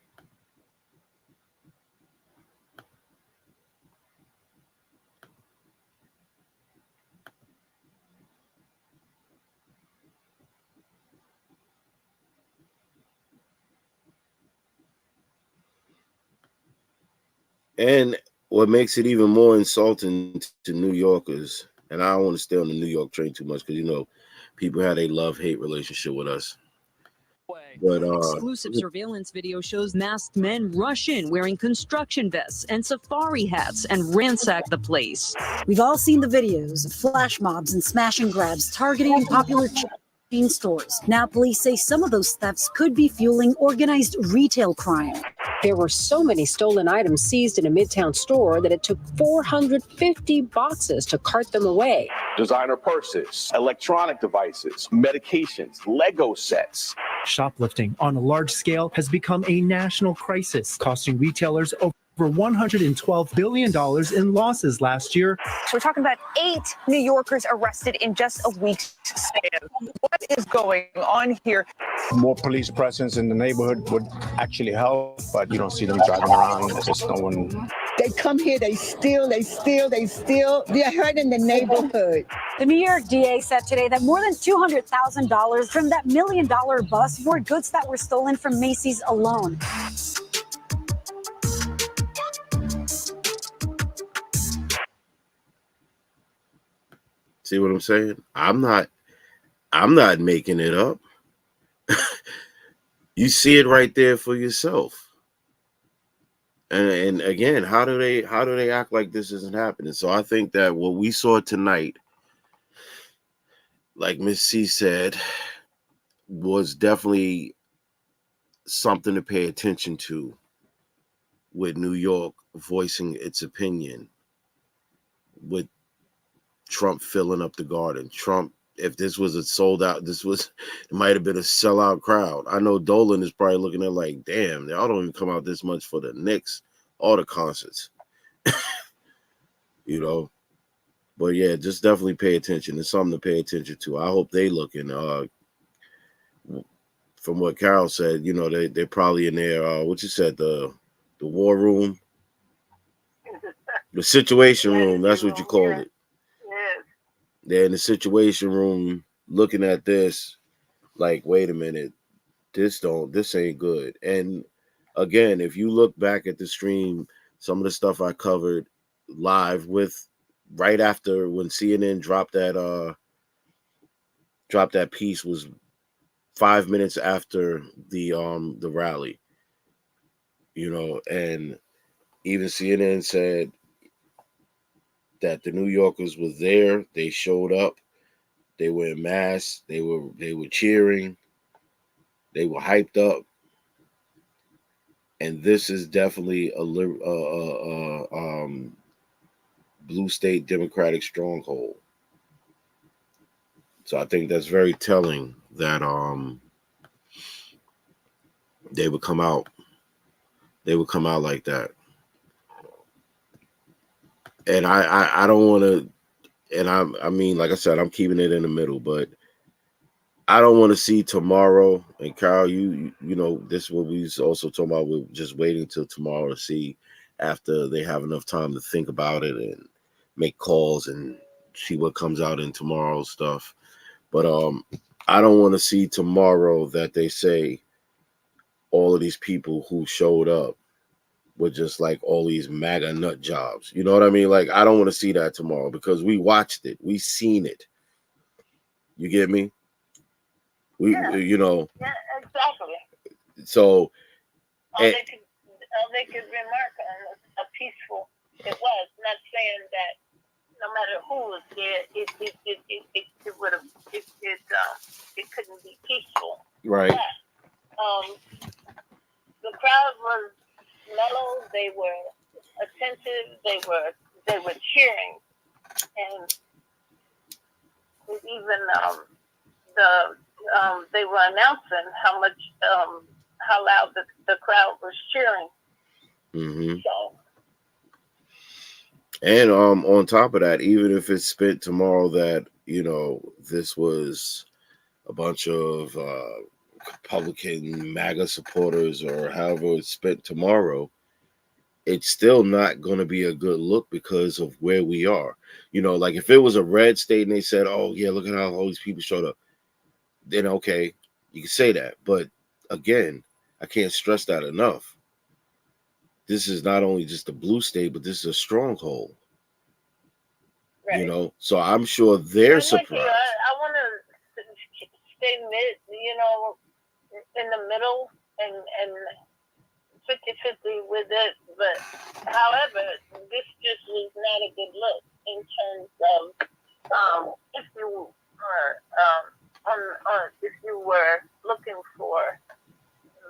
And what makes it even more insulting to New Yorkers, and I don't want to stay on the New York train too much because, people had a love-hate relationship with us. But exclusive surveillance video shows masked men rush in wearing construction vests and safari hats and ransack the place. We've all seen the videos of flash mobs and smash and grabs targeting popular chain stores. Now police say some of those thefts could be fueling organized retail crime. There were so many stolen items seized in a Midtown store that it took 450 boxes to cart them away. Designer purses, electronic devices, medications, Lego sets. Shoplifting on a large scale has become a national crisis, costing retailers over $112 billion in losses last year. So we're talking about 8 New Yorkers arrested in just a week's span. What is going on here? More police presence in the neighborhood would actually help, but you don't see them driving around. There's just no one. They come here, they steal. They're hurting the neighborhood. The New York DA said today that more than $200,000 from that $1 million bus were goods that were stolen from Macy's alone. see what I'm saying? I'm not making it up. You see it right there for yourself. And again, how do they act like this isn't happening? So I think that what we saw tonight, like Miss C said, was definitely something to pay attention to, with New York voicing its opinion, with Trump filling up the Garden. Trump, if this was a sold out, it might have been a sellout crowd. I know Dolan is probably looking at like, damn, y'all don't even come out this much for the Knicks or the concerts. But yeah, just definitely pay attention. It's something to pay attention to. I hope they looking. From what Carol said, they're probably in there. What you said, the war room, the situation room. That's what you called it. They're in the situation room looking at this like, wait a minute, this ain't good. And again, if you look back at the stream, some of the stuff I covered live with right after when CNN dropped that piece was 5 minutes after the rally, and even CNN said that the New Yorkers were there. They showed up. They were in mass. They were cheering. They were hyped up. And this is definitely a blue state Democratic stronghold. So I think that's very telling that they would come out. They would come out like that. And I don't want to, and I mean, like I said, I'm keeping it in the middle, but I don't want to see tomorrow. And Carl, you know, this is what we was also talking about. We're just waiting till tomorrow to see after they have enough time to think about it and make calls and see what comes out in tomorrow's stuff. But I don't want to see tomorrow that they say all of these people who showed up were just like all these MAGA nut jobs. You know what I mean? Like, I don't want to see that tomorrow because we watched it. We seen it. You get me? Yeah, exactly. So all they could remark on a peaceful it was, not saying that no matter who was there, it would have it couldn't be peaceful. Right. But, the crowd was mellow, they were attentive, they were cheering, and even they were announcing how loud the crowd was cheering. Mm-hmm. So, and on top of that, even if it's spent tomorrow that, you know, this was a bunch of Republican MAGA supporters or however it's spent tomorrow, it's still not going to be a good look because of where we are. You know, like if it was a red state and they said, oh, yeah, look at how all these people showed up, then okay, you can say that. But again, I can't stress that enough. this is not only just a blue state, but this is a stronghold. Right. You know, so I'm sure they're surprised. I want to stay in the middle and 50-50 with it. But however, this just was not a good look in terms of if you were looking for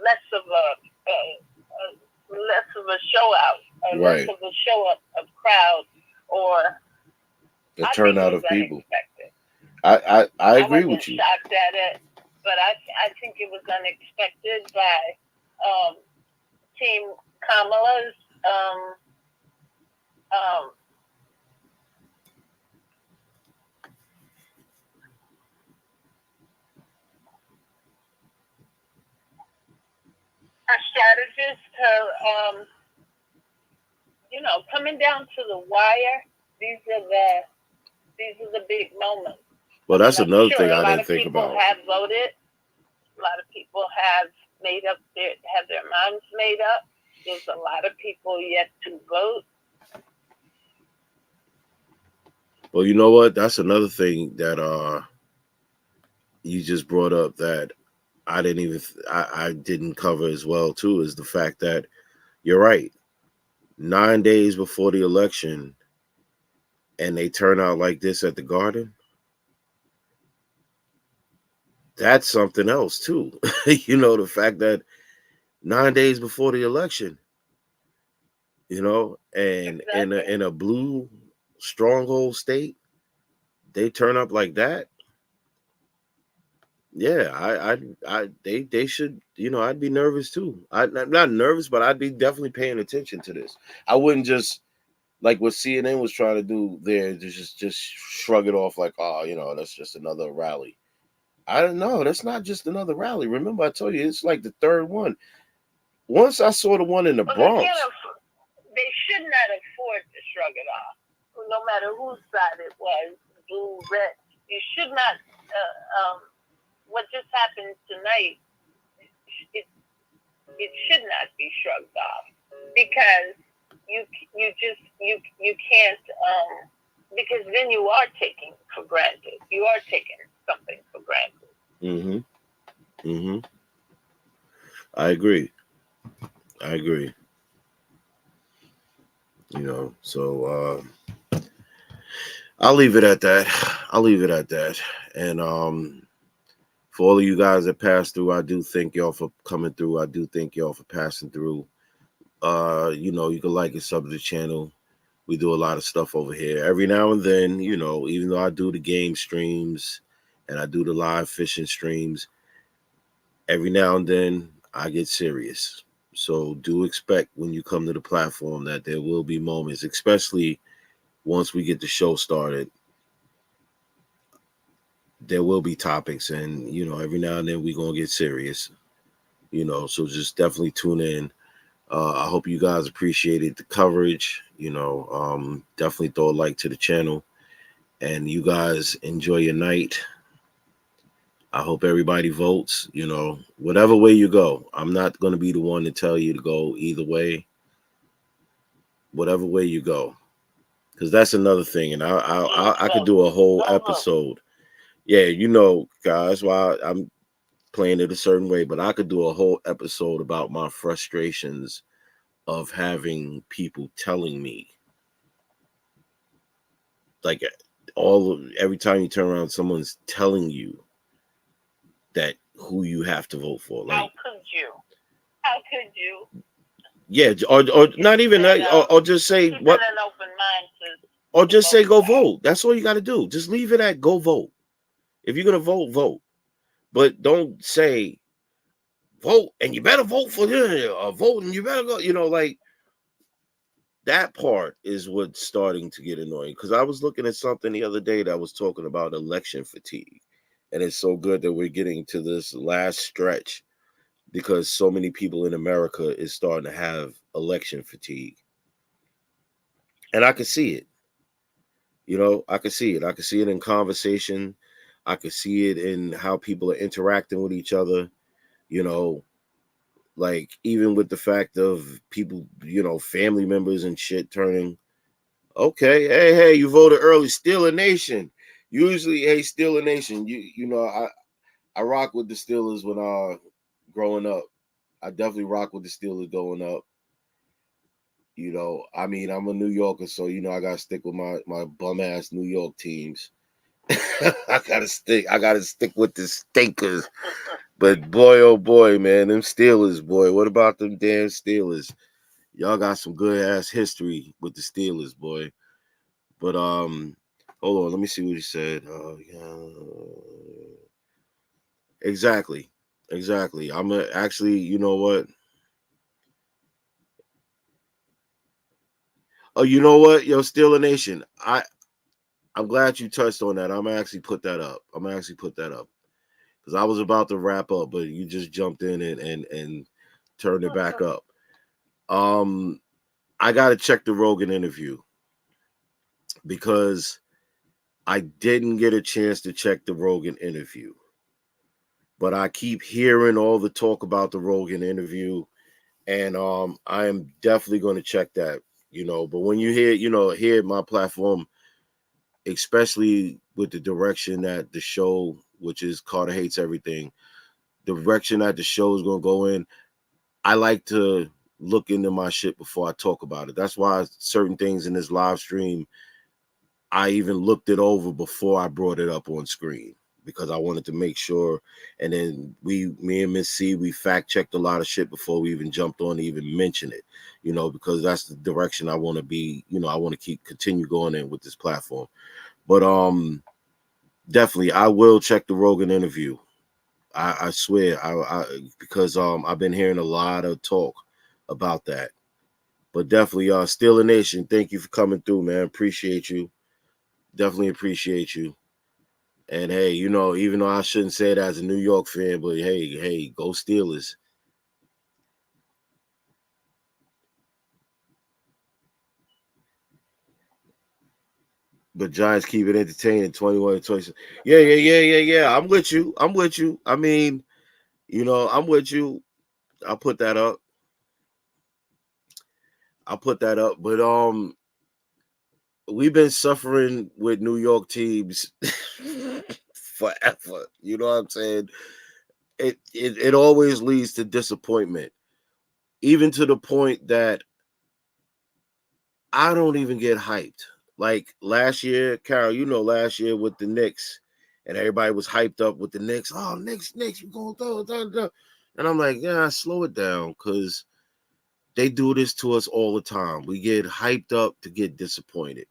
less of a show out, or less Right. of a show up of crowd, or The turnout of people. I agree with you. Shocked at it, but I think it was unexpected by Team Kamala's her strategist, her coming down to the wire. These are the big moments. Well, that's another thing I A lot didn't of think people about. have voted. A lot of people have their minds made up. There's a lot of people yet to vote. Well, you know what? That's another thing that you just brought up that I didn't cover as well too, is the fact that you're right. 9 days before the election, and they turn out like this at the Garden. That's something else too. You know, the fact that 9 days before the election, you know, and in a blue stronghold state, they turn up like that. Yeah, they should, you know, I'd be nervous too. I'm not nervous, but I'd be definitely paying attention to this. I wouldn't just, like what CNN was trying to do there, just shrug it off like, oh, you know, that's just another rally. I don't know. That's not just another rally. Remember, I told you it's like the third one. Once I saw the one in the Bronx. They should not afford to shrug it off, no matter whose side it was, blue, red. You should not. What just happened tonight, it should not be shrugged off, because you can't, because then you are taking for granted. You are taking something for granted. I agree. You know, so I'll leave it at that. And for all of you guys that passed through, I do thank y'all for coming through. I do thank y'all for passing through. You know, you can like and sub to the channel. We do a lot of stuff over here. Every now and then, you know, even though I do the game streams and I do the live fishing streams, every now and then I get serious. So do expect when you come to the platform that there will be moments, especially once we get the show started. There will be topics, and, you know, every now and then we're going to get serious, you know, so just definitely tune in. I hope you guys appreciated the coverage, you know, definitely throw a like to the channel, and you guys enjoy your night. I hope everybody votes, you know, whatever way you go. I'm not going to be the one to tell you to go either way, whatever way you go, because that's another thing. And I could do a whole episode. Yeah, you know, guys, why I'm playing it a certain way, but I could do a whole episode about my frustrations of having people telling me, like, every time you turn around, someone's telling you that who you have to vote for. Like, How could you? Yeah, or not even that, or just say what, an open mind to, or just say go vote. That's all you got to do. Just leave it at go vote. If you're gonna vote, vote, but don't say vote and you better vote for this, or vote and you better go. You know, like, that part is what's starting to get annoying. Because I was looking at something the other day that was talking about election fatigue, and it's so good that we're getting to this last stretch, because so many people in America is starting to have election fatigue. And I can see it. You know, I can see it. I can see it in conversation. I can see it in how people are interacting with each other. You know, Like, even with the fact of people, family members and shit turning, okay, hey, you voted early, still a nation. Usually, hey, still a nation. I rock with the Steelers when growing up. I definitely rock with the Steelers growing up. I mean, I'm a New Yorker, so I gotta stick with my bum ass New York teams. I gotta stick with the stinkers. But boy, oh boy, man, them Steelers, boy. What about them damn Steelers? Y'all got some good ass history with the Steelers, boy. But hold on, let me see what he said. Exactly. I'm actually, you know what? Oh, you know what? Yo, Steeler Nation. I'm glad you touched on that. I'm gonna actually put that up. Because I was about to wrap up, but you just jumped in and turned it back up. I gotta check the Rogan interview because I didn't get a chance to check the Rogan interview. But I keep hearing all the talk about the Rogan interview, and I am definitely going to check that. But when you hear, hear my platform, especially with the direction that the show, which is Carter Hates Everything, the direction that the show is going to go in, I like to look into my shit before I talk about it. That's why certain things in this live stream, I even looked it over before I brought it up on screen, because I wanted to make sure. And then me and Miss C, we fact checked a lot of shit before we even jumped on to even mention it, because that's the direction I want to be. I want to continue going in with this platform. But definitely, I will check the Rogan interview. I swear, because I've been hearing a lot of talk about that. But definitely, Steeler Nation, thank you for coming through, man. Appreciate you. Definitely appreciate you. And hey, even though I shouldn't say it as a New York fan, but hey, go Steelers. But Giants keep it entertaining, 21-26. Yeah. I'm with you. I mean, I'm with you. I'll put that up. But we've been suffering with New York teams forever. You know what I'm saying? It always leads to disappointment, even to the point that I don't even get hyped. Like last year, Carol, last year with the Knicks, and everybody was hyped up with the Knicks. Oh, Knicks, we're going to. And I'm like, yeah, slow it down, because they do this to us all the time. We get hyped up to get disappointed.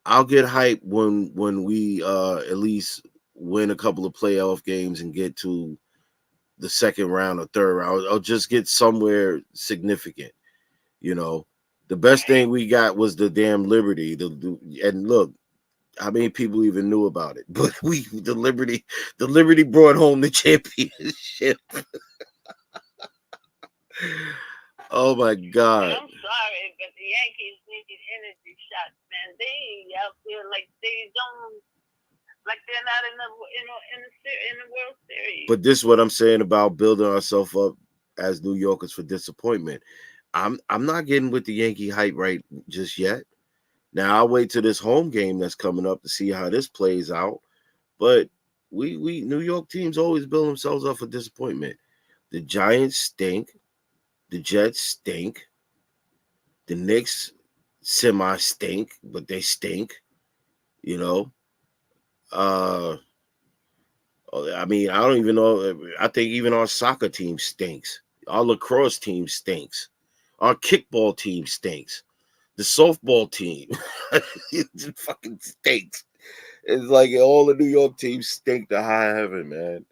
I'll get hyped when we at least win a couple of playoff games and get to the second round or third round. I'll just get somewhere significant. The best thing we got was the damn Liberty. And look, how many people even knew about it? But the Liberty brought home the championship. Oh my God. I'm sorry, but the Yankees need energy shots, man. They out there like they don't, like they're not in the World Series. But this is what I'm saying about building ourselves up as New Yorkers for disappointment. I'm not getting with the Yankee hype right just yet. Now I'll wait till this home game that's coming up to see how this plays out. But we New York teams always build themselves up for disappointment. The Giants stink. The Jets stink. The Knicks semi stink, but they stink. I mean, I don't even know. I think even our soccer team stinks. Our lacrosse team stinks. Our kickball team stinks. The softball team it fucking stinks. It's like all the New York teams stink to high heaven, man.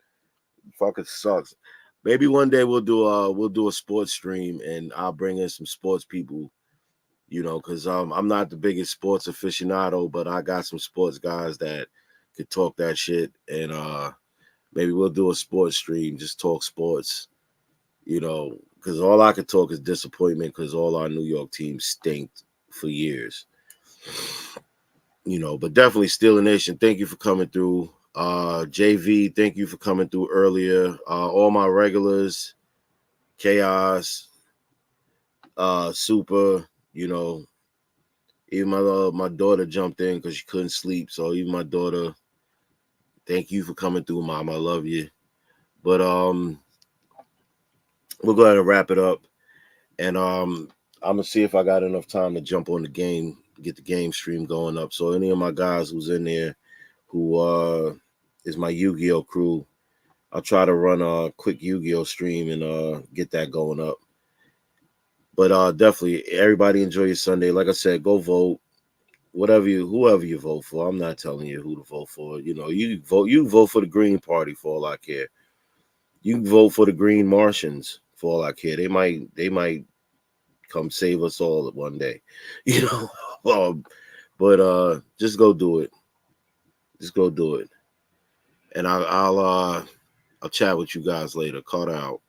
It fucking sucks. Maybe one day we'll do a sports stream, and I'll bring in some sports people, because I'm not the biggest sports aficionado, but I got some sports guys that could talk that shit, and maybe we'll do a sports stream, just talk sports, because all I could talk is disappointment, because all our New York teams stinked for years. But definitely Steeler Nation, thank you for coming through. JV, thank you for coming through earlier. All my regulars, Chaos, Super, you know, even my daughter jumped in because she couldn't sleep. So even my daughter, thank you for coming through, Mom. I love you. But we'll go ahead and wrap it up. And I'm gonna see if I got enough time to jump on the game, get the game stream going up. So any of my guys who's in there who is my Yu-Gi-Oh crew, I'll try to run a quick Yu-Gi-Oh stream and get that going up. But definitely everybody enjoy your Sunday. Like I said, go vote. Whoever you vote for. I'm not telling you who to vote for. You know, you vote for the Green Party for all I care. You can vote for the Green Martians for all I care. They might come save us all one day. You know. But just go do it. Just go do it. And I'll chat with you guys later. Caught out.